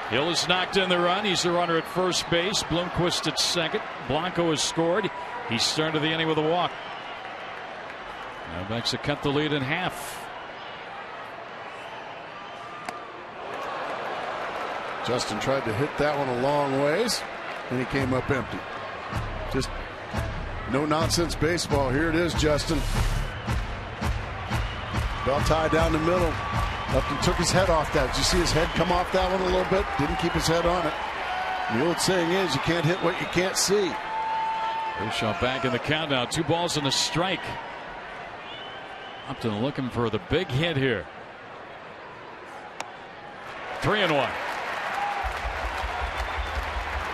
Hill has knocked in the run. He's the runner at first base. Bloomquist at second. Blanco has scored. He started the inning with a walk. Diamondbacks have cut the lead in half. Justin tried to hit that one a long ways, and he came up empty. Just no nonsense baseball. Here it is, Justin. Belt tie down the middle. Upton took his head off that. Did you see his head come off that one a little bit? Didn't keep his head on it. The old saying is, you can't hit what you can't see. Kershaw back in the count now. 2 balls and a strike. Upton looking for the big hit here. 3-1.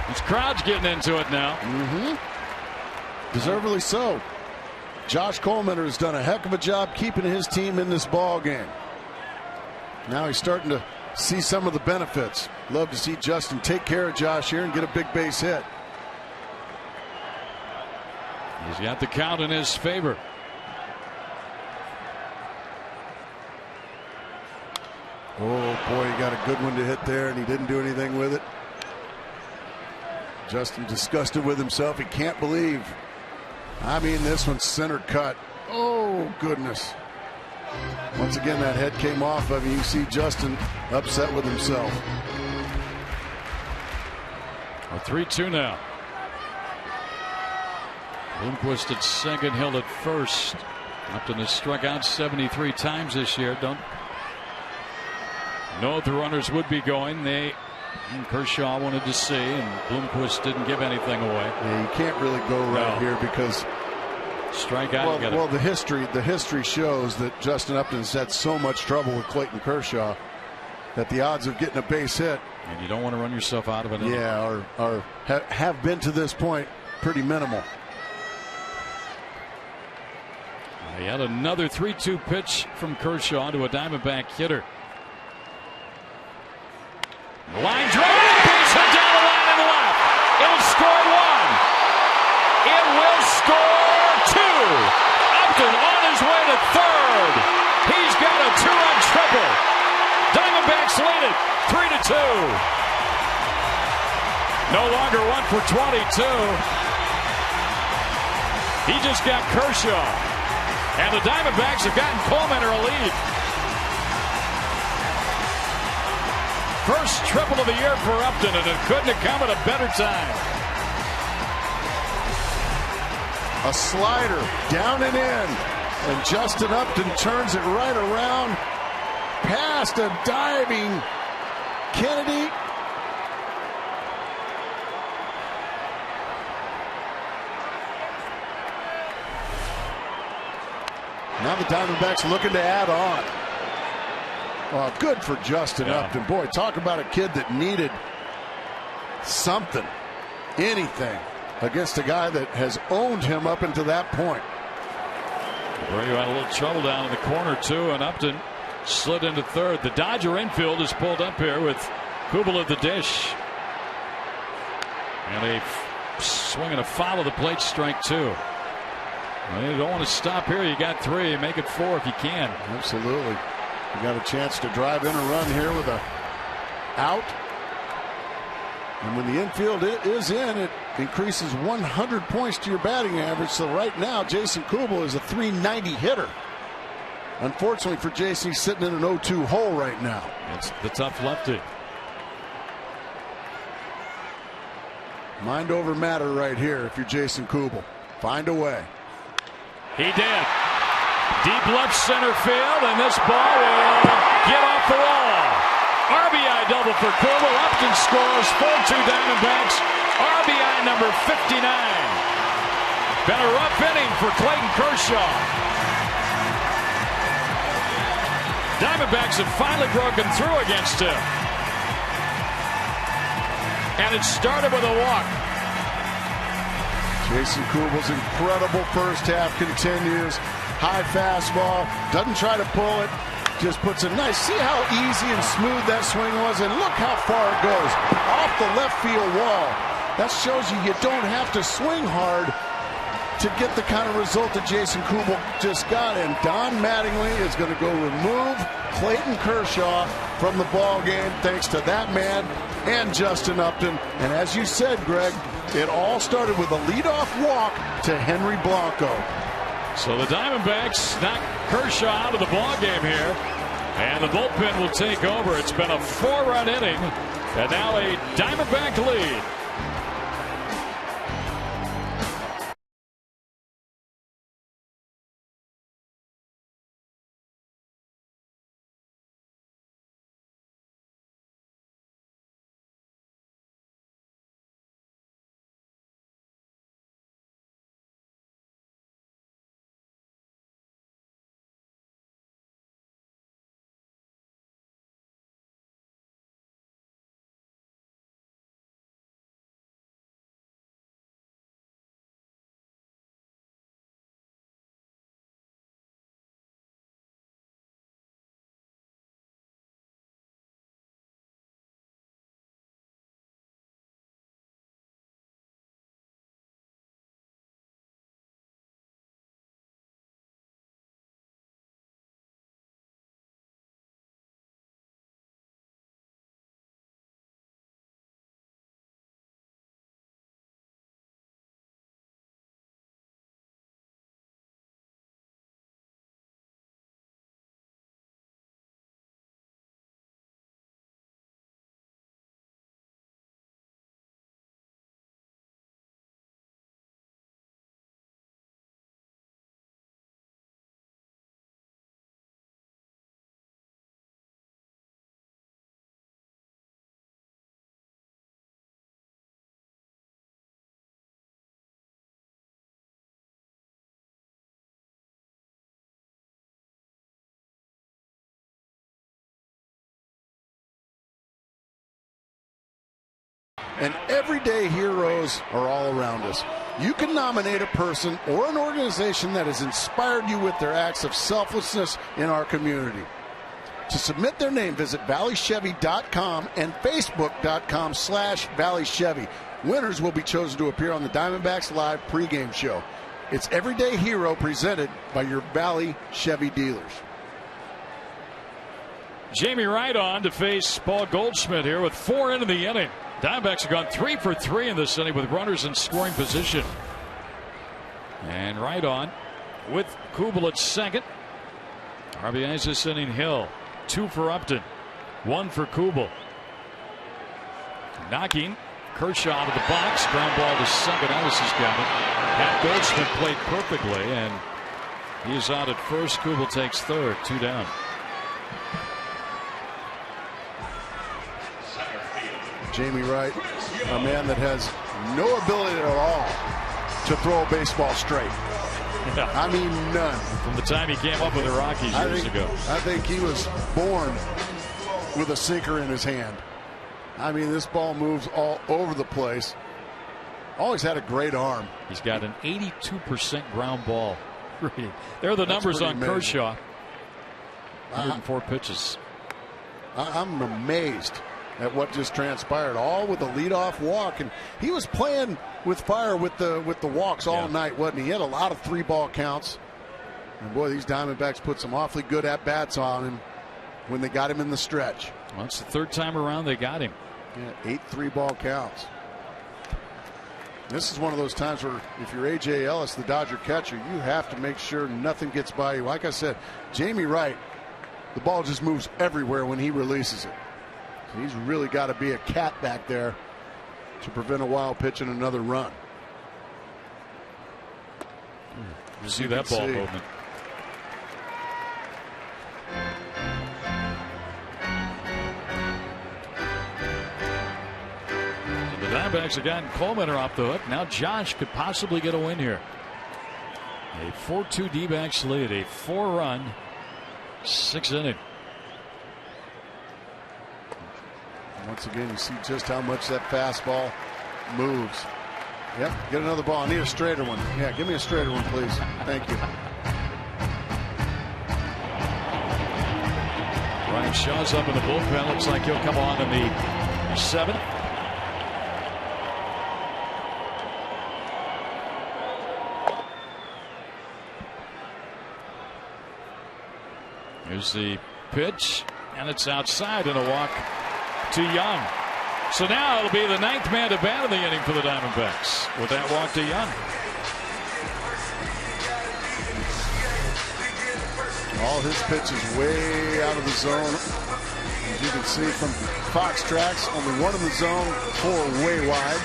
This crowd's getting into it now. Deservedly so. Josh Coleman has done a heck of a job keeping his team in this ball game. Now he's starting to see some of the benefits. Love to see Justin take care of Josh here and get a big base hit. He's got the count in his favor. Oh boy, he got a good one to hit there, and he didn't do anything with it. Justin disgusted with himself. He can't believe. I mean, this one's center cut. Oh goodness. Once again, that head came off of him. You see Justin upset with himself. A 3-2 now. Bloomquist at second, Hill at first. Upton has struck out 73 times this year. Don't know if the runners would be going. Kershaw wanted to see, and Bloomquist didn't give anything away. Yeah, you can't really go right here because strikeout. Well, the history shows that Justin Upton's had so much trouble with Clayton Kershaw that the odds of getting a base hit, and you don't want to run yourself out of it. Yeah, have been to this point pretty minimal. He had another 3-2 pitch from Kershaw to a Diamondback hitter. Line drive, beats him down the line and left. It'll score 1. It will score 2. Upton on his way to third. He's got a 2-run triple. Diamondbacks lead it 3-2. No longer 1 for 22. He just got Kershaw. And the Diamondbacks have gotten Coleman a lead. First triple of the year for Upton, and it couldn't have come at a better time. A slider down and in, and Justin Upton turns it right around past a diving Kennedy. Now the Diamondbacks looking to add on. Oh, good for Justin Upton. Boy, talk about a kid that needed something, anything, against a guy that has owned him up until that point. Abreu had a little trouble down in the corner, too, and Upton slid into third. The Dodger infield is pulled up here with Kubel at the dish. And a swing and a foul of the plate, strike 2. Well, you don't want to stop here. You got 3. Make it 4 if you can. Absolutely. You got a chance to drive in a run here with a out. And when the infield is in, it increases 100 points to your batting average. So right now, Jason Kubel is a 390 hitter. Unfortunately for Jason, he's sitting in an 0-2 hole right now. It's the tough lefty. Mind over matter right here if you're Jason Kubel. Find a way. He did. Deep left center field, and this ball will get off the wall. RBI double for Kubel. Upton scores. 4-2 Diamondbacks. RBI number 59. Been a rough inning for Clayton Kershaw. Diamondbacks have finally broken through against him. And it started with a walk. Jason Kubel's incredible first half continues. High fastball. Doesn't try to pull it. Just puts a nice. See how easy and smooth that swing was? And look how far it goes. Off the left field wall. That shows you don't have to swing hard to get the kind of result that Jason Kubel just got. And Don Mattingly is going to go remove Clayton Kershaw from the ball game thanks to that man and Justin Upton. And as you said, Greg, it all started with a leadoff walk to Henry Blanco. So the Diamondbacks knock Kershaw out of the ball game here, and the bullpen will take over. It's been a 4-run inning, and now a Diamondback lead. And everyday heroes are all around us. You can nominate a person or an organization that has inspired you with their acts of selflessness in our community. To submit their name, visit valleychevy.com and facebook.com/valleychevy. Winners will be chosen to appear on the Diamondbacks Live pregame show. It's Everyday Hero presented by your Valley Chevy dealers. Jamie Wright on to face Paul Goldschmidt here with 4 into the inning. Diamondbacks have gone 3 for 3 in this inning with runners in scoring position. And Wright on with Kubel at second. RBIs this inning, Hill. 2 for Upton, 1 for Kubel. Knocking Kershaw out of the box. Ground ball to second. Ellis has got it. Pat Goldschmidt played perfectly, and he's out at first. Kubel takes third. 2 down. Jamie Wright, a man that has no ability at all to throw a baseball straight. Yeah. I mean, none. From the time he came up with the Rockies years ago. I think he was born with a sinker in his hand. I mean, this ball moves all over the place. Always had a great arm. He's got an 82% ground ball rating. There are the numbers on amazing. Kershaw. 104 pitches. I'm amazed at what just transpired, all with a leadoff walk, and he was playing with fire with the walks all night, wasn't he? He had a lot of 3-ball counts, and boy, these Diamondbacks put some awfully good at bats on him. when they got him in the stretch. Well, it's the third time around they got him. Yeah, 8 3-ball counts. This is one of those times where if you're A.J. Ellis, the Dodger catcher, you have to make sure nothing gets by you. Like I said, Jamie Wright, the ball just moves everywhere when he releases it. So he's really got to be a cat back there to prevent a wild pitch and another run. You see that ball movement. The Diamondbacks have gotten Coleman off the hook. Now Josh could possibly get a win here. A 4-2 D-backs lead, a 4-run 6th inning. Once again, you see just how much that fastball moves. Yep, get another ball. I need a straighter one. Yeah, give me a straighter one, please. Thank you. Ryan Shaw's up in the bullpen. Looks like he'll come on in the 7th. Here's the pitch, and it's outside, and a walk to Young. So now it'll be the 9th man to bat in the inning for the Diamondbacks with that walk to Young. All his pitches way out of the zone. As you can see from Fox Tracks, only one in the zone, 4 way wide.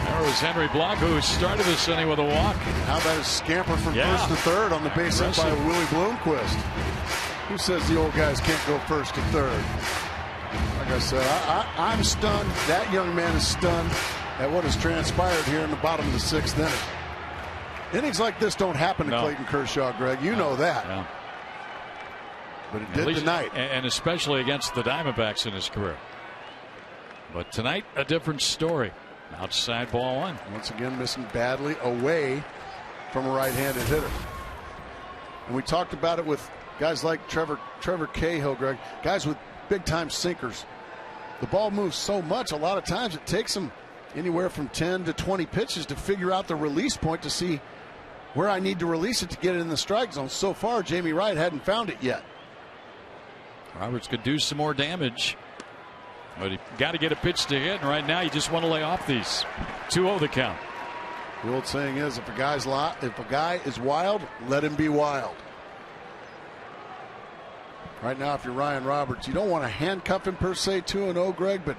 There was Henry Blanco, who started this inning with a walk. How about his scamper from first to third on the base hit by Willie Bloomquist? Who says the old guys can't go first to third? Like I said, I'm stunned. That young man is stunned at what has transpired here in the bottom of the 6th inning. Innings like this don't happen to Clayton Kershaw, Greg. You know that. Yeah. But it did tonight. And especially against the Diamondbacks in his career. But tonight, a different story. Outside ball 1. Once again, missing badly away from a right-handed hitter. And we talked about it with guys like Trevor Cahill, Greg, guys with big-time sinkers. The ball moves so much, a lot of times it takes them anywhere from 10 to 20 pitches to figure out the release point to see where I need to release it to get it in the strike zone. So far, Jamie Wright hadn't found it yet. Roberts could do some more damage. But he got to get a pitch to hit, and right now you just want to lay off these. 2-0 the count. The old saying is, if a guy is wild, let him be wild. Right now, if you're Ryan Roberts, you don't want to handcuff him per se 2-0, Greg, but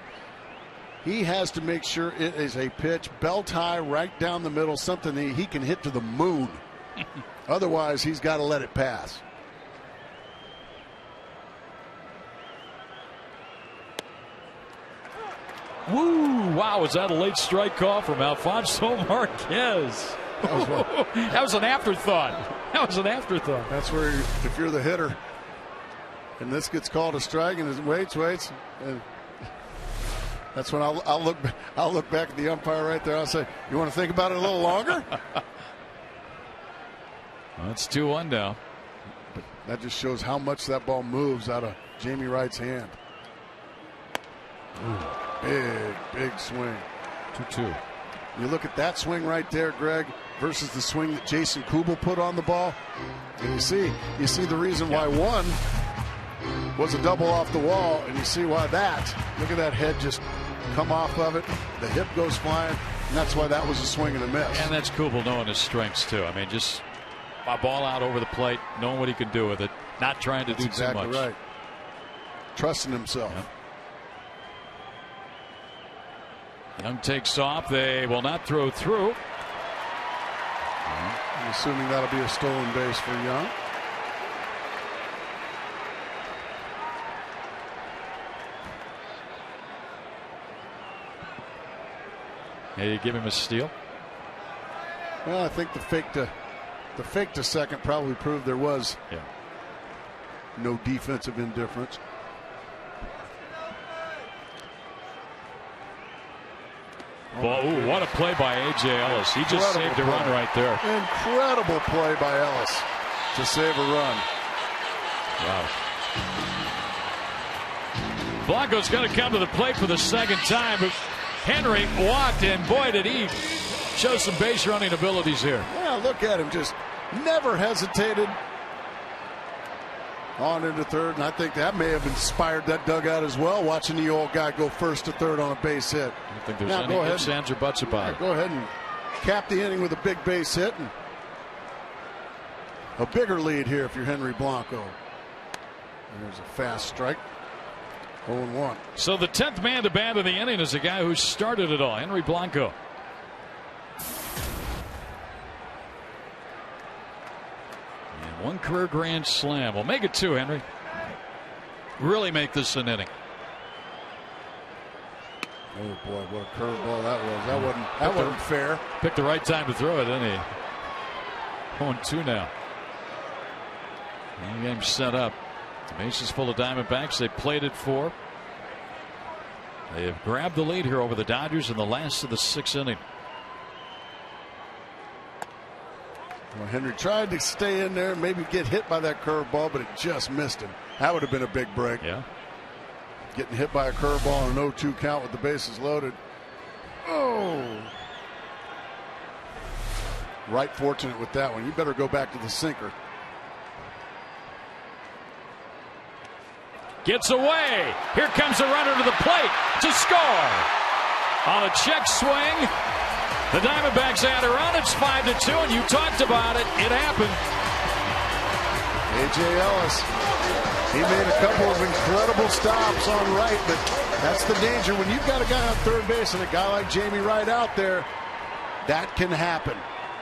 he has to make sure it is a pitch belt high right down the middle, something that he can hit to the moon. Otherwise, he's got to let it pass. Woo! Wow, was that a late strike call from Alfonso Marquez? That was an afterthought. That was an afterthought. That's where, if you're the hitter, and this gets called a strike, and it waits, and that's when I'll look back at the umpire right there. I'll say, "You want to think about it a little longer?" Well, it's 2-1 now. But that just shows how much that ball moves out of Jamie Wright's hand. Ooh. Big swing. 2-2. You look at that swing right there, Greg, versus the swing that Jason Kubel put on the ball. And you see the reason why one was a double off the wall, and you see why look at that head just come off of it. The hip goes flying, and that's why that was a swing and a miss. And that's Kubel knowing his strengths, too. I mean, just a ball out over the plate, knowing what he can do with it, not trying to do exactly too much. Right. Trusting himself. Yep. Young takes off. They will not throw through. I'm assuming that'll be a stolen base for Young. Hey, you give him a steal? Well, I think the fake to second probably proved there was no defensive indifference. Ooh, what a play by A.J. Ellis. He just saved a run right there. Incredible play by Ellis to save a run. Wow. Blanco's going to come to the plate for the second time. Henry walked, and boy, did he show some base running abilities here. Yeah, look at him, just never hesitated on into third, and I think that may have inspired that dugout as well, watching the old guy go first to third on a base hit. I don't think there's any ifs, ands, or buts about it. Go ahead and cap the inning with a big base hit, and a bigger lead here if you're Henry Blanco. There's a fast strike. 0-1. So the 10th man to bat in the inning is a guy who started it all, Henry Blanco. And one career grand slam. Well, make it 2, Henry. Really make this an inning. Oh boy, what a curveball that was. That wasn't fair. Picked the right time to throw it, didn't he? 0-2 now. And the game's set up. The base is full of Diamondbacks. They played it 4. They have grabbed the lead here over the Dodgers in the last of the 6th inning. Well, Henry tried to stay in there and maybe get hit by that curveball, but it just missed him. That would have been a big break. Yeah. Getting hit by a curveball on an 0-2 count with the bases loaded. Oh. Right fortunate with that one. You better go back to the sinker. Gets away. Here comes a runner to the plate to score. On a check swing, the Diamondbacks add a run. It's 5-2, and you talked about it. It happened. A.J. Ellis. He made a couple of incredible stops on right, but that's the danger. When you've got a guy on third base and a guy like Jamie Wright out there, that can happen.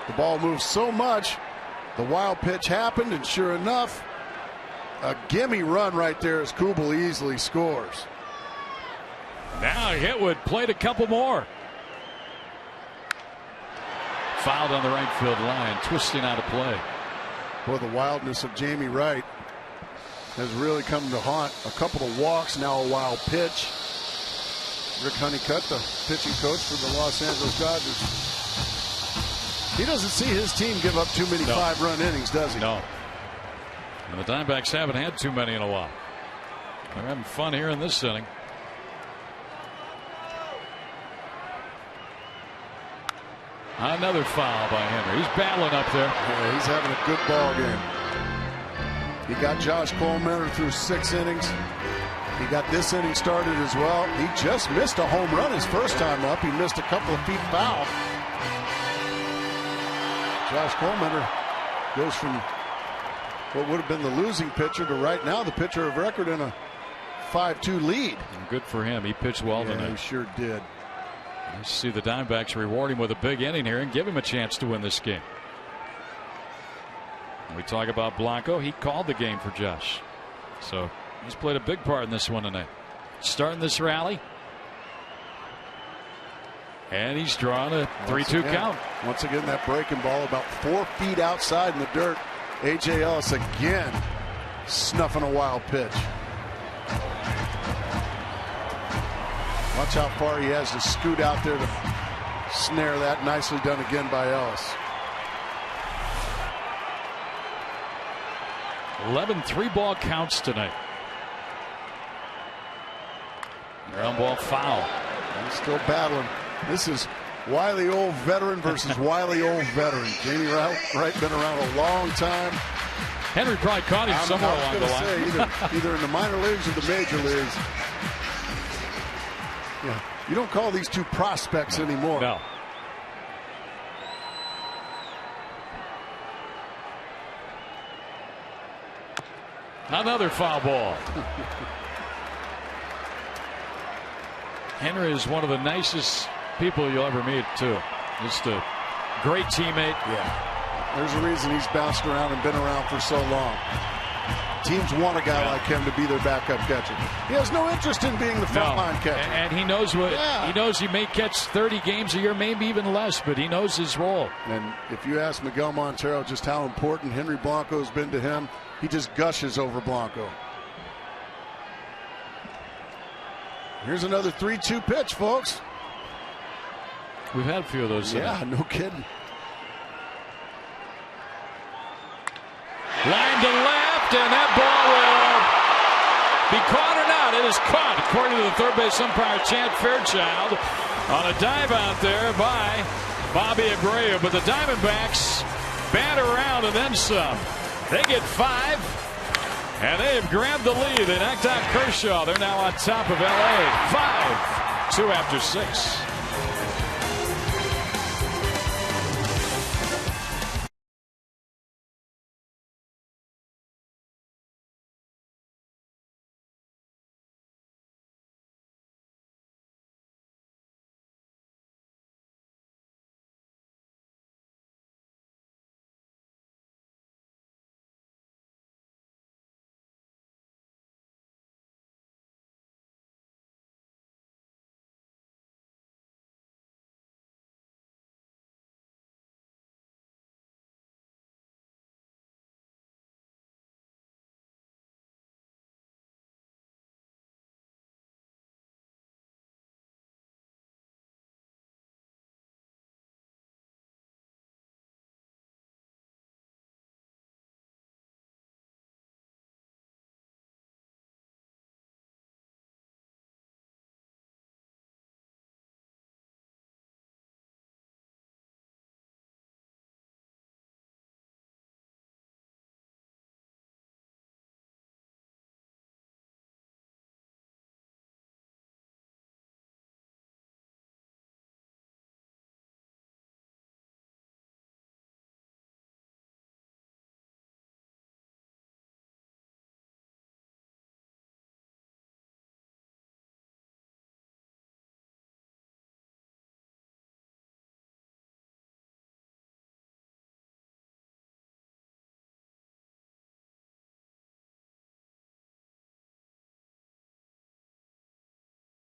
The ball moves so much. The wild pitch happened, and sure enough, a gimme run right there as Kubel easily scores. Now Hitwood played a couple more. Fouled on the right field line, twisting out of play. Boy, the wildness of Jamie Wright has really come to haunt. A couple of walks, now a wild pitch. Rick Honeycutt, the pitching coach for the Los Angeles Dodgers. He doesn't see his team give up too many 5-run innings, does he? No. And the Diamondbacks haven't had too many in a while. They're having fun here in this inning. Another foul by Henry. He's battling up there. Yeah, he's having a good ball game. He got Josh Coleman through 6 innings. He got this inning started as well. He just missed a home run his first time up. He missed a couple of feet foul. Josh Coleman goes from what would have been the losing pitcher to right now the pitcher of record in a 5-2 lead. And good for him. He pitched well tonight. He sure did. You see the Diamondbacks reward him with a big inning here and give him a chance to win this game. When we talk about Blanco, he called the game for Josh. So he's played a big part in this one tonight. Starting this rally. And he's drawn a 3-2 count. Once again, that breaking ball about 4 feet outside in the dirt. A.J. Ellis again snuffing a wild pitch. Watch how far he has to scoot out there to snare that. Nicely done again by Ellis. 11 3-ball counts tonight. Ground ball foul. He's still battling. This is wily old veteran versus wily old veteran. Jamie Wright been around a long time. Henry probably caught him somewhere along the line. Either in the minor leagues or the major leagues. Yeah, you don't call these two prospects anymore. No. Another foul ball. Henry is one of the nicest people you'll ever meet, too. Just a great teammate. Yeah. There's a reason he's bounced around and been around for so long. Teams want a guy like him to be their backup catcher. He has no interest in being the frontline catcher. And he knows what he knows. He may catch 30 games a year, maybe even less, but he knows his role. And if you ask Miguel Montero just how important Henry Blanco has been to him, he just gushes over Blanco. Here's another 3-2 pitch, folks. We've had a few of those. Yeah, no kidding. Line to left, and that ball will be caught or not. It is caught, according to the third base umpire, Chad Fairchild. on a dive out there by Bobby Abreu. But the Diamondbacks bat around and then some. They get 5, and they have grabbed the lead. They knocked out Kershaw. They're now on top of LA. 5-2 after 6.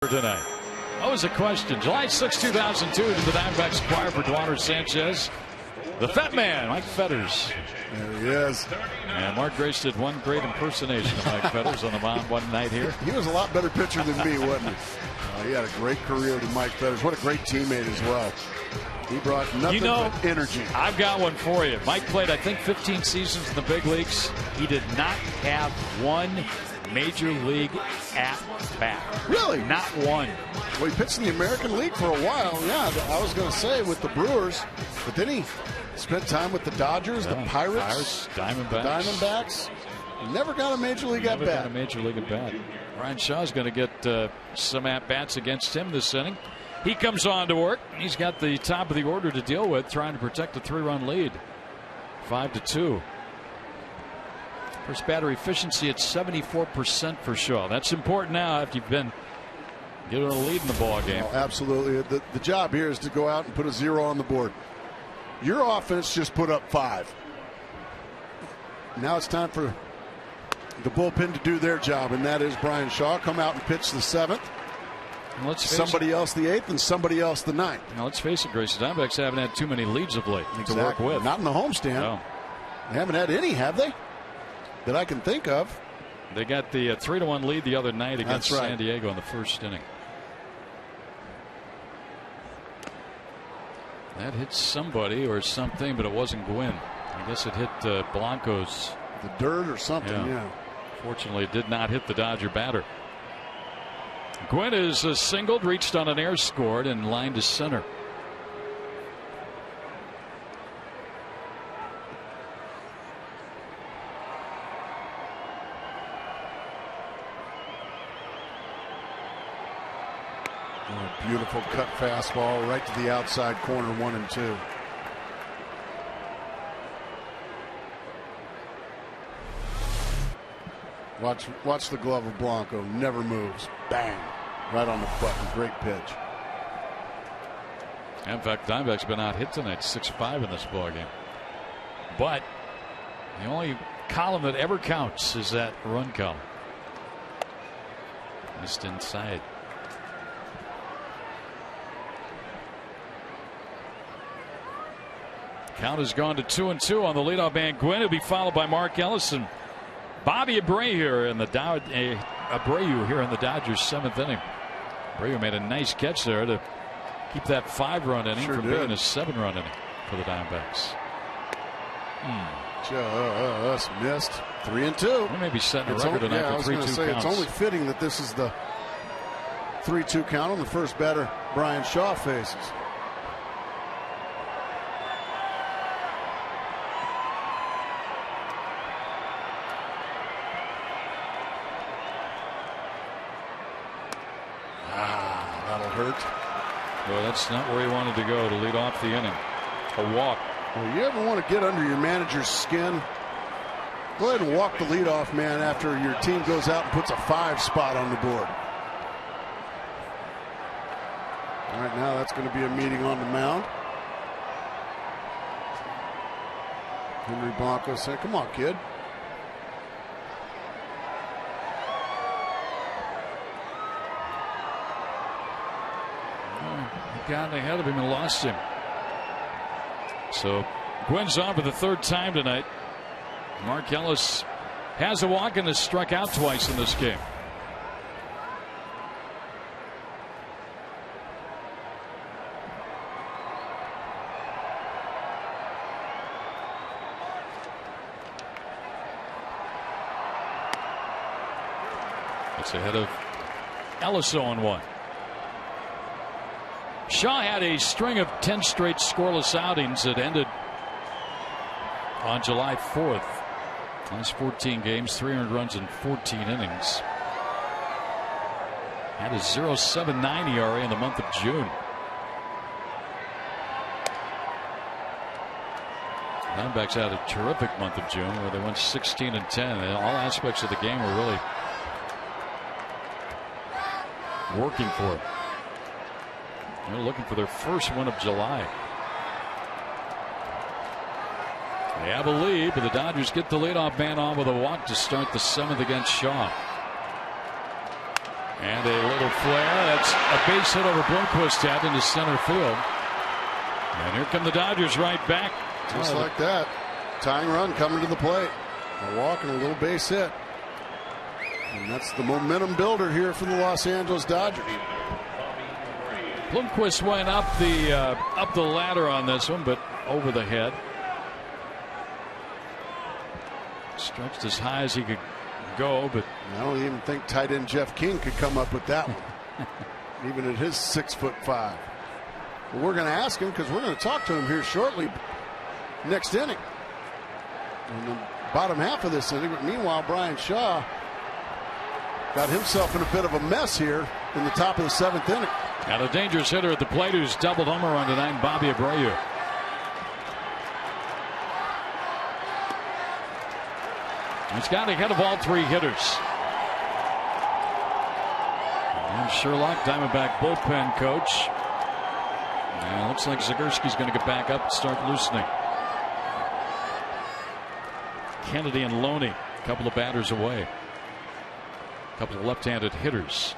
Tonight. That was a question. July 6, 2002, did the Diamondbacks acquire for Eduardo Sanchez? The Fat Man, Mike Fetters. There he is. And Mark Grace did one great impersonation of Mike Fetters on the mound one night here. He was a lot better pitcher than me, wasn't he? He had a great career to Mike Fetters. What a great teammate as well. He brought nothing but energy. I've got one for you. Mike played, I think, 15 seasons in the big leagues. He did not have one major league at bat. Really? Not one. Well, he pitched in the American League for a while. Yeah, I was going to say with the Brewers, but then he spent time with the Dodgers, the Pirates, Diamondbacks. Never got a major league at bat. Never got a major league at bat. Ryan Shaw's going to get some at bats against him this inning. He comes on to work. He's got the top of the order to deal with, trying to protect a 3-run lead. 5-2. First batter efficiency at 74% for Shaw. That's important now after you've been getting a lead in the ball game. Oh, absolutely. The job here is to go out and put a 0 on the board. Your offense just put up 5. Now it's time for the bullpen to do their job, and that is Brian Shaw come out and pitch the 7th. Somebody else the 8th and somebody else the 9th. Now let's face it, Grace, the Diamondbacks haven't had too many leads of late to work with. Not in the homestand. No. They haven't had any, have they? That I can think of. They got the 3-1 lead the other night against San Diego in the first inning. That hit somebody or something, but it wasn't Gwynn. I guess it hit Blanco's. The dirt or something, yeah. Fortunately, it did not hit the Dodger batter. Gwynn is singled, reached on an air, scored, and lined to center. Beautiful cut fastball right to the outside corner, 1 and 2. Watch the glove of Blanco. Never moves. Bang. Right on the button. Great pitch. In fact, Diamondbacks been out hit tonight, 6-5 in this ballgame. But the only column that ever counts is that run column. Just inside. Count has gone to 2-2 on the leadoff man Gwynn. It'll be followed by Mark Ellison. Bobby Abreu here in the Dodgers 7th inning. Abreu made a nice catch there to keep that 5-run inning from being a 7-run inning for the Diamondbacks. Just missed. 3-2. We may be setting a record tonight for 3-2 counts. It's only fitting that this is the 3-2 count on the first batter Brian Shaw faces. That'll hurt. Well, that's not where he wanted to go to lead off the inning. A walk. Well, you ever want to get under your manager's skin? Go ahead and walk the leadoff man after your team goes out and puts a 5 spot on the board. All right, now that's going to be a meeting on the mound. Henry Blanco said, "Come on, kid." He got ahead of him and lost him. So Gwynn's on for the 3rd time tonight. Mark Ellis has a walk and has struck out twice in this game. It's ahead of Ellis 0-1. Shaw had a string of 10 straight scoreless outings that ended on July 4th. Last 14 games, 300 runs in 14 innings. Had a 0.79 ERA in the month of June. Diamondbacks had a terrific month of June where they went 16-10. And all aspects of the game were really working for them. They're looking for their first win of July. They have a lead, but the Dodgers get the leadoff man on with a walk to start the 7th against Shaw. And a little flare. That's a base hit over Bloomquist head into center field. And here come the Dodgers right back. Just like that. Tying run coming to the plate. A walk and a little base hit. And that's the momentum builder here for the Los Angeles Dodgers. Bloomquist went up the ladder on this one, but over the head. Stretched as high as he could go, but I don't even think tight end Jeff King could come up with that one, even at his 6'5". Well, we're going to ask him because we're going to talk to him here shortly. Next inning, in the bottom half of this inning. But meanwhile, Brian Shaw got himself in a bit of a mess here in the top of the 7th inning. Got a dangerous hitter at the plate who's doubled homer run tonight, Bobby Abreu. He's got ahead of all 3 hitters. And Sherlock, Diamondback bullpen coach. And it looks like Zagorski's going to get back up and start loosening. Kennedy and Loney, a couple of batters away. A couple of left-handed hitters.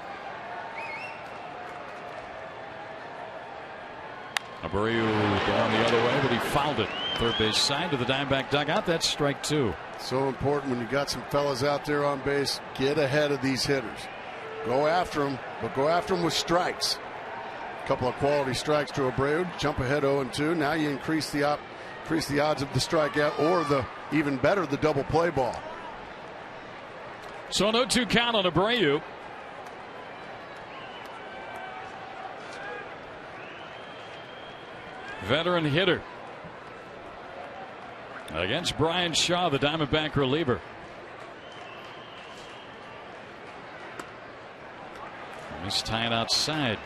Abreu going the other way, but he fouled it. Third base side to the Diamondback dugout. That's strike 2. So important when you got some fellas out there on base. Get ahead of these hitters. Go after them, but go after them with strikes. A couple of quality strikes to Abreu. Jump ahead 0-2. Now you increase the odds of the strikeout, or the even better, the double play ball. So an 0-2 count on Abreu. Veteran hitter against Brian Shaw, the Diamondback reliever. And he's tying outside.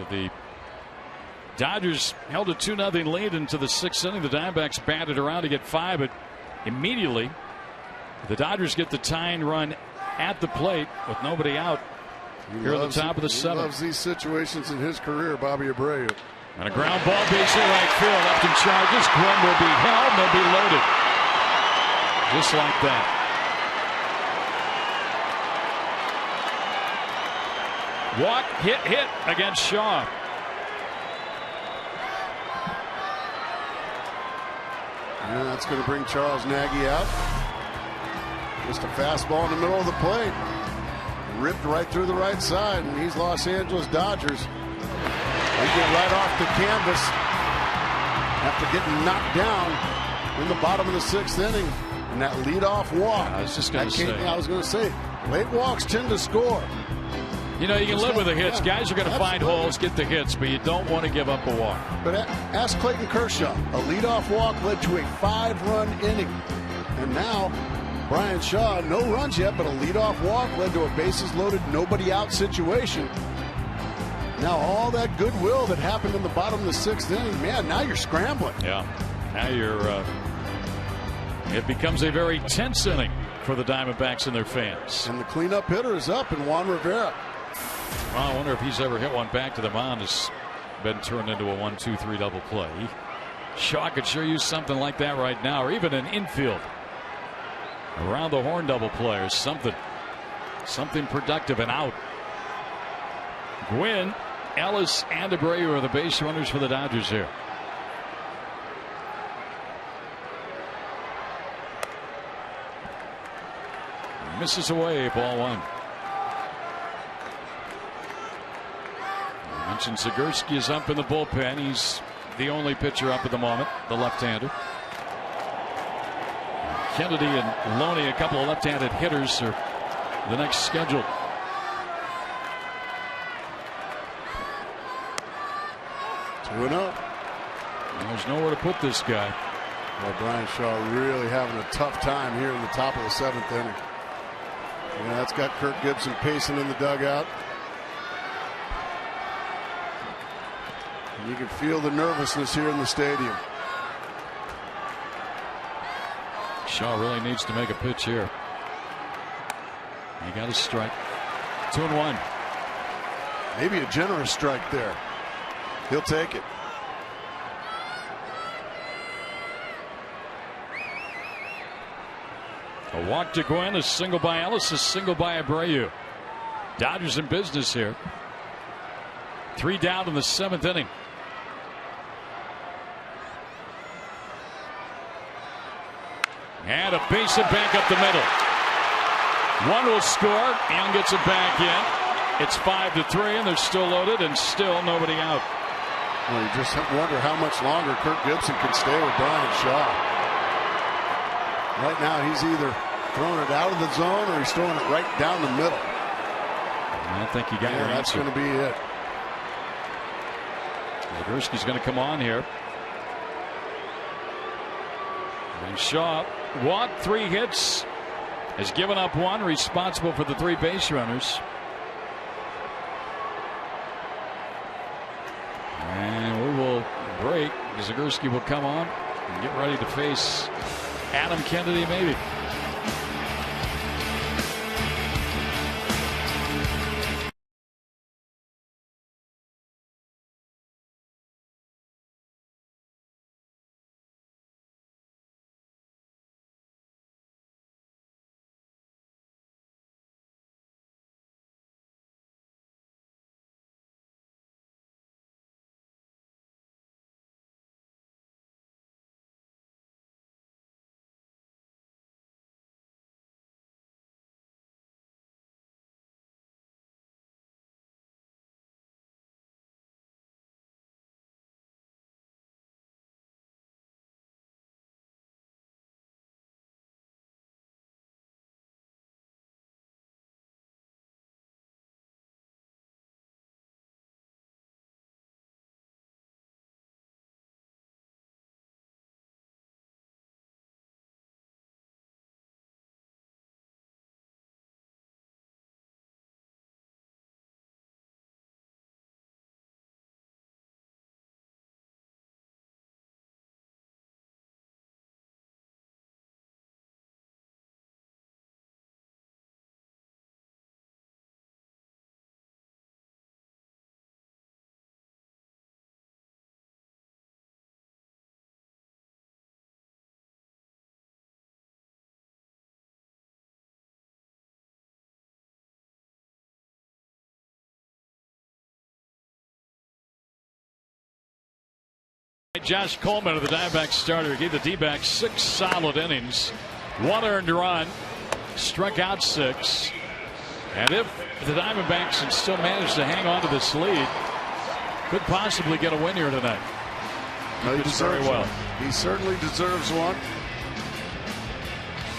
The Dodgers held a 2-0 lead into the 6th inning. The Diamondbacks batted around to get 5, but immediately the Dodgers get the tying run at the plate with nobody out here at the top of the 7th. He loves these situations in his career, Bobby Abreu. And a ground ball, base hit right field, left in charges. Gwynn will be held, and they'll be loaded. Just like that. Walk, hit against Shaw. And that's going to bring Charles Nagy out. Just a fastball in the middle of the plate. Ripped right through the right side, and these Los Angeles Dodgers, they get right off the canvas after getting knocked down in the bottom of the 6th inning. And that leadoff walk. I was just going to say, late walks tend to score. You know, you can live with the hits. Guys are going to find holes, get the hits, but you don't want to give up a walk. But ask Clayton Kershaw. A leadoff walk led to a 5-run inning. And now, Brian Shaw, no runs yet, but a leadoff walk led to a bases-loaded, nobody-out situation. Now all that goodwill that happened in the bottom of the 6th inning, man, now you're scrambling. Yeah, now you're it becomes a very tense inning for the Diamondbacks and their fans. And the cleanup hitter is up in Juan Rivera. Well, I wonder if he's ever hit one back to the mound. Has been turned into a 1-2-3 double play. Shaw could sure use something like that right now, or even an infield around the horn double play, or something productive and out. Gwynn, Ellis, and Abreu are the base runners for the Dodgers here. Misses away, ball 1. I mentioned Zagorski is up in the bullpen. He's the only pitcher up at the moment, the left-hander. Kennedy and Loney, a couple of left-handed hitters, are the next scheduled. There's nowhere to put this guy. Well, Brian Shaw really having a tough time here in the top of the 7th inning. Yeah, that's got Kirk Gibson pacing in the dugout. And you can feel the nervousness here in the stadium. Shaw really needs to make a pitch here. He got a strike. 2-1. Maybe a generous strike there. He'll take it. A walk to Gwynn, a single by Ellis, a single by Abreu. Dodgers in business here. 3 down in the 7th inning. And a base hit back up the middle. One will score. Young gets it back in. It's 5-3, and they're still loaded, and still nobody out. Well, you just wonder how much longer Kirk Gibson can stay with Brian Shaw. Right now, he's either throwing it out of the zone or he's throwing it right down the middle. I think you got your that's answer. going to be it. Zagorski's going to come on here. And Shaw walked 3 hits, has given up 1, responsible for the 3 base runners. And we will break. Zagorski will come on and get ready to face Adam Kennedy, maybe. Josh Coleman of the Diamondbacks starter gave the D-backs 6 solid innings, 1 earned run, struck out 6. And if the Diamondbacks can still manage to hang on to this lead, could possibly get a win here tonight. He pitched very deserves well. one. He certainly deserves one.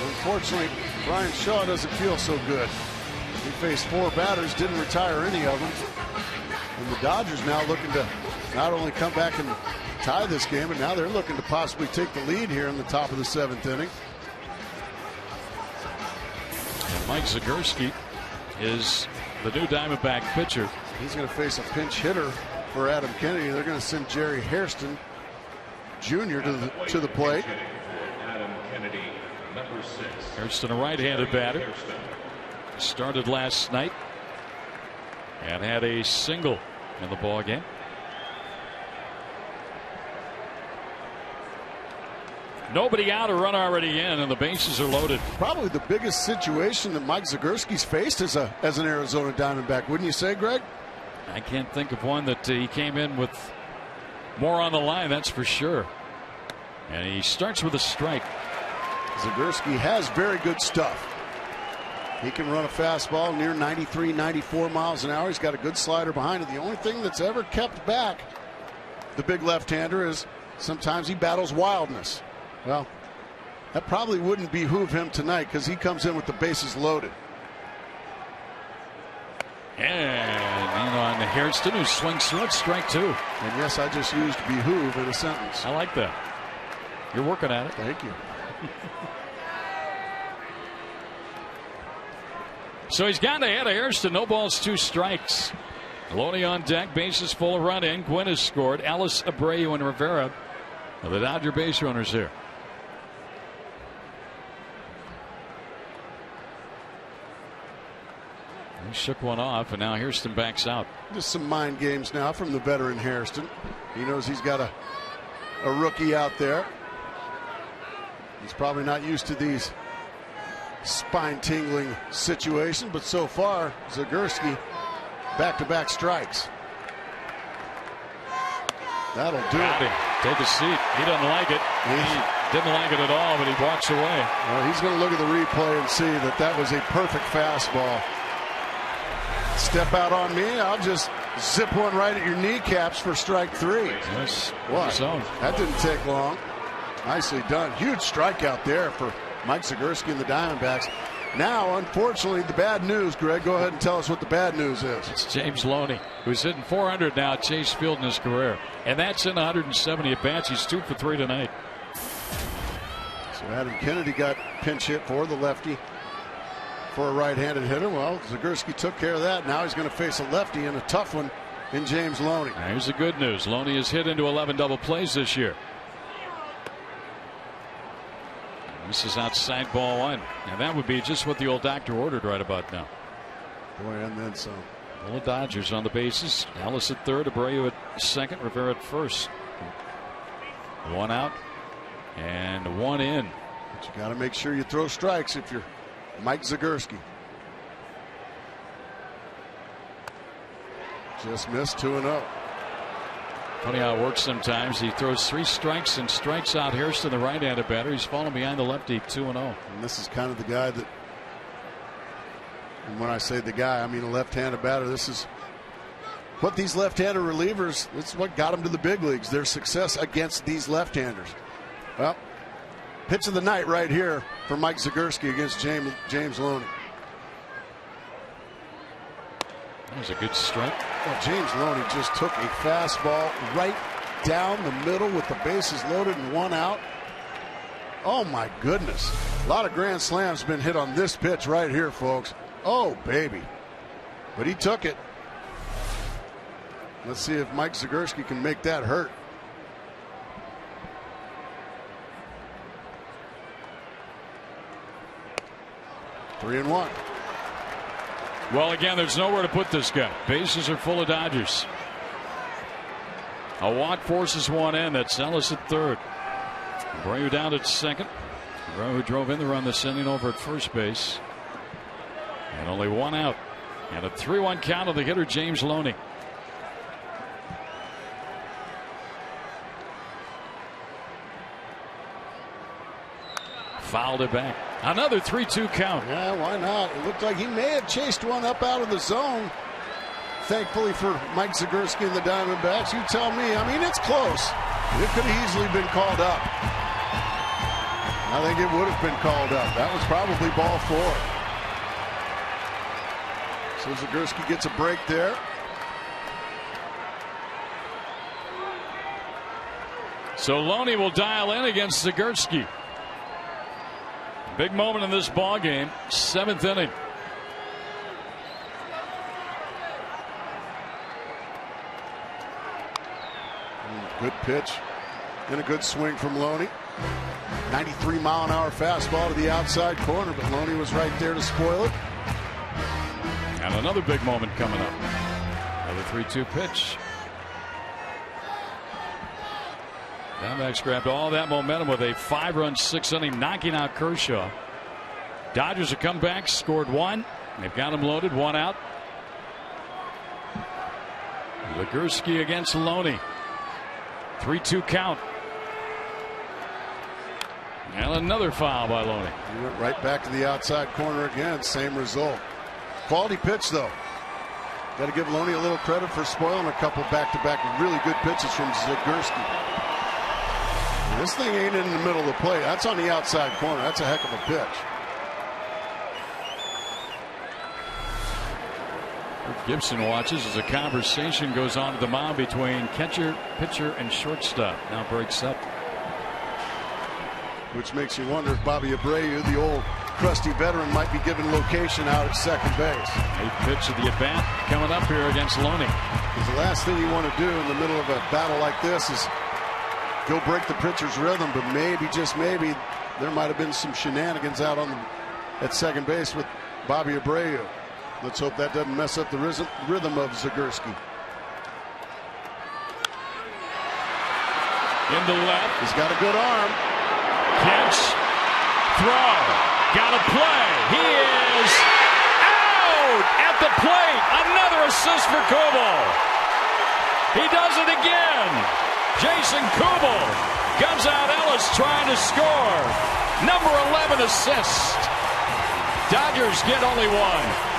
Unfortunately, Brian Shaw doesn't feel so good. He faced 4 batters, didn't retire any of them. And the Dodgers now looking to not only come back and tie this game, but now they're looking to possibly take the lead here in the top of the 7th inning. And Mike Zagorski is the new Diamondback pitcher. He's going to face a pinch hitter for Adam Kennedy. They're going to send Jerry Hairston Jr. to the plate. Adam Kennedy, number 6. Hairston, a right-handed batter. Started last night and had a single in the ball game. Nobody out, a run already in, and the bases are loaded. Probably the biggest situation that Mike Zagorski's faced as an Arizona Diamondback, wouldn't you say, Greg? I can't think of one that he came in with more on the line, that's for sure. And he starts with a strike. Zagorski has very good stuff. He can run a fastball near 93, 94 miles an hour. He's got a good slider behind it. The only thing that's ever kept back the big left-hander is sometimes he battles wildness. Well, that probably wouldn't behoove him tonight because he comes in with the bases loaded. And on Hairston, who swings through it, strike 2. And yes, I just used behoove in a sentence. I like that. You're working at it. Thank you. So he's gotten ahead of Hairston. No balls, 2 strikes. Loney on deck, bases full, a run in. Gwynn has scored. Ellis, Abreu, and Rivera are the Dodger base runners here. He shook one off, and now Hairston backs out. Just some mind games now from the veteran Hairston. He knows he's got a rookie out there. He's probably not used to these spine-tingling situations, but so far, Zagorski back-to-back strikes. That'll do it. Take a seat. He doesn't like it. He didn't like it at all, but he walks away. Well, he's going to look at the replay and see that was a perfect fastball. Step out on me, I'll just zip one right at your kneecaps for strike 3. Yes. What? That didn't take long. Nicely done. Huge strikeout there for Mike Zagorski and the Diamondbacks. Now, unfortunately, the bad news, Greg, go ahead and tell us what the bad news is. It's James Loney, who's hitting 400 now at Chase Field in his career. And that's in 170 at-bats. He's 2 for 3 tonight. So Adam Kennedy got pinch hit for the lefty for a right-handed hitter. Well, Zagorski took care of that. Now he's going to face a lefty and a tough one in James Loney. Now here's the good news. Loney has hit into 11 double plays this year. This is outside ball 1. And that would be just what the old doctor ordered right about now. Boy, and then some. All the Dodgers on the bases. Ellis at third, Abreu at second, Rivera at first. 1 out and 1 in. But you got to make sure you throw strikes if you're Mike Zagorski. Just missed 2-0. Funny how it works sometimes. He throws 3 strikes and strikes out Hairston, the right-handed batter. He's falling behind the lefty, 2-0. And this is kind of the guy that, and when I say the guy, I mean a left-handed batter. This is what these left-handed relievers, it's what got them to the big leagues, their success against these left-handers. Well, pitch of the night right here for Mike Zagorski against James Loney. That was a good strike. Well, James Loney just took a fastball right down the middle with the bases loaded and 1 out. Oh, my goodness. A lot of grand slams been hit on this pitch right here, folks. Oh, baby. But he took it. Let's see if Mike Zagorski can make that hurt. Three and 1. Well, again, there's nowhere to put this guy. Bases are full of Dodgers. A walk forces 1 in. That's Ellis at third. Abreu down at second. Abreu who drove in the run this inning over at first base. And only 1 out. And a 3-1 count on the hitter, James Loney. Fouled it back. Another 3-2 count. Yeah, why not? It looked like he may have chased one up out of the zone. Thankfully for Mike Zagorski and the Diamondbacks. You tell me. I mean, it's close. It could have easily been called up. I think it would have been called up. That was probably ball 4. So Zagurski gets a break there. So Loney will dial in against Zagurski. Big moment in this ball game. 7th inning. Good pitch and a good swing from Loney. 93-mile-an-hour fastball to the outside corner, but Loney was right there to spoil it. And another big moment coming up. Another 3-2 pitch. Diamondbacks grabbed all that momentum with a 5-run 6th inning, knocking out Kershaw. Dodgers have come back, scored 1. They've got him loaded, 1 out. Zagurski against Loney. 3-2 count. And another foul by Loney. He went right back to the outside corner again. Same result. Quality pitch, though. Got to give Loney a little credit for spoiling a couple back-to-back really good pitches from Zagurski. This thing ain't in the middle of the plate. That's on the outside corner. That's a heck of a pitch. Gibson watches as a conversation goes on to the mound between catcher, pitcher, and shortstop. Now breaks up. Which makes you wonder if Bobby Abreu, the old crusty veteran, might be given location out at second base. 8th pitch of the at-bat coming up here against Loney. Because the last thing you want to do in the middle of a battle like this is go break the pitcher's rhythm, but maybe, just maybe, there might have been some shenanigans out at second base with Bobby Abreu. Let's hope that doesn't mess up the rhythm of Zagurski. Into left. He's got a good arm. Catch. Throw. Got to play. He is out at the plate. Another assist for Kubel. He does it again. Jason Kubel guns out Ellis trying to score. Number 11 assist. Dodgers get only 1.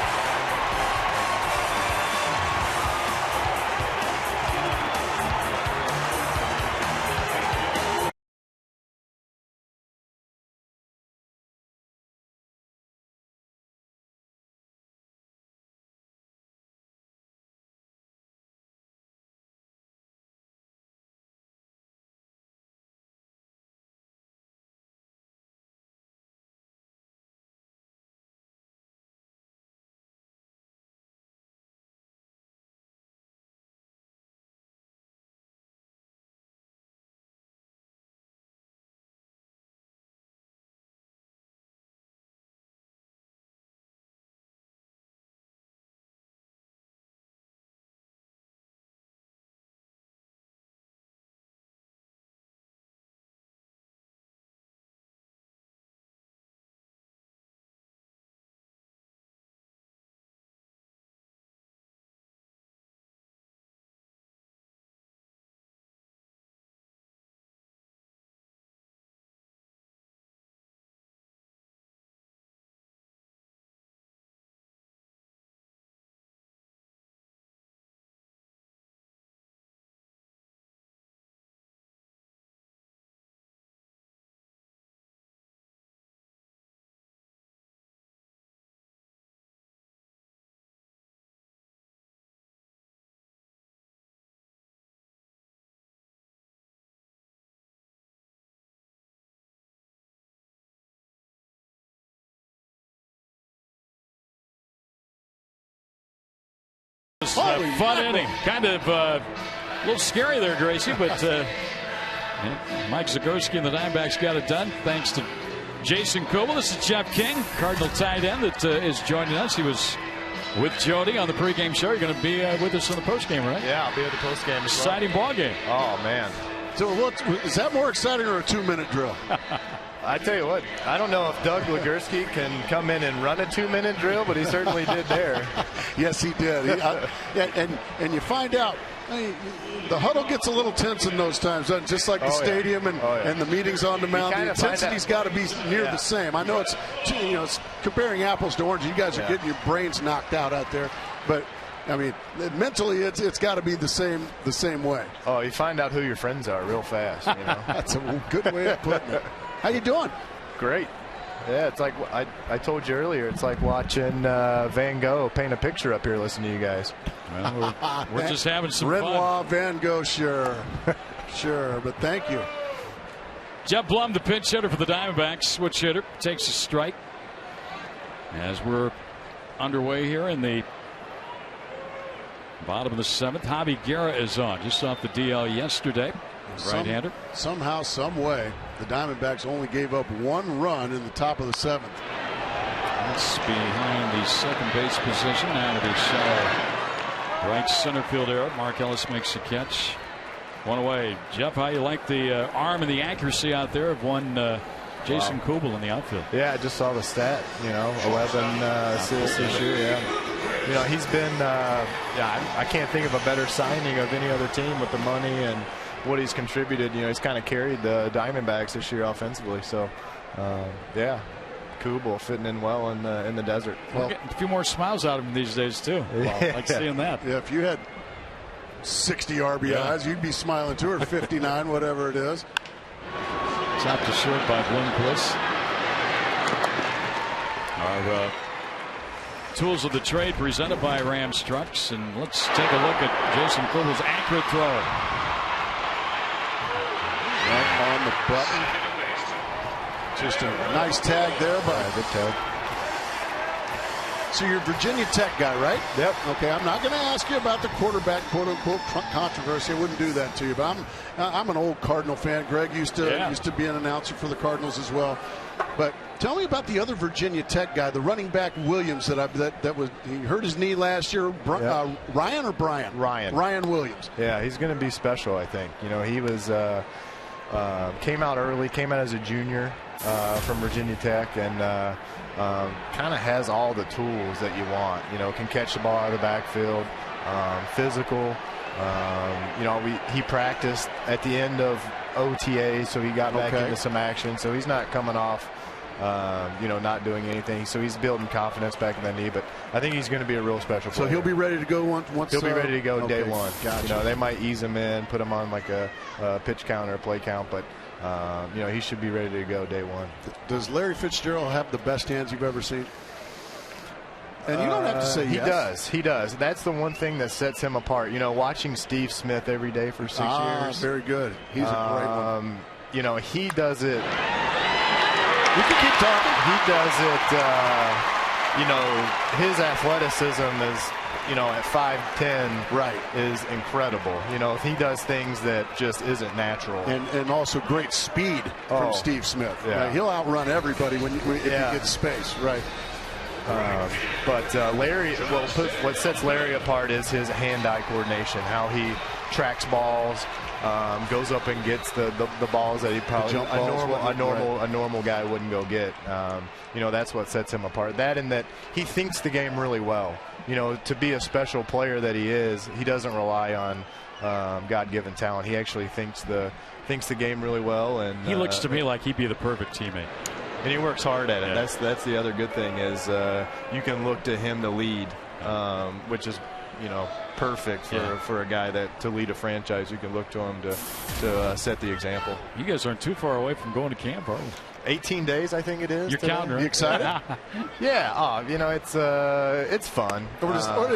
Fun inning. Kind of a little scary there, Gracie, but Mike Zagurski and the Diamondbacks got it done thanks to Jason Kubel. This is Jeff King, Cardinal tight end, that is joining us. He was with Jody on the pregame show. You're going to be with us on the postgame, right? Yeah, I'll be with the postgame. Exciting ball game. Oh, man. So is that more exciting or a 2-minute drill? I tell you what, I don't know if Doug Zagurski can come in and run a 2-minute drill, but he certainly did there. Yes, he did. And you find out, the huddle gets a little tense in those times, just like the stadium and the meetings on the mound. The intensity's got to be near the same. I know it's comparing apples to oranges. You guys are getting your brains knocked out there, but I mean, mentally, it's got to be the same way. Oh, you find out who your friends are real fast. You know? That's a good way of putting it. How you doing? Great. Yeah, it's like I told you earlier. It's like watching Van Gogh paint a picture up here listening to you guys. Well, we're just having some Renoir, fun. Van Gogh, sure. Sure, but thank you. Jeff Blum, the pinch hitter for the Diamondbacks, switch hitter, takes a strike. As we're underway here in the bottom of the 7th, Javi Guerra is on, just off the DL yesterday. Right-hander. Somehow, some way, the Diamondbacks only gave up 1 run in the top of the 7th. That's behind the second base position. Out of the shallow right center field area. Mark Ellis makes a catch. 1 away. Jeff, how you like the arm and the accuracy out there of one Jason Kubel in the outfield? Yeah, I just saw the stat. 11 assists this year. Yeah. He's been. I can't think of a better signing of any other team with the money and what he's contributed. He's kind of carried the Diamondbacks this year offensively. So, yeah, Kubel fitting in well in the desert. Well, getting a few more smiles out of him these days too. Well, I like seeing that. Yeah, if you had 60 RBIs, you'd be smiling too, or 59, whatever it is. Chopped to short by Bloomquist. Our tools of the trade presented by Rams Trucks, and let's take a look at Jason Kubel's accurate throw. Right on the button. Just a nice tag there, but good tag. So you're a Virginia Tech guy, right? Yep. Okay, I'm not going to ask you about the quarterback quote-unquote controversy. I wouldn't do that to you, but I'm an old Cardinal fan. Greg used to be an announcer for the Cardinals as well. But tell me about the other Virginia Tech guy, the running back Williams he hurt his knee last year. Ryan or Brian? Ryan Williams. Yeah, he's going to be special, I think. He was came out early, came out as a junior from Virginia Tech, and kind of has all the tools that you want. Can catch the ball out of the backfield, physical. He practiced at the end of OTA, so he got back into some action. So he's not coming off, not doing anything. So he's building confidence back in the knee. But I think he's going to be a real special player. So he'll be ready to go once. He'll be ready to go day one. Gotcha. They might ease him in, put him on like a pitch count or a play count, but he should be ready to go day one. Does Larry Fitzgerald have the best hands you've ever seen? And you don't have to say yes. He does. That's the one thing that sets him apart. Watching Steve Smith every day for 6 years. Very good. He's a great one. He does it. We can keep talking. He does it. His athleticism is, at 5'10", right, is incredible. He does things that just isn't natural. And also great speed from Steve Smith. Yeah. Right? He'll outrun everybody if he gets space. Right. But Larry, what sets Larry apart is his hand-eye coordination, how he tracks balls, goes up and gets the balls that he probably a normal guy wouldn't go get. That's what sets him apart. That and that he thinks the game really well. To be a special player that he is, he doesn't rely on God-given talent. He actually thinks the game really well, and he looks to me like he'd be the perfect teammate. And he works hard at it. Yeah. That's the other good thing is you can look to him to lead, which is perfect for a guy to lead a franchise. You can look to him to set the example. You guys aren't too far away from going to camp, are you? 18 days, I think it is. You're counting, right? You excited? Yeah. It's fun.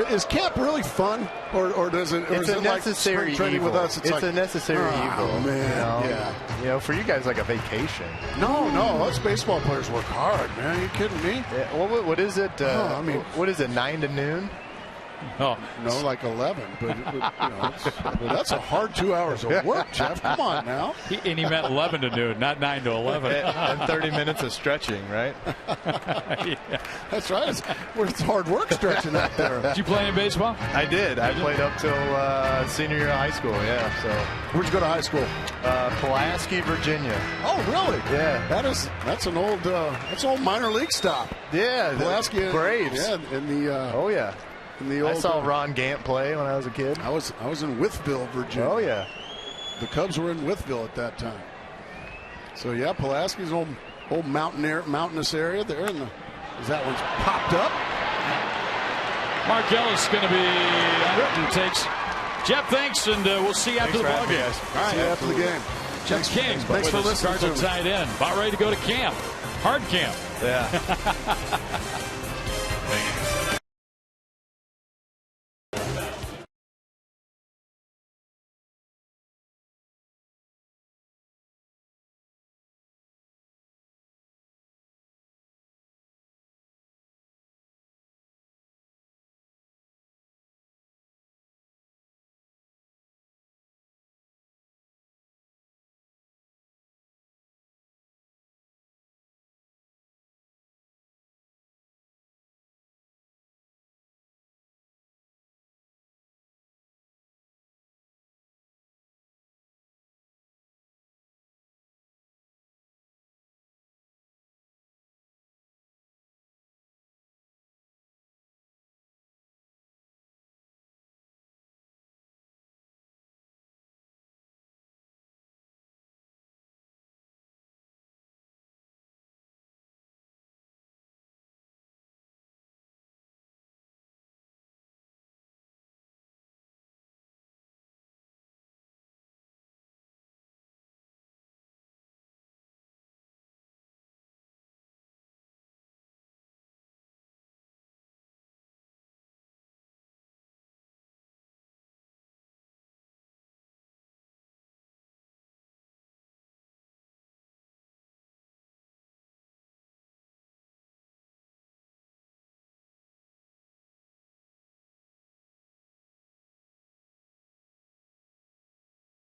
Is camp really fun, or does it? It's a necessary evil. With us, it's a necessary evil. Oh man, for you guys, like a vacation. No, us baseball players work hard, man. Are you kidding me? Yeah, well, what is it? What is it? 9 to noon? Oh no, like 11. But that's a hard 2 hours of work, Jeff. Come on now. And he meant 11 to noon, not 9 to 11. And 30 minutes of stretching, right? Yeah. That's right. It's hard work stretching out there. Did you play in baseball? I did. I played up till senior year of high school. Yeah. So where'd you go to high school? Pulaski, Virginia. Oh, really? Yeah. That's an old minor league stop. Yeah. Pulaski Braves. Yeah. In the. Oh yeah. I saw Ron Gant play when I was a kid. I was in Wytheville, Virginia. Oh yeah, the Cubs were in Wytheville at that time. So yeah, Pulaski's an old mountainous area there, and that one's popped up. Markellis going to be under it and takes. Jeff, thanks, and we'll see you after the ball game. All right, after the game. Jeff King, thanks for listening. Cardinal tight end, about ready to go to camp, hard camp. Yeah.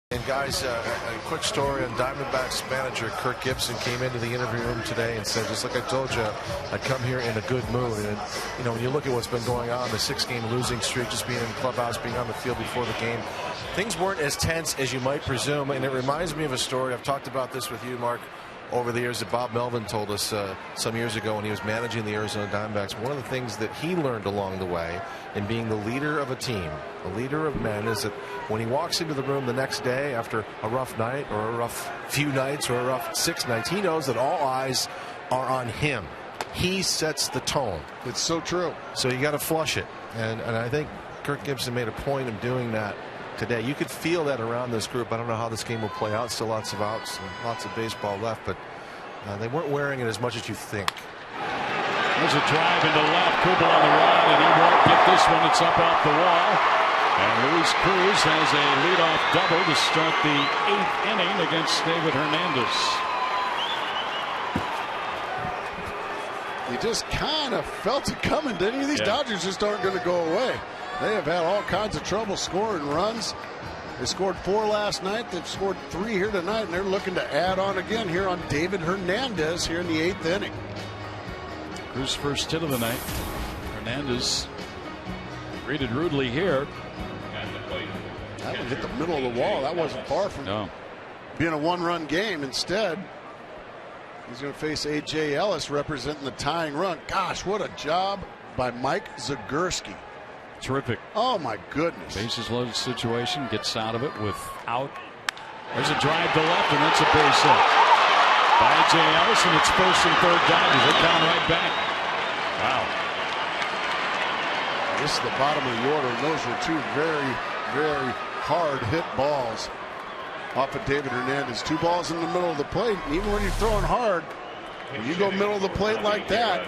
And guys, a quick story on Diamondbacks manager Kirk Gibson came into the interview room today and said, just like I told you, I'd come here in a good mood. And, you know, when you look at what's been going on, the 6-game losing streak, just being in the clubhouse, being on the field before the game, things weren't as tense as you might presume. And it reminds me of a story. I've talked about this with you, Mark, over the years that Bob Melvin told us some years ago when he was managing the Arizona Diamondbacks. One of the things that he learned along the way in being the leader of a team, the leader of men, is that when he walks into the room the next day after a rough night or a rough few nights or a rough 6 nights, he knows that all eyes are on him. He sets the tone. It's so true. So you got to flush it. And I think Kirk Gibson made a point of doing that today. You could feel that around this group. I don't know how this game will play out. Still lots of outs and lots of baseball left, but they weren't wearing it as much as you think. There's a drive into left. Kubel on the run, and he won't get this one. It's up off the wall. And Luis Cruz has a leadoff double to start the 8th inning against David Hernandez. You just kind of felt it coming, didn't you? These Dodgers just aren't going to go away. They have had all kinds of trouble scoring runs. They scored 4 last night. They've scored 3 here tonight, and they're looking to add on again here on David Hernandez here in the 8th inning. Cruz first hit of the night. Hernandez greeted rudely here. That one hit the middle of the wall. That wasn't far from being a 1-run game. Instead, he's going to face A.J. Ellis representing the tying run. Gosh, what a job by Mike Zagurski. Terrific. Oh, my goodness. Bases loaded situation. Gets out of it without. There's a drive to left, and that's a base hit by A.J. Ellis, and it's first and third Dodgers. They count right back. Wow. This is the bottom of the order. Those were 2 very, very hard hit balls off of David Hernandez. 2 balls in the middle of the plate. And even when you're throwing hard, when you go middle of the plate like that,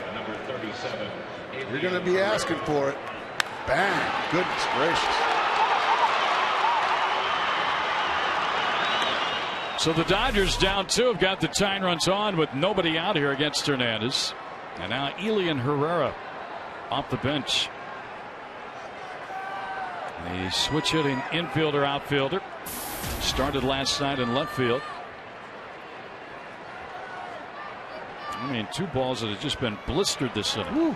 you're going to be asking for it. Bang. Goodness gracious. So the Dodgers down 2 have got the tying runs on with nobody out here against Hernandez. And now Elian Herrera off the bench. The switch hitting infielder outfielder started last night in left field. I mean, 2 balls that have just been blistered this inning. Woo.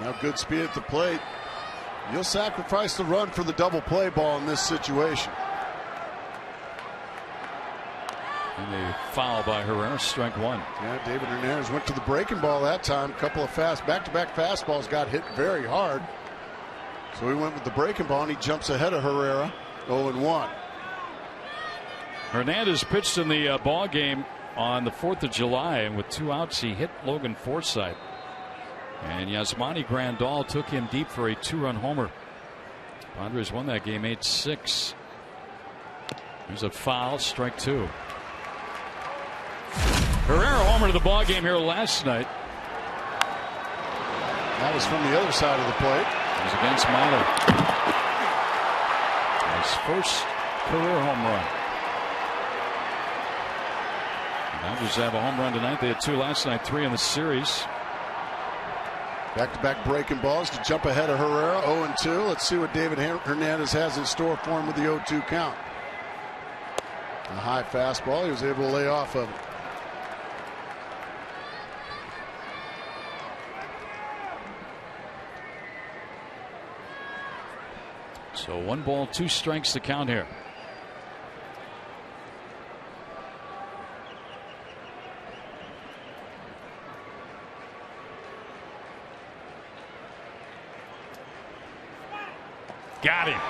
Now good speed at the plate. You'll sacrifice the run for the double play ball in this situation. And a foul by Herrera, strike 1. Yeah, David Hernandez went to the breaking ball that time. A couple of back-to-back fastballs got hit very hard. So he went with the breaking ball, and he jumps ahead of Herrera, 0-1. Hernandez pitched in the ball game on the 4th of July, and with 2 outs, he hit Logan Forsythe. And Yasmani Grandal took him deep for a 2-run homer. Padres won that game 8-6. There's a foul, strike 2. Herrera homer to the ball game here last night. That was from the other side of the plate. It was against Mano. His first career home run. The Dodgers have a home run tonight. They had 2 last night, 3 in the series. Back-to-back breaking balls to jump ahead of Herrera, 0-2. Let's see what David Hernandez has in store for him with the 0-2 count. A high fastball. He was able to lay off of it. So 1 ball, 2 strikes to count here. Got him.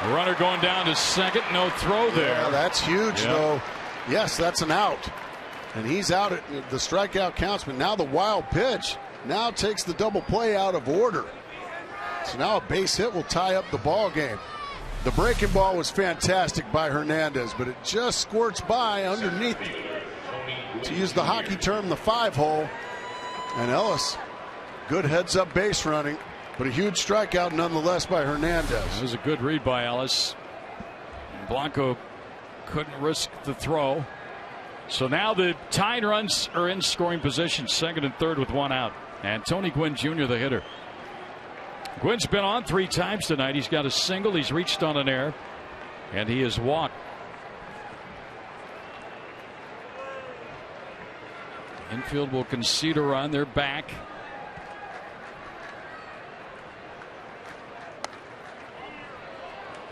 A runner going down to second. No throw there. Yeah, that's huge, though. Yes, that's an out. And he's out. The strikeout counts, but now the wild pitch now takes the double play out of order. So now a base hit will tie up the ball game. The breaking ball was fantastic by Hernandez, but it just squirts by underneath, to use the hockey term, the 5-hole. And Ellis, good heads-up base running. But a huge strikeout nonetheless by Hernandez. That was a good read by Ellis. Blanco couldn't risk the throw. So now the tying runs are in scoring position, second and third with 1 out. And Tony Gwynn Jr., the hitter. Gwynn's been on 3 times tonight. He's got a single. He's reached on an error. And he has walked. Infield will concede a run. They're back.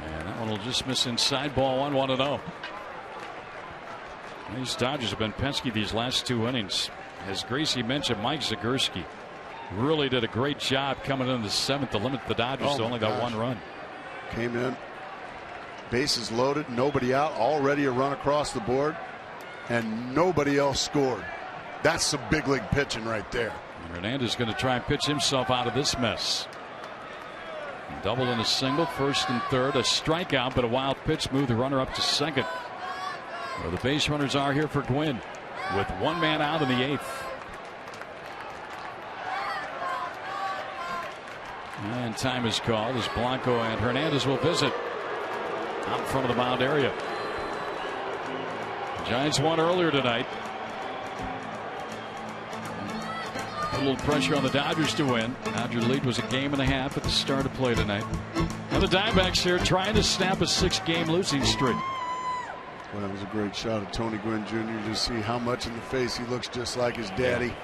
And that one will just miss inside. Ball 1, 1-0. These Dodgers have been pesky these last 2 innings. As Gracie mentioned, Mike Zagorski really did a great job coming in the 7th to limit the Dodgers to only that 1 run. Came in, bases loaded, nobody out, already a run across the board, and nobody else scored. That's some big league pitching right there. And Hernandez is going to try and pitch himself out of this mess. Double and a single, first and third, a strikeout, but a wild pitch moved the runner up to second. Where the base runners are here for Gwynn, with 1 man out in the 8th. And time is called as Blanco and Hernandez will visit out in front of the mound area. The Giants won earlier tonight. A little pressure on the Dodgers to win. Dodger lead was a 1.5 games at the start of play tonight. And the Diamondbacks here trying to snap a 6-game losing streak. Well, that was a great shot of Tony Gwynn Jr. to see how much in the face he looks just like his daddy. Yeah.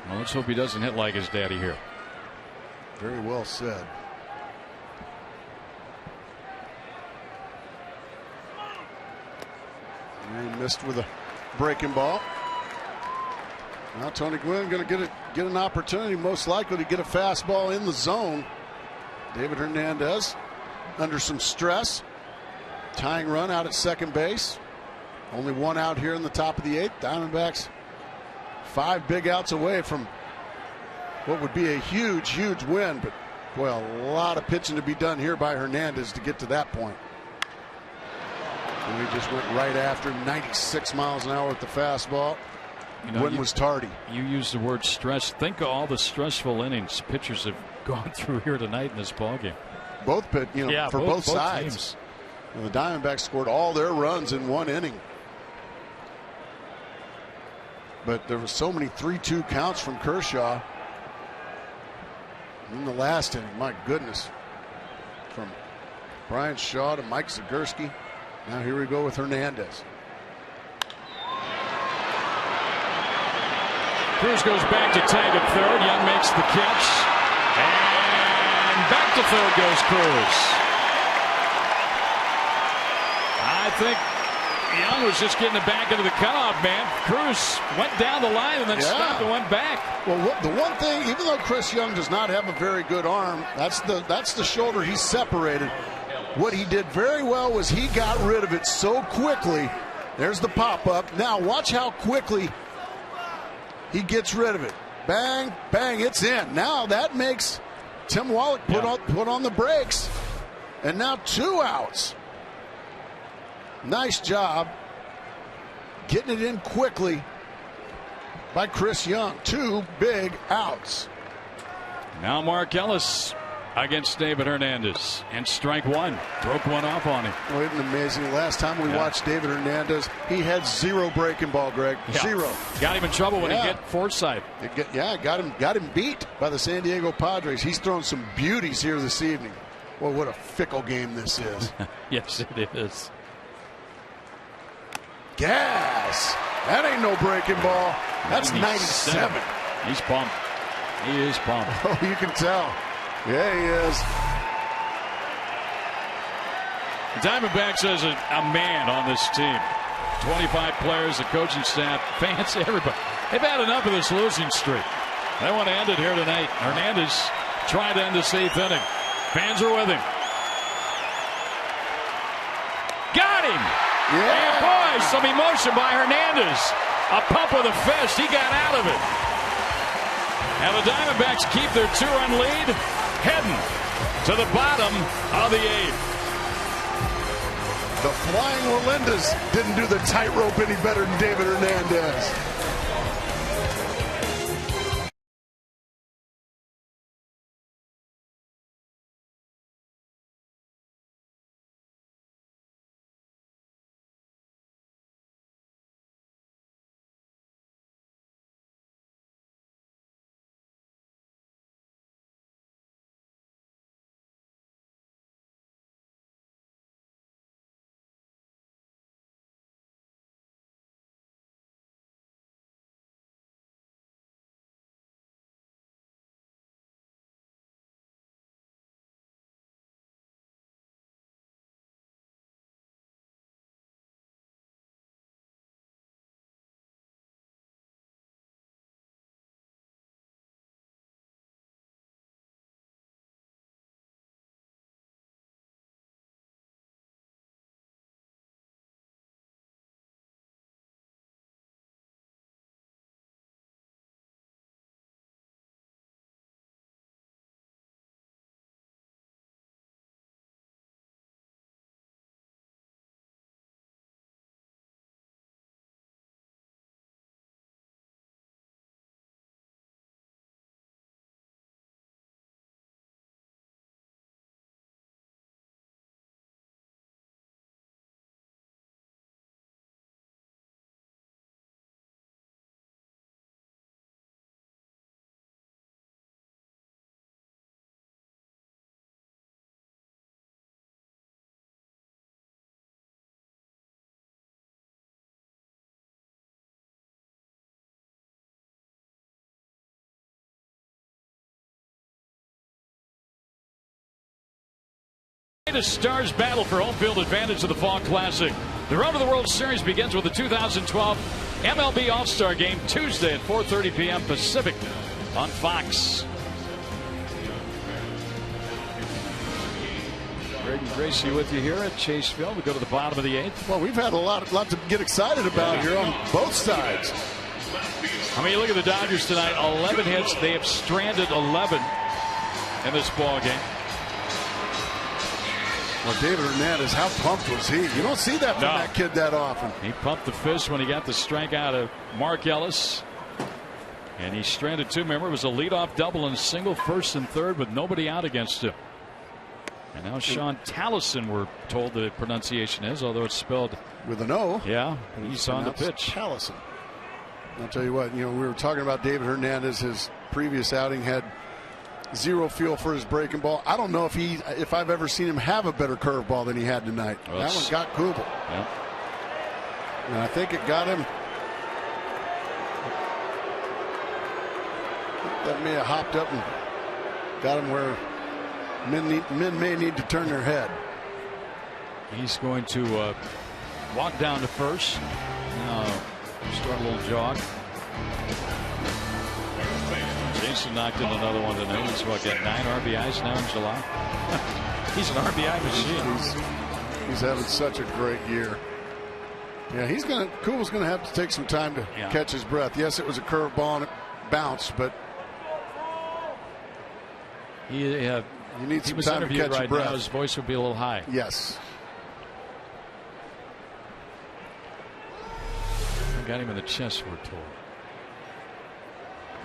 Well, let's hope he doesn't hit like his daddy here. Very well said. And he missed with a breaking ball. Now Tony Gwynn going to get an opportunity, most likely to get a fastball in the zone. David Hernandez under some stress. Tying run out at second base. Only 1 out here in the top of the 8th. Diamondbacks 5 big outs away from what would be a huge win, but boy, a lot of pitching to be done here by Hernandez to get to that point. And he just went right after 96 miles an hour with the fastball. Gwynn was tardy. You used the word stress. Think of all the stressful innings pitchers have gone through here tonight in this ballgame. Both for both sides. Teams. The Diamondbacks scored all their runs in 1 inning. But there were so many 3-2 counts from Kershaw in the last inning. My goodness. From Brian Shaw to Mike Zagorski. Now here we go with Hernandez. Cruz goes back to tag at third. Young makes the catch. And back to third goes Cruz. I think Young was just getting it back into the cutoff man. Cruz went down the line and then stopped and went back. Well, the one thing, even though Chris Young does not have a very good arm, that's the shoulder he's separated. What he did very well was he got rid of it so quickly There's the pop-up. Now watch how quickly he gets rid of it. Bang, bang, it's in. Now that makes Tim Wallach put on the brakes. And now 2 outs. Nice job getting it in quickly by Chris Young. 2 big outs. Now Mark Ellis against David Hernandez, and strike 1. Broke one off on him. Well, isn't it amazing? Last time we watched David Hernandez, he had 0 breaking ball, Greg. 0. Got him in trouble when he hit Forsythe. Got him beat by the San Diego Padres. He's thrown some beauties here this evening. Well, what a fickle game this is. Yes, it is. Gas. That ain't no breaking ball. That's 97. He's pumped. He is pumped. Oh, you can tell. Yeah, he is. The Diamondbacks has a man on this team. 25 players, the coaching staff, fans, everybody. They've had enough of this losing streak. They want to end it here tonight. Hernandez trying to end the 8th inning. Fans are with him. Got him! Yeah. And boy, some emotion by Hernandez. A pump with a fist. He got out of it. And the Diamondbacks keep their 2-run lead, heading to the bottom of the 8th. The flying Melendez didn't do the tightrope any better than David Hernandez. The Stars battle for home field advantage of the Fall Classic. The road to the World Series begins with the 2012 MLB All-Star Game Tuesday at 4:30 p.m. Pacific on Fox. Greg and Gracie with you here at Chase Field. We go to the bottom of the 8th. Well, we've had a lot to get excited about here on both sides. I mean, you look at the Dodgers tonight, 11 hits. They have stranded 11 in this ball game. Well, David Hernandez, how pumped was he? You don't see that from that kid that often. He pumped the fist when he got the strikeout of Mark Ellis. And he stranded 2. Remember, it was a leadoff double and single, first and third, with nobody out against him. And now Sean Tallison, we're told the pronunciation is, although it's spelled with an O. Yeah, he's on the pitch. Tallison. I'll tell you what, we were talking about David Hernandez. His previous outing had 0 feel for his breaking ball. I don't know if I've ever seen him have a better curveball than he had tonight. Well, that one got Kubel. Yeah. And I think it got him. That may have hopped up and got him where men may need to turn their head. He's going to walk down to first. Now start a little jog. Jason knocked in another one tonight. He's got 9 RBIs now in July. He's an RBI machine. He's having such a great year. Yeah, Kubal's gonna have to take some time to catch his breath. Yes, it was a curveball and it bounced, but you need some time to catch your breath. Now, his voice would be a little high. Yes. I got him in the chest, we're told.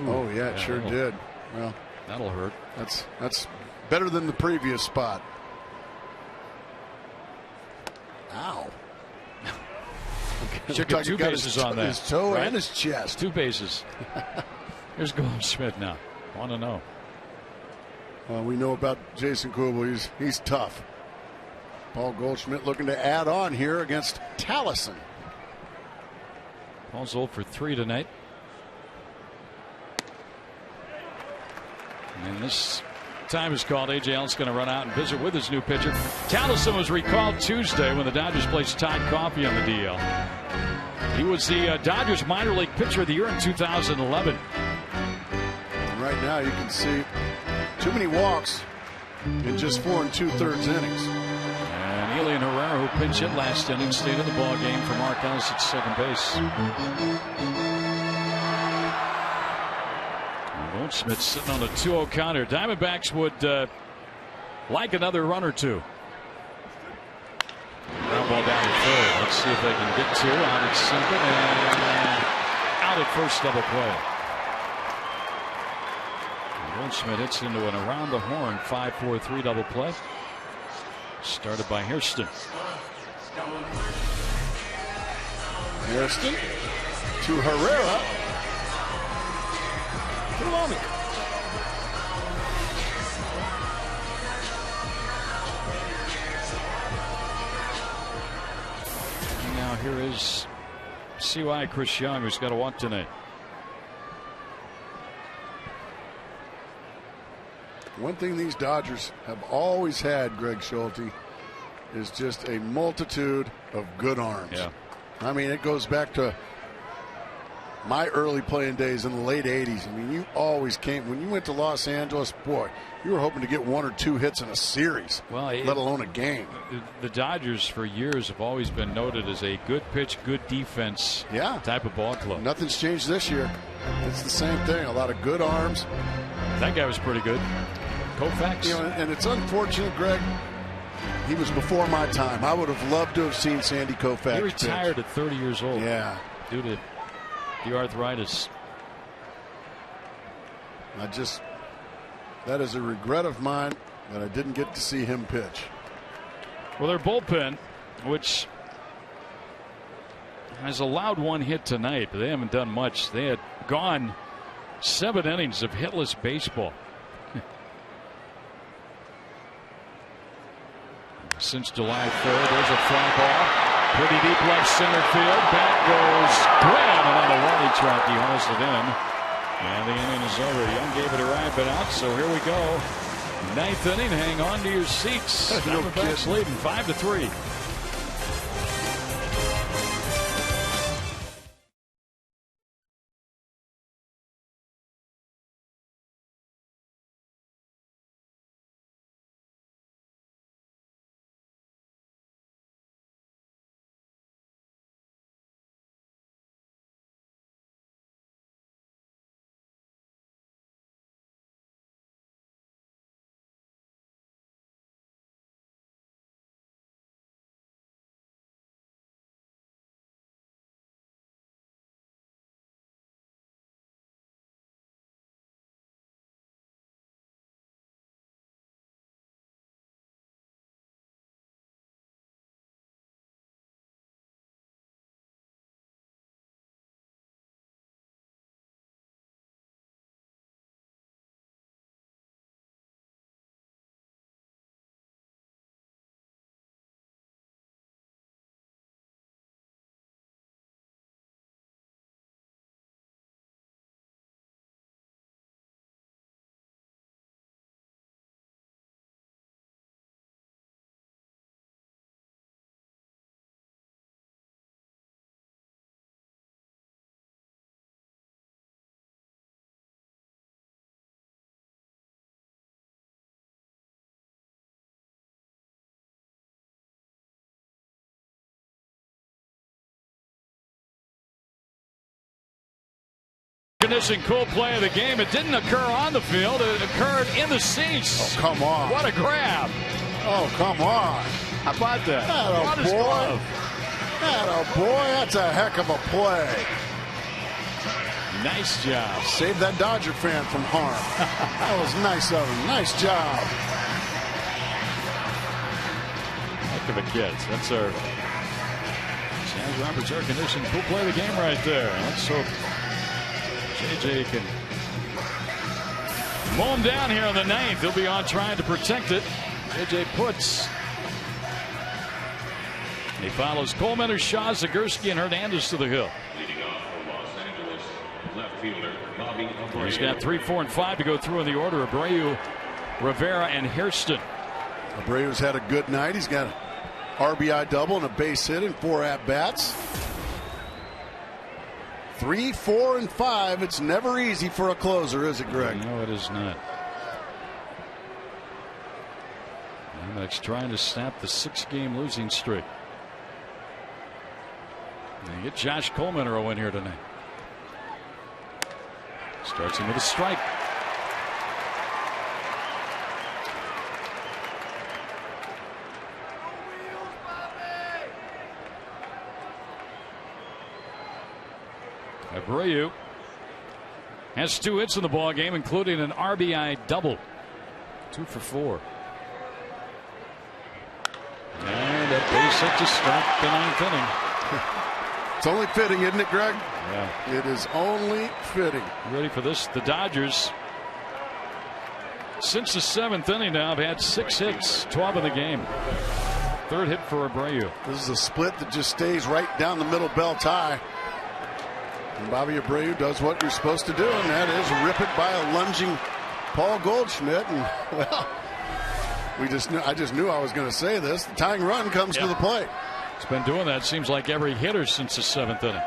Ooh, yeah, it sure did. Well, that'll hurt. That's better than the previous spot. Ow. Should get 2 bases on that. His toe and his chest. 2 bases. Here's Goldschmidt now. Want to know. Well, we know about Jason Kubel. He's tough. Paul Goldschmidt looking to add on here against Tallison. Paul's 0 for 3 tonight. And this time is called. A.J. Allen's going to run out and visit with his new pitcher. Tallison was recalled Tuesday when the Dodgers placed Todd Coffey on the DL. He was the Dodgers minor league pitcher of the year in 2011. And right now you can see too many walks in just 4 2/3 innings. And Elian Herrera, who pinch hit last inning, stayed in the ball game for Mark Ellis at second base. Goldschmidt sitting on a 2-0 counter. Diamondbacks would like another run or two. Ground ball down to third. Let's see if they can get 2 out at second and out at first, double play. Goldschmidt hits into an around the horn 5-4-3 double play. Started by Hairston. Hairston to Herrera. And now here is CY Chris Young, who's got a walk tonight. One thing these Dodgers have always had, Greg Schulte, is just a multitude of good arms. Yeah. I mean, it goes back to my early playing days in the late 80s. I mean, you always came, when you went to Los Angeles, boy, you were hoping to get 1 or 2 hits in a series, let alone a game. The Dodgers for years have always been noted as a good pitch, good defense type of ball club. Nothing's changed this year. It's the same thing. A lot of good arms. That guy was pretty good. Koufax. You know, and it's unfortunate, Greg. He was before my time. I would have loved to have seen Sandy Koufax. He retired at 30 years old. Yeah. Due to the arthritis. That is a regret of mine that I didn't get to see him pitch. Well, their bullpen, which has allowed 1 hit tonight, but they haven't done much. They had gone 7 innings of hitless baseball. Since July 3rd, there's a fly ball. Pretty deep left center field. Back goes Graham, and on the warning track, he hauls it in. And the inning is over. Young gave it a ride, but out. So here we go. 9th inning. Hang on to your seats. Diamondbacks leading 5-3. recognition, cool play of the game. It didn't occur on the field. It occurred in the seats. Oh, come on. What a grab. Oh, come on. How about that? Atta boy. Atta boy. That's a heck of a play. Nice job. Save that Dodger fan from harm. That was nice of him. Nice job. Heck of a kid. That's our Sam Roberts air conditioning. Cool play of the game right there. Let's hope JJ can mow him down here in the ninth. He'll be on trying to protect it. JJ puts. He follows Coleman, Shaw, Zagurski, and Hernandez to the hill. Leading off for Los Angeles, left fielder Bobby Abreu. He's got 3, 4, and 5 to go through in the order. Abreu, Rivera, and Hairston. Abreu's had a good night. He's got an RBI double and a base hit in 4 at-bats. 3, 4, and 5. It's never easy for a closer, is it, Greg? No, it is not. Diamondbacks trying to snap the 6-game losing streak. And get Josh Coleman a win here tonight. Starts him with a strike. Abreu has 2 hits in the ball game, including an RBI double. 2 for 4. And a base hit to start the 9th inning. It's only fitting, isn't it, Greg? Yeah. It is only fitting. Ready for this? The Dodgers, since the 7th inning now, have had 6 hits, 12 in the game. 3rd hit for Abreu. This is a split that just stays right down the middle, bell tie. And Bobby Abreu does what you're supposed to do, and that is rip it by a lunging Paul Goldschmidt. And, well, I just knew I was going to say this. The tying run comes to the plate. It's been doing that, seems like, every hitter since the 7th inning.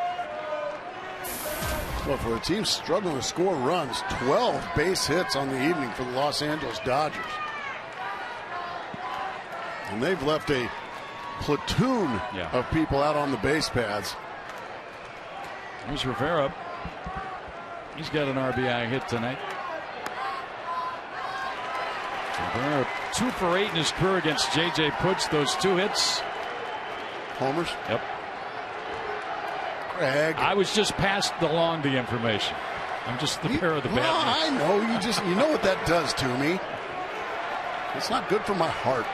Well, for a team struggling to score runs, 12 base hits on the evening for the Los Angeles Dodgers. And they've left a platoon of people out on the base paths. Here's Rivera. He's got an RBI hit tonight. Rivera 2 for 8 in his career against J.J. Puts. Those 2 hits. Homers? Yep. Greg. I was just passed along the information. I'm just the bearer of the bad news. I know. You know what that does to me. It's not good for my heart.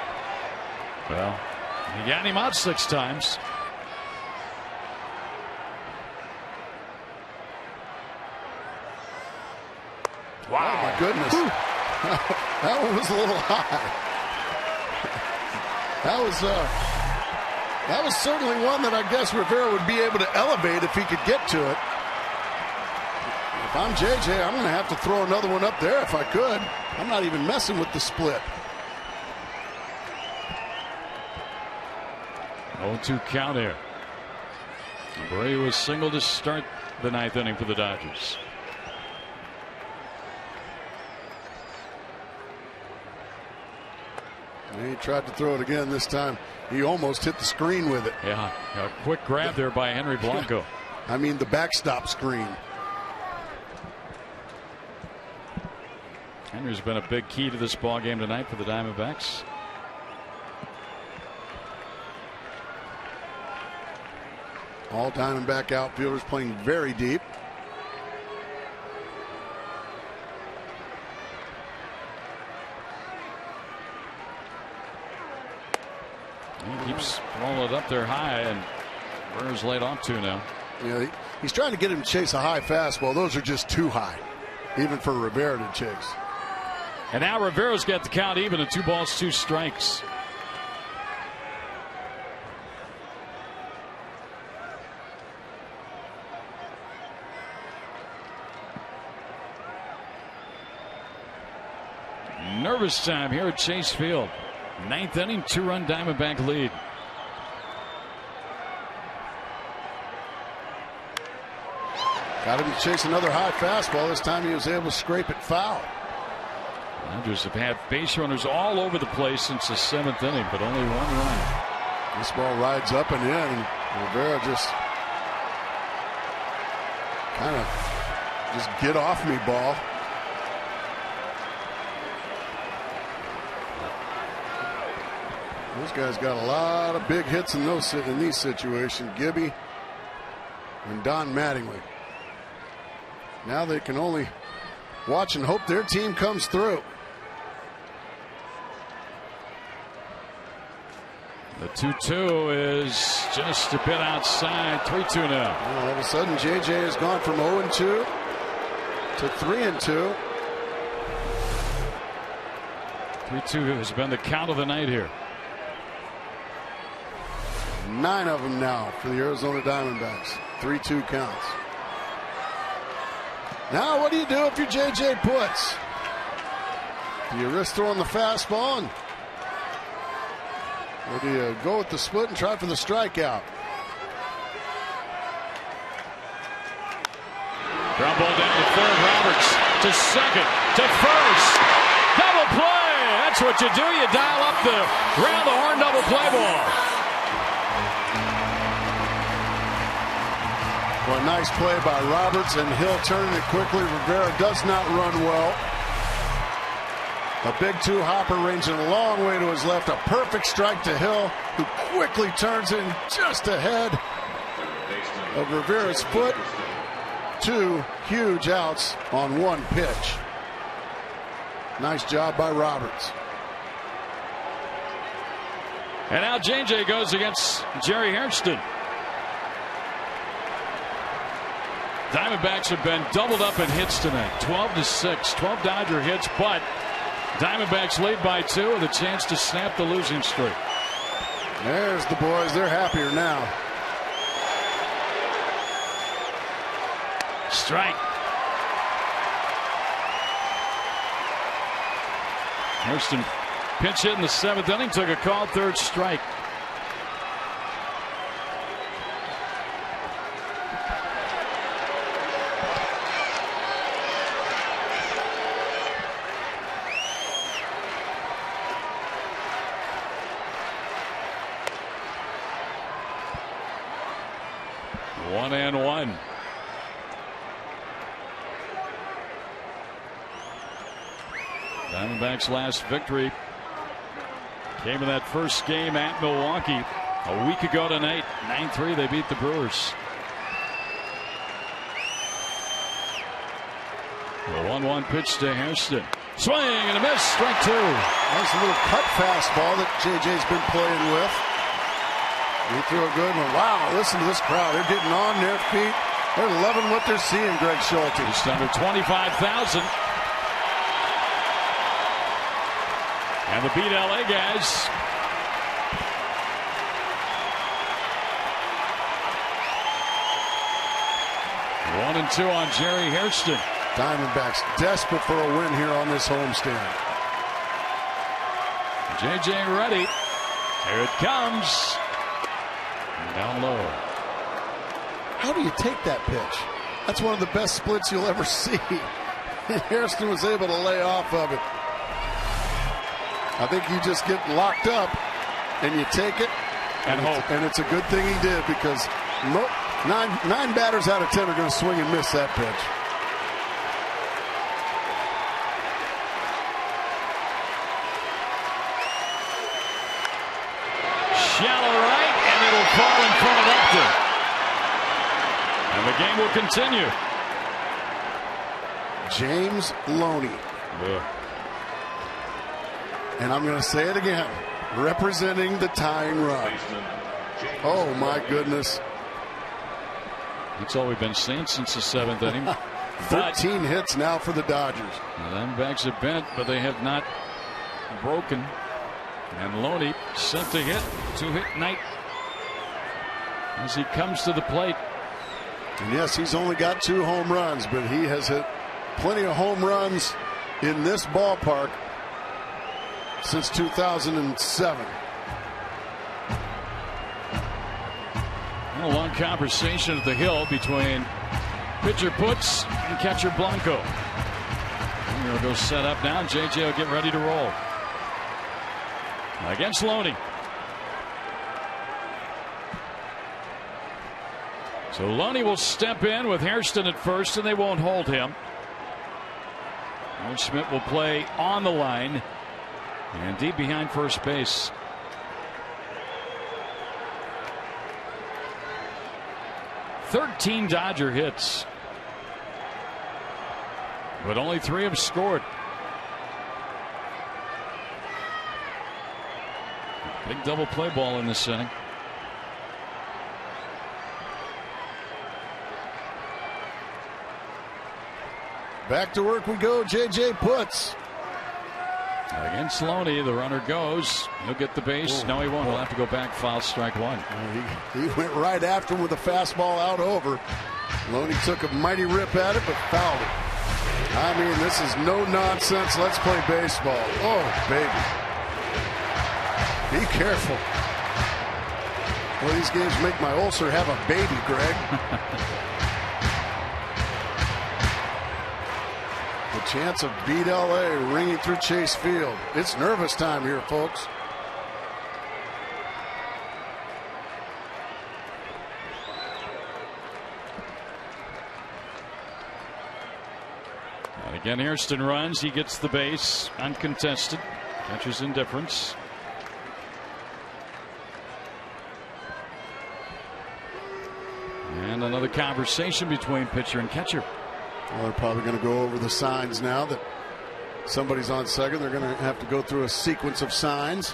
Well, you got him out 6 times. Wow. Oh, my goodness. That one was a little high. That was certainly one that I guess Rivera would be able to elevate if he could get to it. If I'm JJ, I'm going to have to throw another one up there if I could. I'm not even messing with the split. 0-2 count here. Abreu was single to start the 9th inning for the Dodgers. He tried to throw it again this time. He almost hit the screen with it. Yeah, a quick grab there by Henry Blanco. I mean the backstop screen. Henry's been a big key to this ball game tonight for the Diamondbacks. All Diamondback outfielders playing very deep. He keeps rolling it up there high, and Burner's laid off 2 now. Yeah, he's trying to get him to chase a high fastball. Those are just too high, even for Rivera to chase. And now Rivera's got the count even at 2 balls, 2 strikes. Nervous time here at Chase Field. 9th inning, 2-run Diamondback lead. Got him to chase another high fastball. This time he was able to scrape it foul. Dodgers have had base runners all over the place since the 7th inning, but only 1 run. This ball rides up and in, and Rivera just kind of Just get off me, ball. Those guys got a lot of big hits in these situations. Gibby and Don Mattingly. Now they can only watch and hope their team comes through. The 2-2 is just a bit outside. 3-2 now. All of a sudden, JJ has gone from 0-2 to 3-2. 3-2 has been the count of the night here. 9 of them now for the Arizona Diamondbacks. 3-2 counts. Now, what do you do if you're JJ Putz? Do you risk throwing the fastball, or do you go with the split and try for the strikeout? Ground ball down to third. Roberts to second to first. Double play. That's what you do. You dial up the round the horn double play ball. Well, nice play by Roberts, and Hill turning it quickly. Rivera does not run well. A big two-hopper ranging a long way to his left. A perfect strike to Hill, who quickly turns in just ahead of Rivera's foot. 2 huge outs on 1 pitch. Nice job by Roberts. And now JJ goes against Jerry Hairston. Diamondbacks have been doubled up in hits tonight. 12-6. 12 Dodger hits, but Diamondbacks lead by 2 with a chance to snap the losing streak. There's the boys. They're happier now. Strike. Hairston pinch hit in the 7th inning. Took a called 3rd strike. One and one. Diamondbacks' last victory came in that first game at Milwaukee a week ago tonight. 9-3, they beat the Brewers. The 1-1 pitch to Hairston. Swing and a miss. Strike 2. Nice little cut fastball that JJ's been playing with. He threw a good one. Wow, listen to this crowd. They're getting on their feet. They're loving what they're seeing, Greg Schulte. Just under 25,000. And the beat LA guys. One and 2 on Jerry Hairston. Diamondbacks desperate for a win here on this homestand. JJ ready. Here it comes. Down low. How do you take that pitch? That's one of the best splits you'll ever see. Hairston was able to lay off of it. I think you just get locked up and you take it and hope. And it's a good thing he did, because nine batters out of 10 are going to swing and miss that pitch. Shallow right, and it'll fall in front of Upton. And the game will continue. James Loney. And I'm going to say it again, representing the tying run. Oh, my goodness. That's all we've been seeing since the 7th inning. 13 hits now for the Dodgers. The Diamondbacks have bent, but they have not broken. And Loney sent to hit, 2-hit night as he comes to the plate. And yes, he's only got 2 home runs, but he has hit plenty of home runs in this ballpark since 2007. A long conversation at the hill between pitcher Putz and catcher Blanco. Here will go set up now. JJ will get ready to roll against Loney. So Loney will step in with Hairston at first, and they won't hold him. Aaron Schmidt will play on the line and deep behind first base. Dodger hits, but only 3 have scored. Big double play ball in this inning. Back to work we go. JJ Putz. Against Loney, the runner goes. He'll get the base. No, he won't. He'll have to go back. Foul, strike 1. He went right after him with a fastball out over. Loney took a mighty rip at it, but fouled it. I mean, this is no nonsense. Let's play baseball. Oh, baby. Be careful. Well, these games make my ulcer have a baby, Greg. The chance of beat LA ringing through Chase Field. It's nervous time here, folks. And again, Hairston runs. He gets the base uncontested. Catcher's indifference. And another conversation between pitcher and catcher. Well, they're probably going to go over the signs now that somebody's on second. They're going to have to go through a sequence of signs.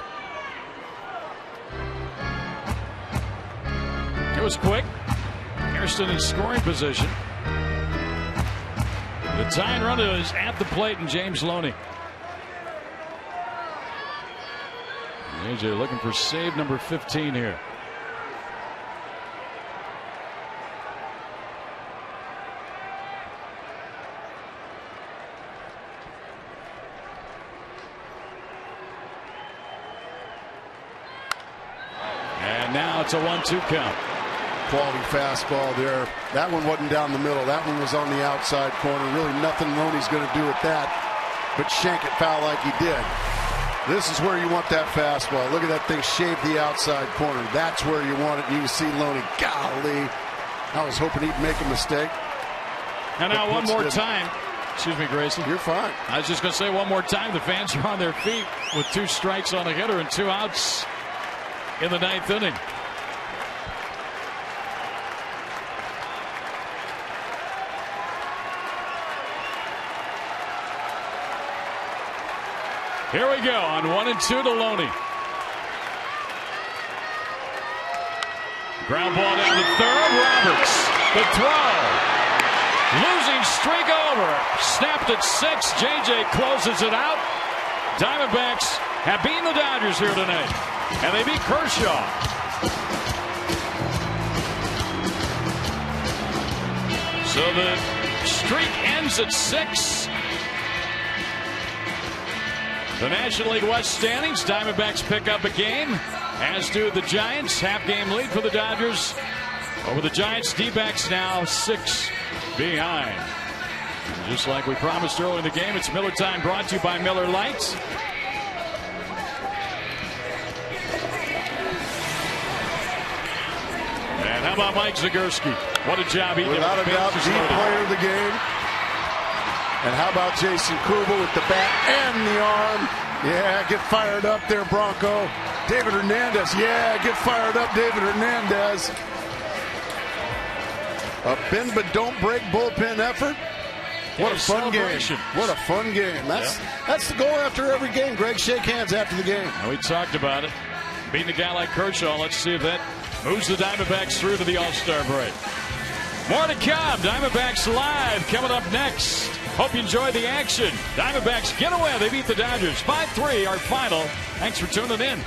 It was quick. Hairston in scoring position. The tying run is at the plate, and James Loney. AJ looking for save number 15 here. Now it's a 1-2 count. Quality fastball there. That one wasn't down the middle. That one was on the outside corner. Really nothing Loney's going to do with that but shank it foul like he did. This is where you want that fastball. Look at that thing shave the outside corner. That's where you want it. You can see Loney. Golly. I was hoping he'd make a mistake. And now one more time. Excuse me, Grayson. You're fine. I was just going to say one more time. The fans are on their feet with 2 strikes on a hitter and 2 outs in the 9th inning. Here we go on 1-2 to Loney. Ground ball down to third. Roberts, the throw. Losing streak over. Snapped at 6. JJ closes it out. Diamondbacks have beaten the Dodgers here tonight. And they beat Kershaw. So the streak ends at 6. The National League West standings. Diamondbacks pick up a game, as do the Giants. Half-game lead for the Dodgers over the Giants. D-backs now 6 behind. And just like we promised early in the game, it's Miller time, brought to you by Miller Lite. And how about Mike Zagurski? What a job he did. Without a doubt, the player of the game. And how about Jason Kubel with the bat and the arm? Yeah, get fired up there, Bronco. David Hernandez. Yeah, get fired up, David Hernandez. A bend but don't break bullpen effort. What a fun game. What a fun game. That's the goal after every game. Greg, shake hands after the game. We talked about it. Beating a guy like Kershaw. Let's see if that moves the Diamondbacks through to the All-Star break. More to come. Diamondbacks Live coming up next. Hope you enjoyed the action. Diamondbacks get away. They beat the Dodgers 5-3, our final. Thanks for tuning in.